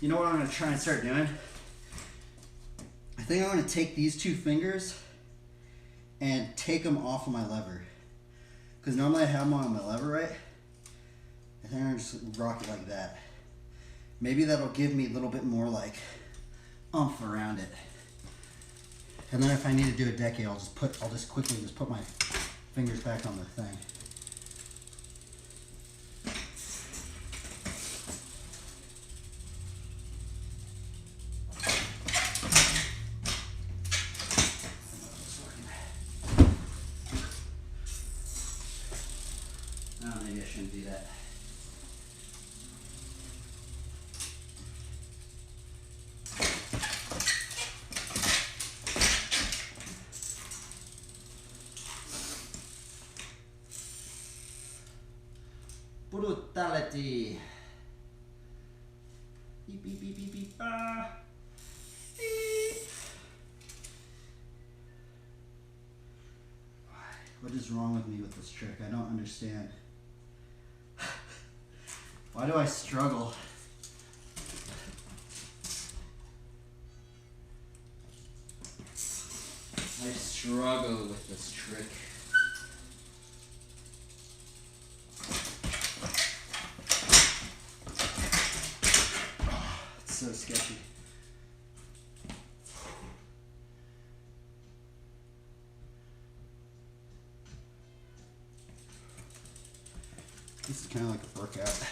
You know what I'm going to try and start doing? I think I'm going to take these two fingers and take them off of my lever. Because normally I have them on my lever, right? I think I'm going to just rock it like that. Maybe that'll give me a little bit more like oomph around it. And then if I need to do a decade, I'll just quickly put my fingers back on the thing. Maybe I shouldn't do that. Brutality. Beep, beep, beep, beep, beep. Beep. What is wrong with me with this trick? I don't understand. Why do I struggle? I struggle with this trick. It's so sketchy. This is kind of like a workout.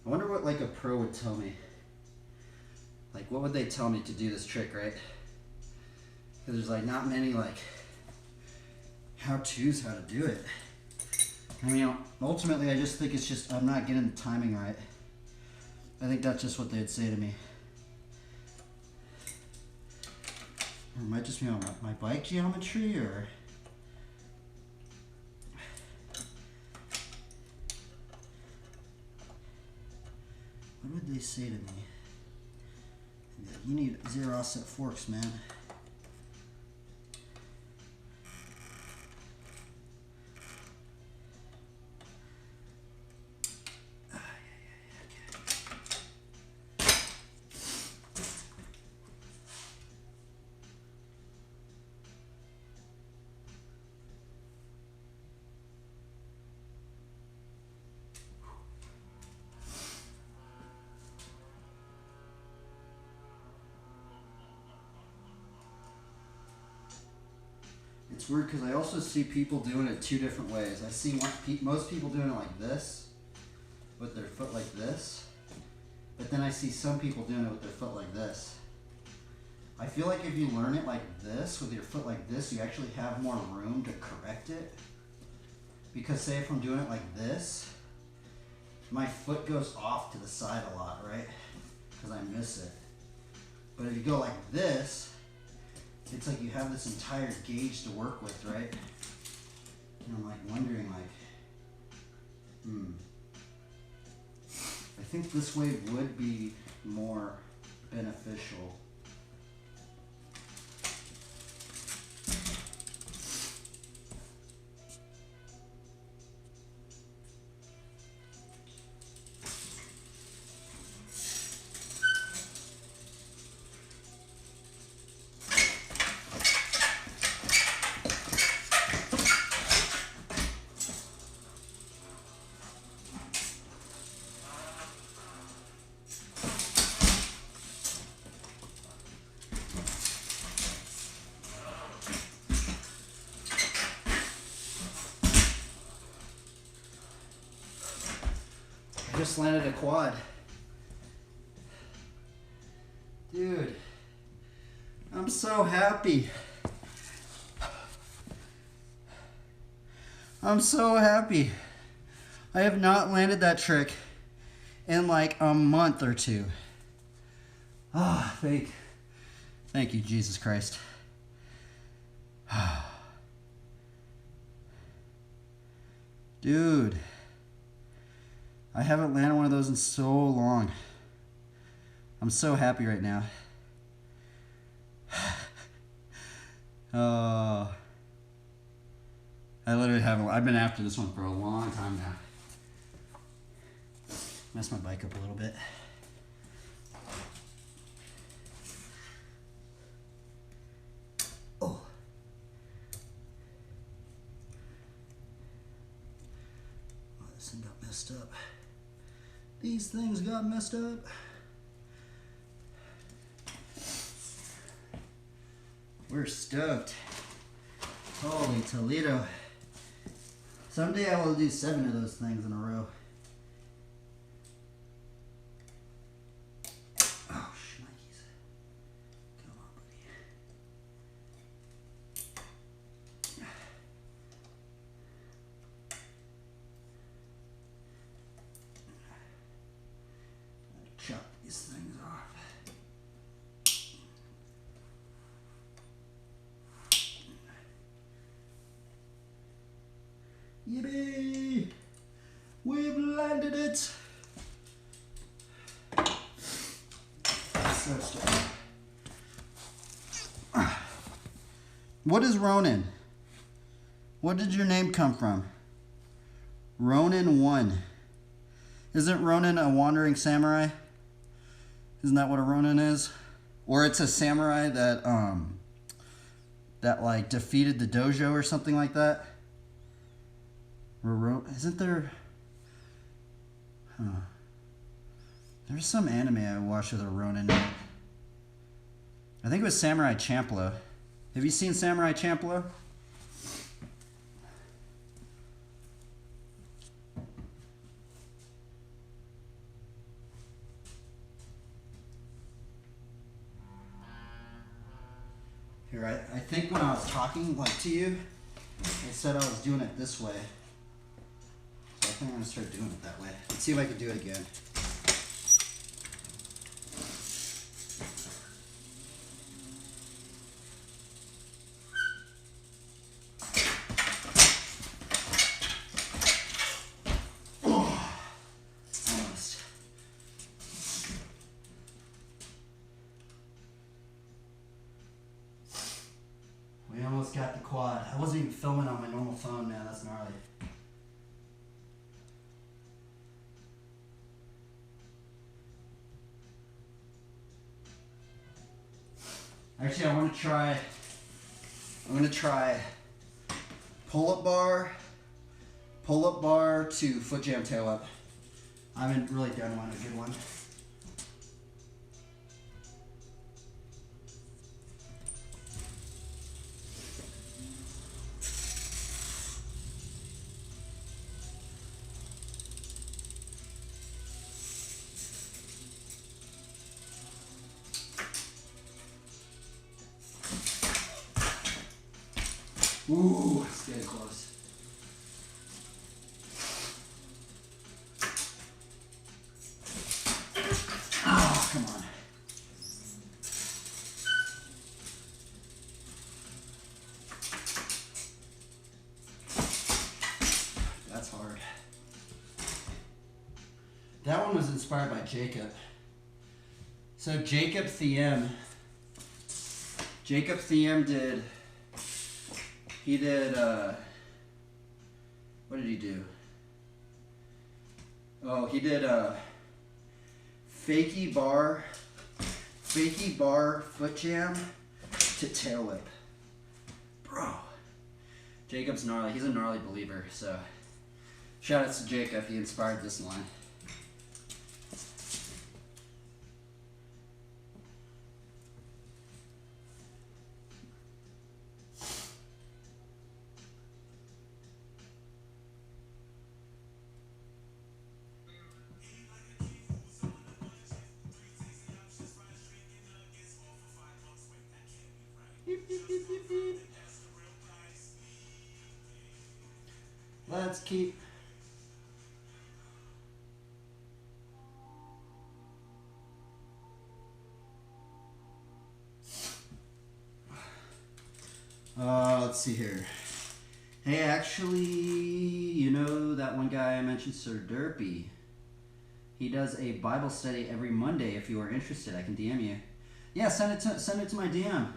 I wonder what like a pro would tell me. Like what would they tell me to do this trick, right? Because there's like not many like how-tos how to do it. I mean, ultimately I just think it's just I'm not getting the timing right. I think that's just what they'd say to me. Or it might just be on my bike geometry or... What would they say to me? You need zero offset forks, man. It's weird because I also see people doing it two different ways. I see most people doing it like this, with their foot like this, but then I see some people doing it with their foot like this. I feel like if you learn it like this, with your foot like this, you actually have more room to correct it. Because say if I'm doing it like this, my foot goes off to the side a lot, right? Because I miss it. But if you go like this, it's like you have this entire gauge to work with, right? And I'm like wondering like, I think this way would be more beneficial. Just landed a quad. Dude, I'm so happy. I'm so happy. I have not landed that trick in like a month or two. Ah, thank you, Jesus Christ. Dude. I haven't landed one of those in so long. I'm so happy right now. I literally haven't. I've been after this one for a long time now. Mess my bike up a little bit. Oh. Oh, this thing got messed up. These things got messed up. We're stoked. Holy Toledo. Someday I will do 7 of those things in a row. Oh, shnikes. Come on, buddy. Yippee! We've landed it! So stupid. What is Ronin? What did your name come from? Ronin 1. Isn't Ronin a wandering samurai? Isn't that what a Ronin is? Or it's a samurai that like defeated the dojo or something like that? Isn't there... Huh. There's some anime I watched with a Ronin in it. I think it was Samurai Champloo. Have you seen Samurai Champloo? Here, I think when I was talking like to you, I said I was doing it this way. So I think I'm gonna start doing it that way. Let's see if I can do it again. We almost got the quad. I wasn't even filming on my normal phone, man. That's gnarly. Actually, I'm gonna try pull-up bar to foot jam tail up. I haven't really done a good one. Ooh, it's getting close. Oh, come on. That's hard. That one was inspired by Jacob. So Jacob Thiem did... He did, what did he do? Oh, he did fakie bar foot jam to tail whip. Bro. Jacob's gnarly. He's a gnarly believer, so shout out to Jacob. He inspired this line. Let's keep. Let's see here. Hey, actually, you know that one guy I mentioned, Sir Derpy? He does a Bible study every Monday. If you are interested, I can DM you. Yeah, send it to my DM.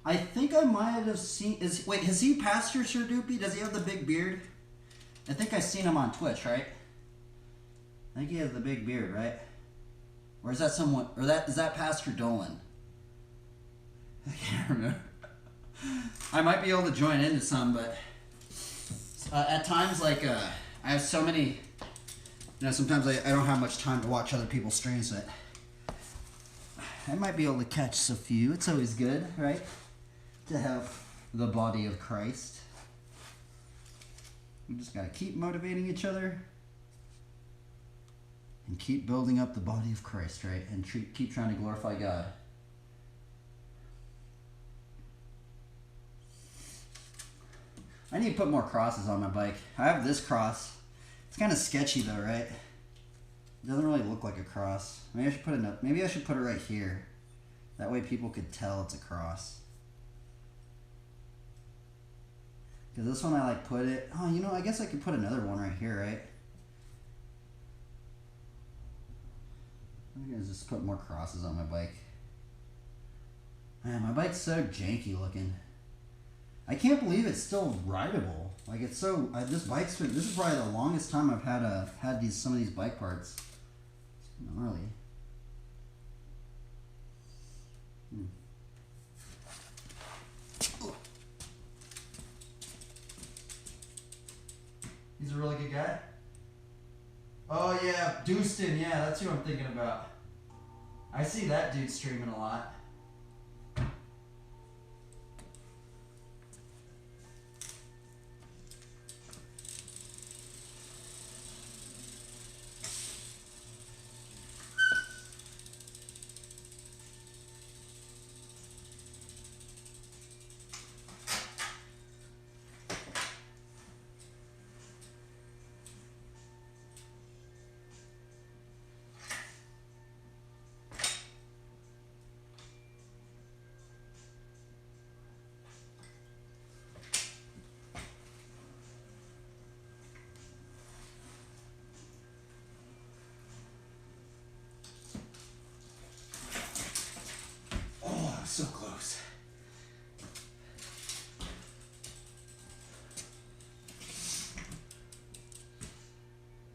I think I might have seen... Wait, has he Pastor Sir Doopy? Does he have the big beard? I think I've seen him on Twitch, right? I think he has the big beard, right? Or is that someone... Or is that Pastor Dolan? I can't remember. I might be able to join into some, but... at times, like, I have so many... You know, sometimes I don't have much time to watch other people's streams, but... I might be able to catch a few. It's always good, right? To have the body of Christ. We just gotta keep motivating each other and keep building up the body of Christ, right? And keep trying to glorify God. I need to put more crosses on my bike. I have this cross. It's kind of sketchy though, right? It doesn't really look like a cross. Maybe I should put it right here. That way people could tell it's a cross. Because this one I like put it... Oh, you know, I guess I could put another one right here, right? I'm going to just put more crosses on my bike. Man, my bike's so janky looking. I can't believe it's still rideable. Like, it's so... this is probably the longest time I've had some of these bike parts. It's gnarly. He's a really good guy? Oh yeah, Dustin, yeah, that's who I'm thinking about. I see that dude streaming a lot. So close.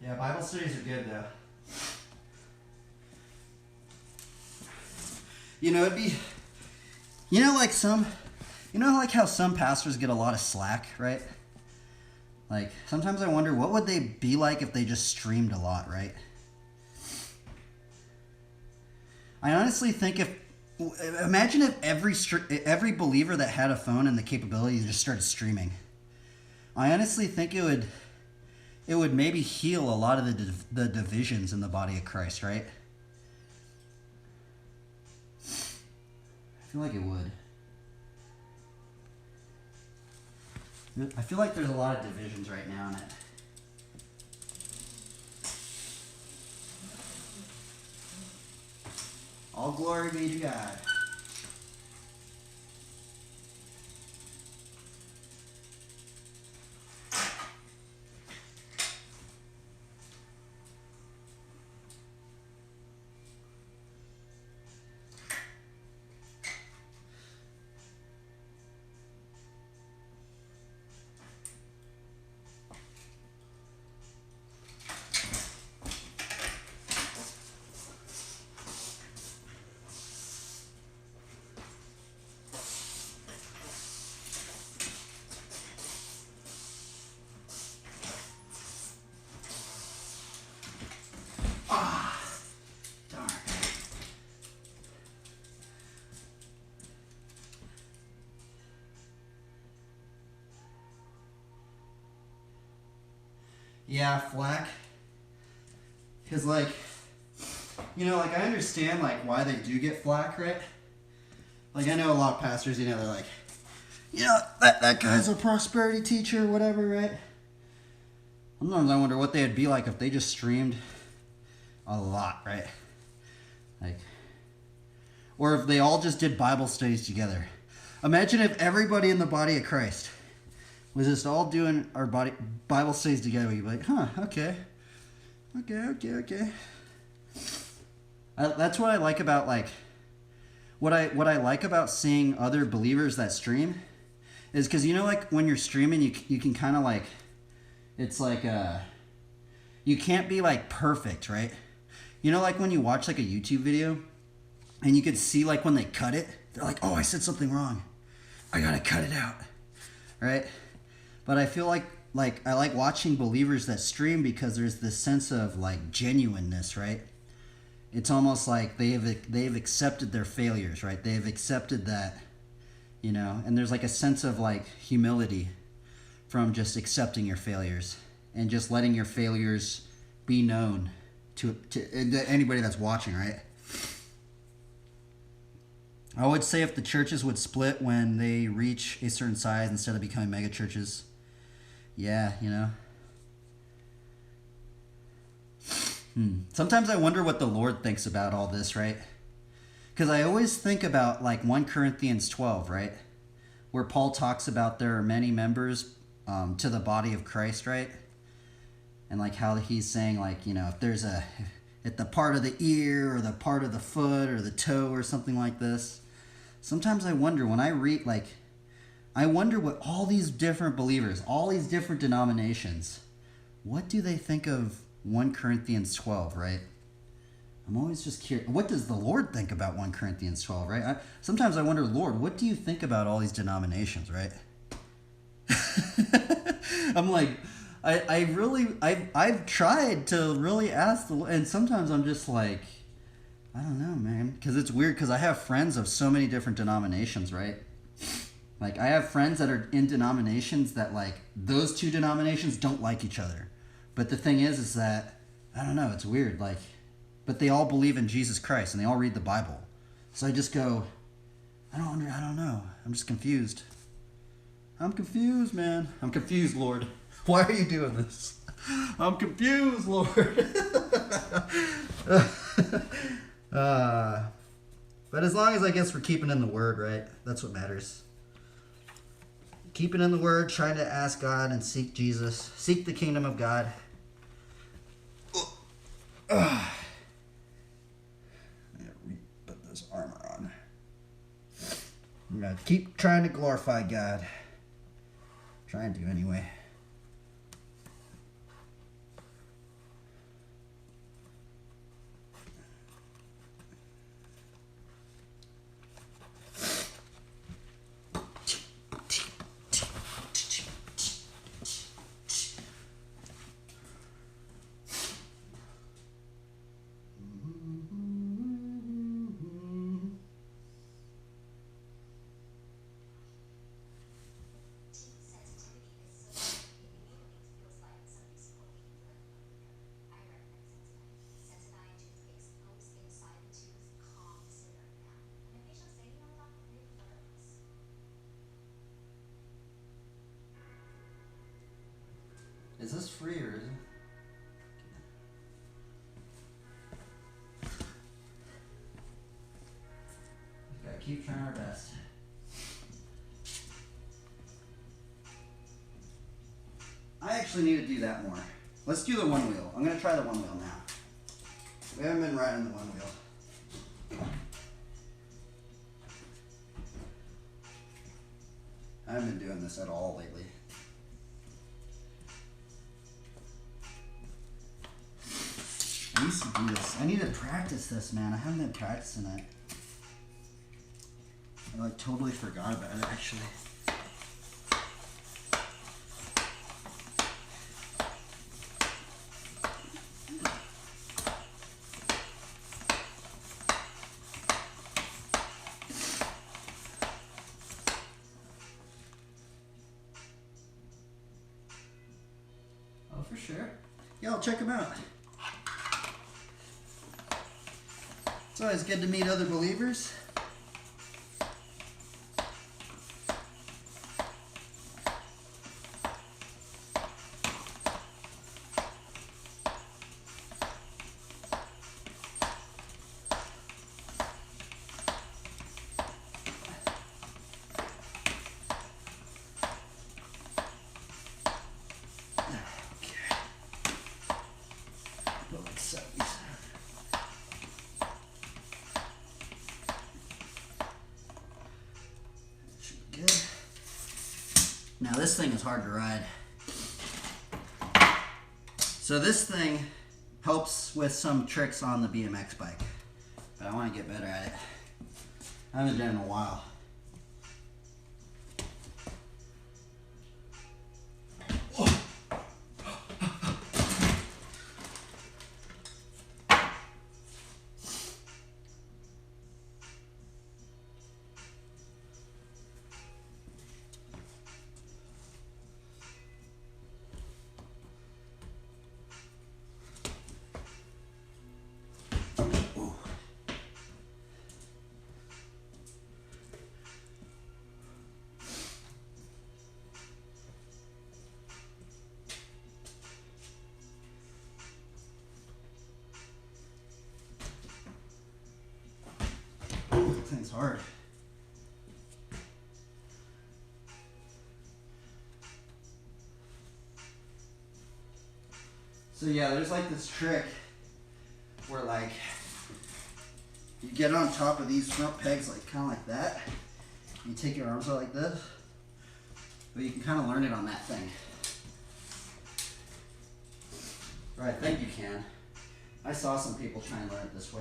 Yeah, Bible studies are good though. You know, it'd be, you know, like how some pastors get a lot of slack, right? Like, sometimes I wonder what would they be like if they just streamed a lot, right? I honestly think imagine if every believer that had a phone and the capability just started streaming. I honestly think it would maybe heal a lot of the divisions in the body of Christ, right? I feel like it would. I feel like there's a lot of divisions right now in it. All glory be to God. Yeah, flack. Because, like, you know, like, I understand, like, why they do get flack, right? Like, I know a lot of pastors, you know, they're like, you know, that guy's a prosperity teacher or whatever, right? Sometimes I wonder what they'd be like if they just streamed a lot, right? Like, or if they all just did Bible studies together. Imagine if everybody in the body of Christ was just all doing our Bible studies together. You'd be like, huh, okay. That's what I like about, like, what I like about seeing other believers that stream is because, you know, like, when you're streaming, you can kind of, like, it's like, you can't be, like, perfect, right? You know, like, when you watch, like, a YouTube video and you could see, like, when they cut it, they're like, oh, I said something wrong. I gotta cut it out, right? But I feel like I like watching believers that stream because there's this sense of, like, genuineness, right? It's almost like they've accepted their failures, right? They've accepted that, you know, and there's like a sense of, like, humility from just accepting your failures and just letting your failures be known to anybody that's watching, right? I would say if the churches would split when they reach a certain size instead of becoming mega churches. Yeah, you know. Sometimes I wonder what the Lord thinks about all this, right? Because I always think about, like, 1 Corinthians 12, right? Where Paul talks about there are many members, to the body of Christ, right? And like how he's saying, like, you know, if there's at the part of the ear or the part of the foot or the toe or something like this. Sometimes I wonder when I read, like, I wonder what all these different believers, all these different denominations, what do they think of 1 Corinthians 12, right? I'm always just curious. What does the Lord think about 1 Corinthians 12, right? Sometimes I wonder, Lord, what do you think about all these denominations, right? I'm like, I've tried to really ask the Lord, and sometimes I'm just like, I don't know, man, because it's weird, because I have friends of so many different denominations, right? Like, I have friends that are in denominations that, like, those two denominations don't like each other. But the thing is that, I don't know, it's weird, like, but they all believe in Jesus Christ, and they all read the Bible. So I just go, I don't know. I'm just confused. I'm confused, man. I'm confused, Lord. Why are you doing this? I'm confused, Lord. But as long as I guess we're keeping in the Word, right? That's what matters. Keeping in the Word, trying to ask God and seek Jesus. Seek the kingdom of God. I'm going to put this armor on. I'm going to keep trying to glorify God. Trying to, anyway. Is this free or is it? We gotta keep trying our best. I actually need to do that more. Let's do the one wheel. I'm gonna try the one wheel now. We haven't been riding the one wheel. I haven't been doing this at all lately. I used to do this. I need to practice this, man. I haven't been practicing it. I like totally forgot about it, actually. Oh, for sure. Yeah, I'll check them out. It's always good to meet other believers. Now this thing is hard to ride. So this thing helps with some tricks on the BMX bike, but I want to get better at it. I haven't done it in a while. This thing's hard. So yeah, there's like this trick where like you get on top of these front pegs like kind of like that. You take your arms out like this, but you can kind of learn it on that thing. Or I think you can. I saw some people try and learn it this way.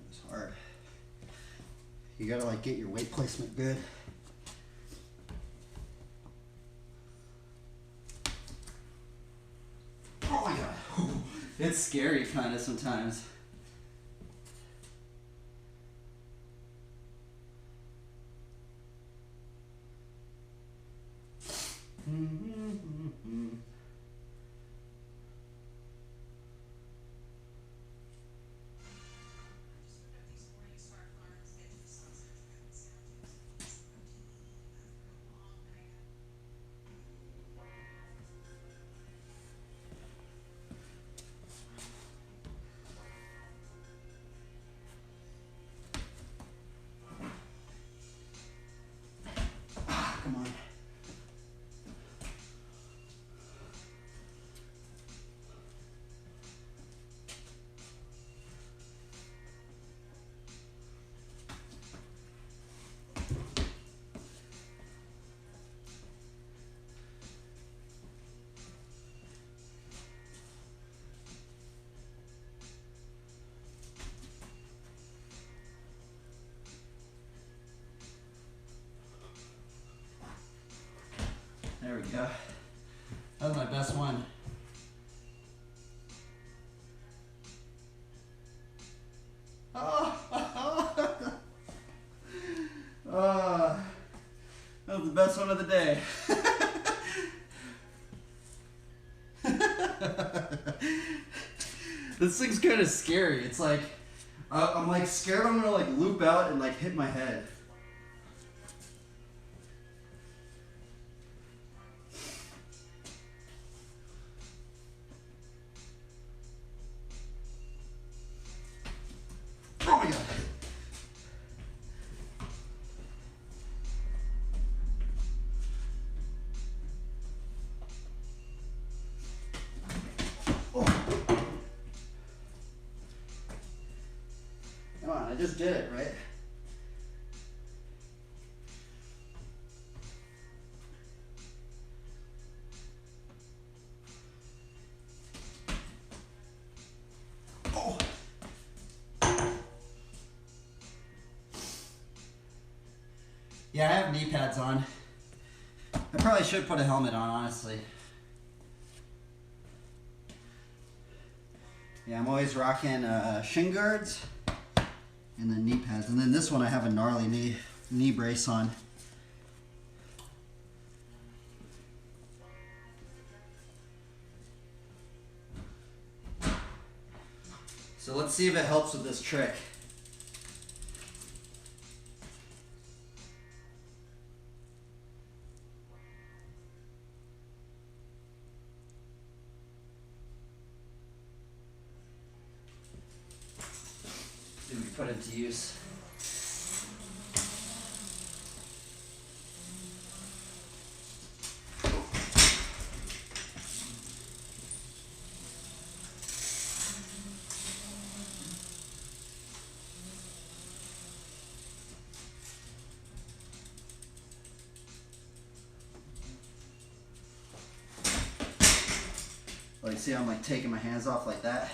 It's hard. You gotta like get your weight placement good. Oh my god. It's scary kind of sometimes. Come on. There we go. That was my best one. That was the best one of the day. This thing's kind of scary. It's like, I'm like scared I'm gonna like loop out and like hit my head. Oh my god. Come on, I just did it, right? Oh. Yeah, I have knee pads on. I probably should put a helmet on, honestly. Yeah, I'm always rocking shin guards and then knee pads. And then this one I have a gnarly knee brace on. So let's see if it helps with this trick. See if we can put it to use. Like, see how I'm like taking my hands off like that?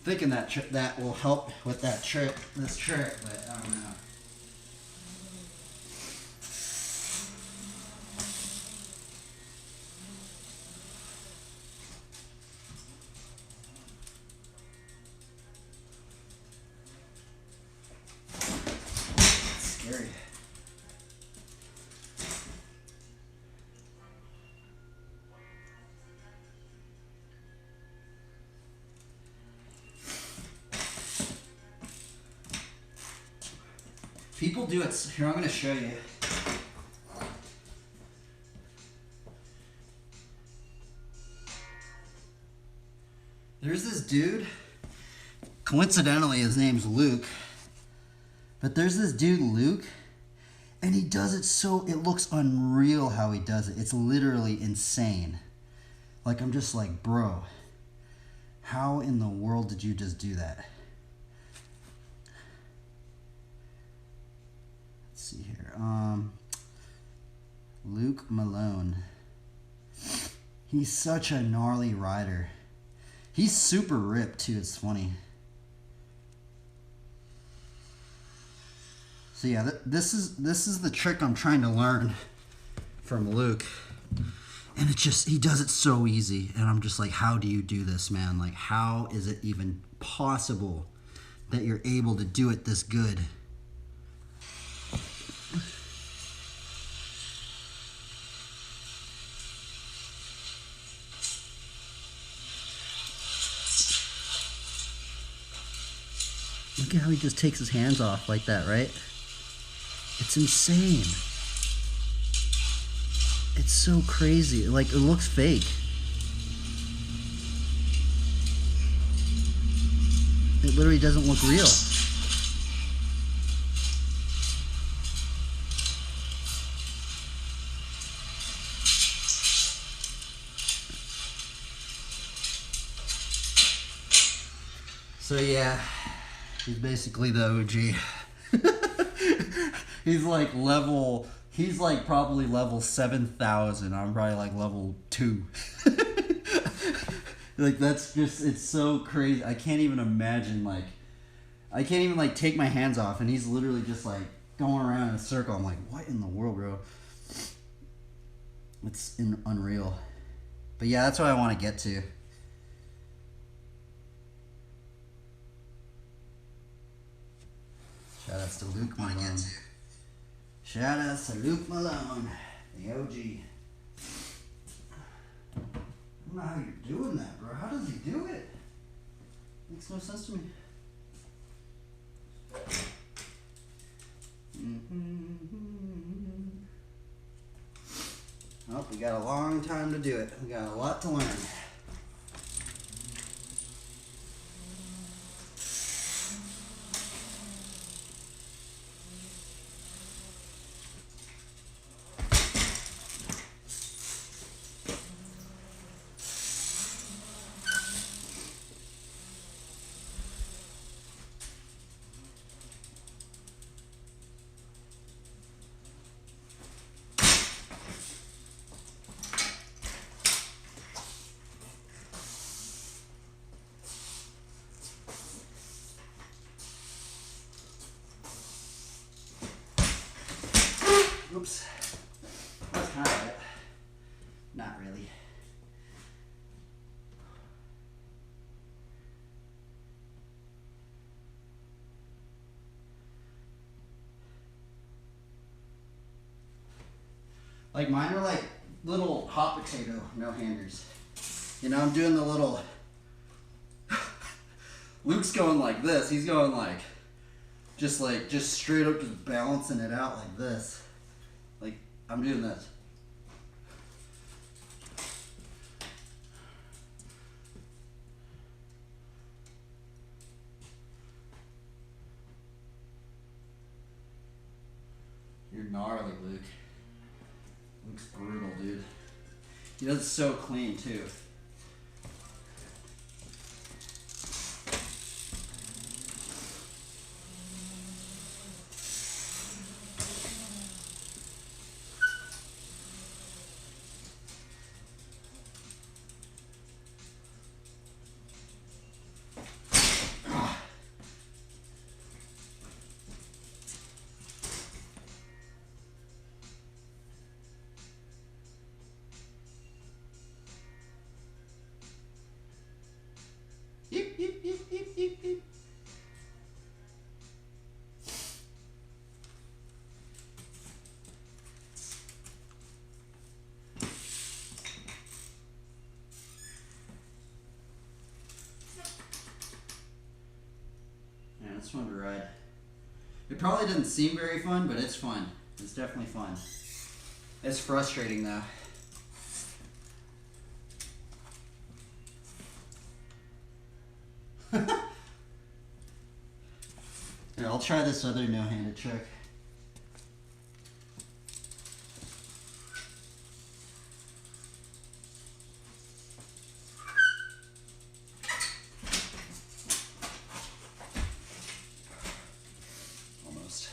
Thinking that that will help with that trick, this trick, but I don't know. Scary. People do it. Here, I'm going to show you. There's this dude. Coincidentally, his name's Luke. But there's this dude, Luke, and he does it so, it looks unreal how he does it. It's literally insane. Like, I'm just like, bro, how in the world did you just do that? Let's see here. Luke Malone. He's such a gnarly rider. He's super ripped too, it's funny. So yeah, this is the trick I'm trying to learn from Luke. And it's just, he does it so easy. And I'm just like, how do you do this, man? Like, how is it even possible that you're able to do it this good? Look at how he just takes his hands off like that, right? It's insane. It's so crazy. Like, it looks fake. It literally doesn't look real. So yeah, he's basically the OG. He's like probably level 7,000. I'm probably like level 2. Like, that's just, it's so crazy. I can't even imagine, like, I can't even like take my hands off, and he's literally just like going around in a circle. I'm like, what in the world, bro? It's unreal. But yeah, that's what I want to get to. Shout outs to Luke Malone. Shout outs to Luke Malone, the OG. I don't know how you're doing that, bro. How does he do it? Makes no sense to me. Oh, we got a long time to do it. We got a lot to learn. Oops. That's kind of it. Not really. Like, mine are like little hot potato no-handers. You know, I'm doing the little... Luke's going like this. He's going like just straight up, just balancing it out like this. Like, I'm doing this. You're gnarly, Luke. Luke's brutal, dude. He does it so clean, too. Yip, yip, yip, yip, yip, yip. Yeah, that's fun to ride. It probably doesn't seem very fun, but it's fun. It's definitely fun. It's frustrating though. Here, I'll try this other no-handed trick. Almost.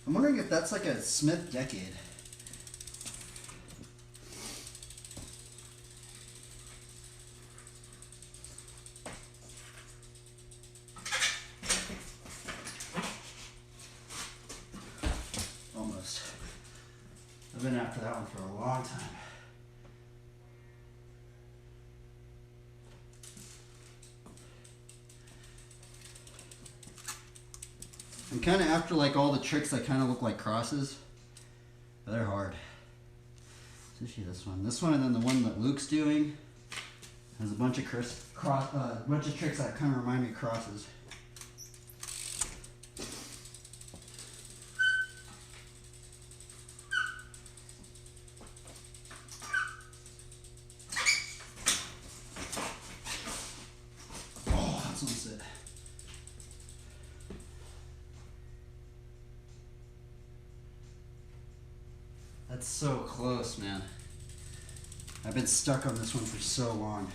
I'm wondering if that's like a Smith decade. Almost. I've been after that one for a long time. I'm kind of after like all the tricks that kind of look like crosses. But they're hard. Especially this one. This one and then the one that Luke's doing has a bunch of bunch of tricks that kind of remind me of crosses. Oh, that's almost it. That's so close, man. I've been stuck on this one for so long.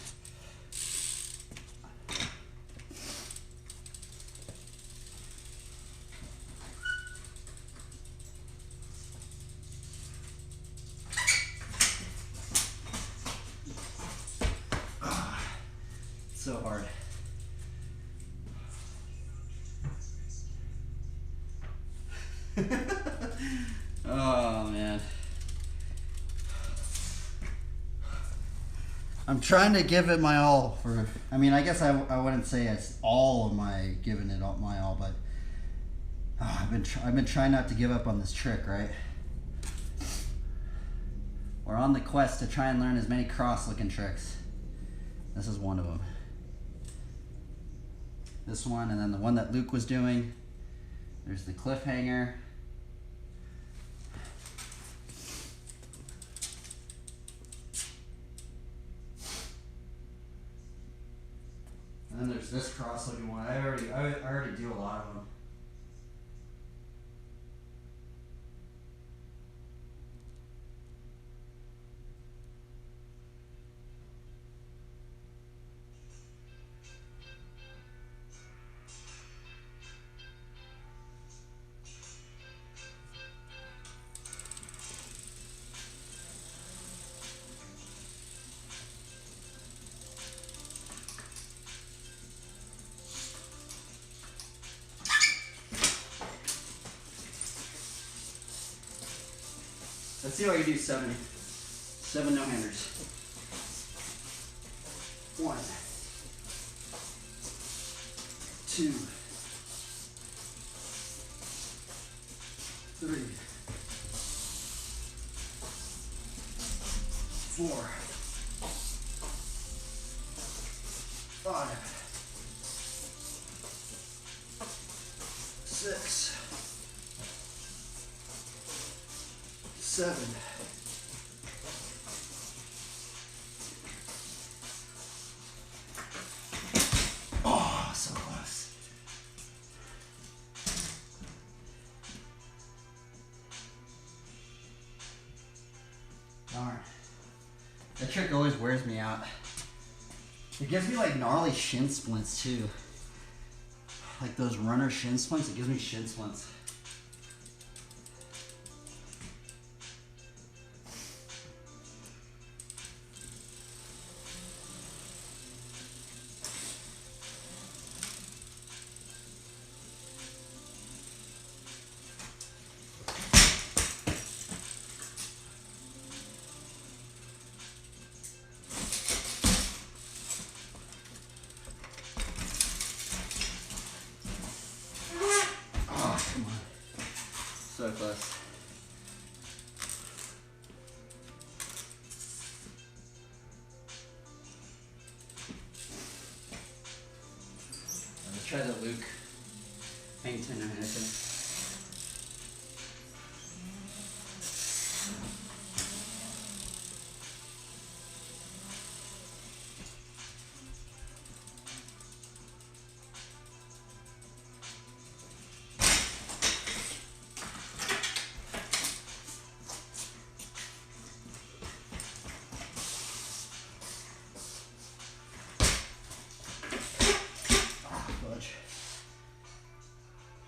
So hard. Oh man. I'm trying to give it my all for, I mean, I guess I wouldn't say it's all of my giving it my all, but I've been trying not to give up on this trick, right? We're on the quest to try and learn as many cross-looking tricks. This is one of them. This one, and then the one that Luke was doing. There's the cliffhanger. And then there's this cross-looking one. I already do a lot of them. Let's see how you do 7 no-handers. 1, 2, 3, 4, 5, 6, 7, oh, so close. Darn. That trick always wears me out. It gives me like gnarly shin splints too. Like those runner shin splints, it gives me shin splints. try the Luke hang 10 no-hander thing.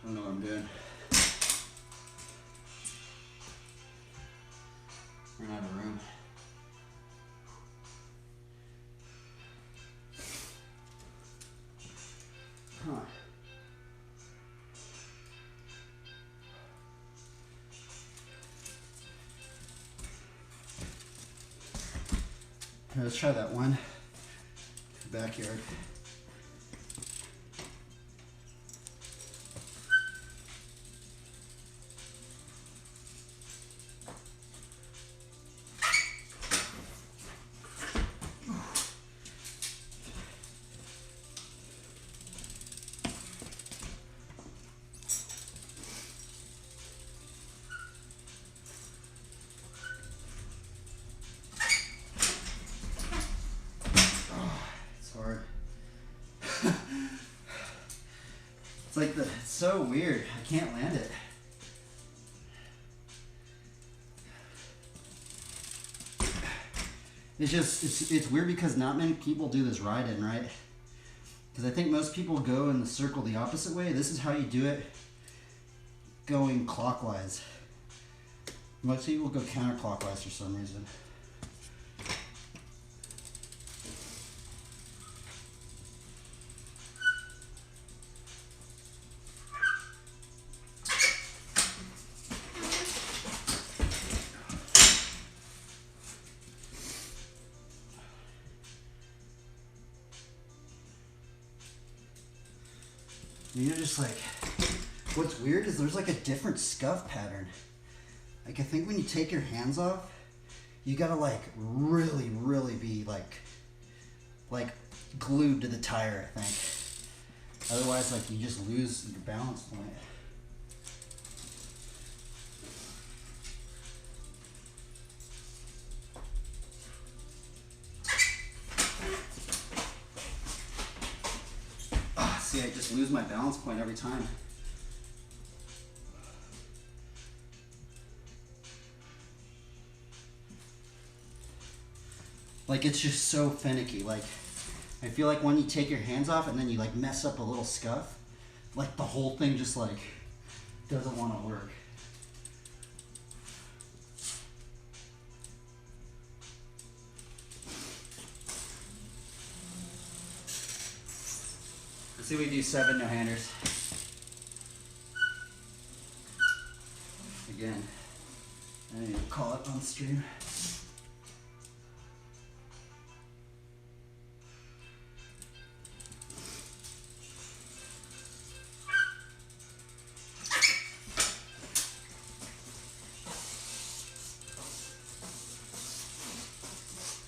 I don't know what I'm doing. Run out of room. Huh. Let's try that one. Backyard. It's like it's so weird. I can't land it. It's weird because not many people do this ride-in, right? Because I think most people go in the circle the opposite way. This is how you do it going clockwise. Most people go counterclockwise for some reason. You're just like, what's weird is there's like a different scuff pattern. Like I think when you take your hands off, you gotta like really, really be like glued to the tire, I think. Otherwise, like you just lose your balance point. See, I just lose my balance point every time. Like it's just so finicky. Like I feel like when you take your hands off and then you like mess up a little scuff, like the whole thing just like doesn't want to work. Let's see if we do 7 no-handers. Again, I need to call it on stream.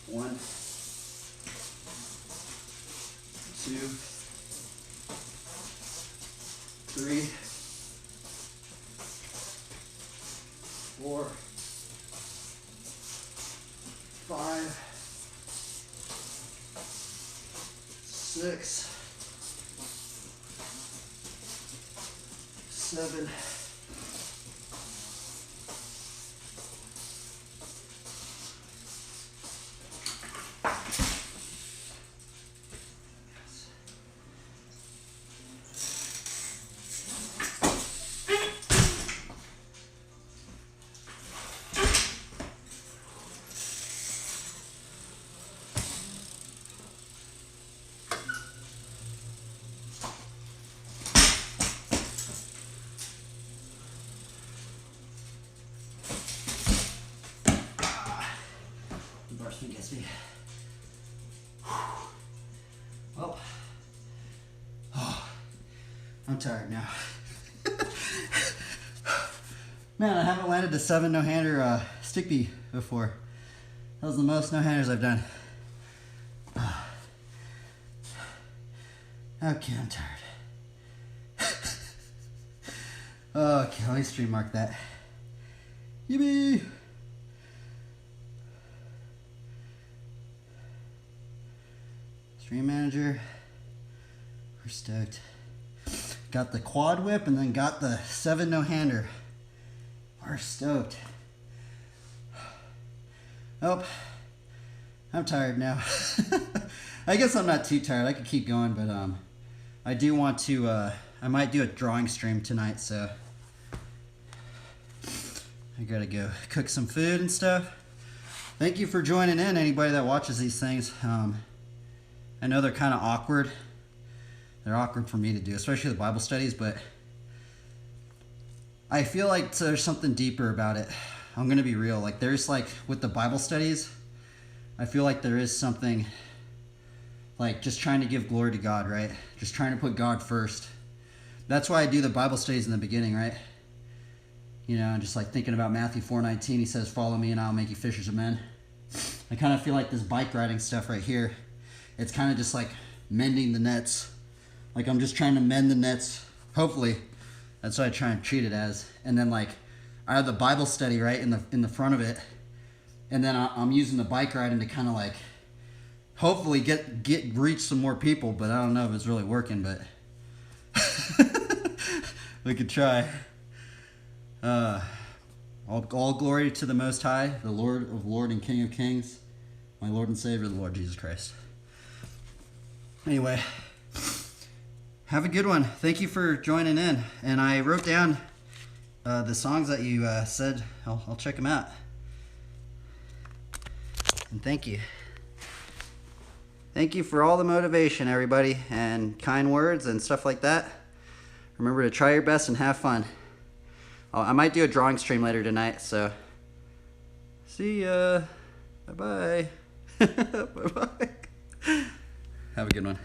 One, two, 3, 4, 5, 6, 7, well, I'm tired now. Man, I haven't landed a 7 no-hander stick beat before. That was the most no-handers I've done. Okay, I'm tired. Okay, let me stream mark that. Yippee! Stream manager. We're stoked. Got the quad whip and then got the 7 no-hander. We're stoked. Oh, I'm tired now. I guess I'm not too tired. I could keep going, but I do want to, I might do a drawing stream tonight, so I gotta go cook some food and stuff. Thank you for joining in, anybody that watches these things. I know they're kind of awkward. They're awkward for me to do, especially the Bible studies, but I feel like there's something deeper about it. I'm going to be real. Like, there's, like, with the Bible studies, I feel like there is something, like, just trying to give glory to God, right? Just trying to put God first. That's why I do the Bible studies in the beginning, right? You know, just, like, thinking about Matthew 4:19, he says, follow me and I'll make you fishers of men. I kind of feel like this bike riding stuff right here, it's kind of just, like, mending the nets. Like, I'm just trying to mend the nets, hopefully. That's what I try and treat it as. And then, like, I have the Bible study right in the front of it, and then I'm using the bike riding to kind of like hopefully reach some more people. But I don't know if it's really working, but we could try. All glory to the Most High, the Lord of Lords and King of Kings, my Lord and Savior, the Lord Jesus Christ. Anyway, have a good one. Thank you for joining in, and I wrote down the songs that you said. I'll check them out. And thank you. Thank you for all the motivation, everybody, and kind words and stuff like that. Remember to try your best and have fun. I might do a drawing stream later tonight, so see ya. Bye-bye. Bye-bye. Have a good one.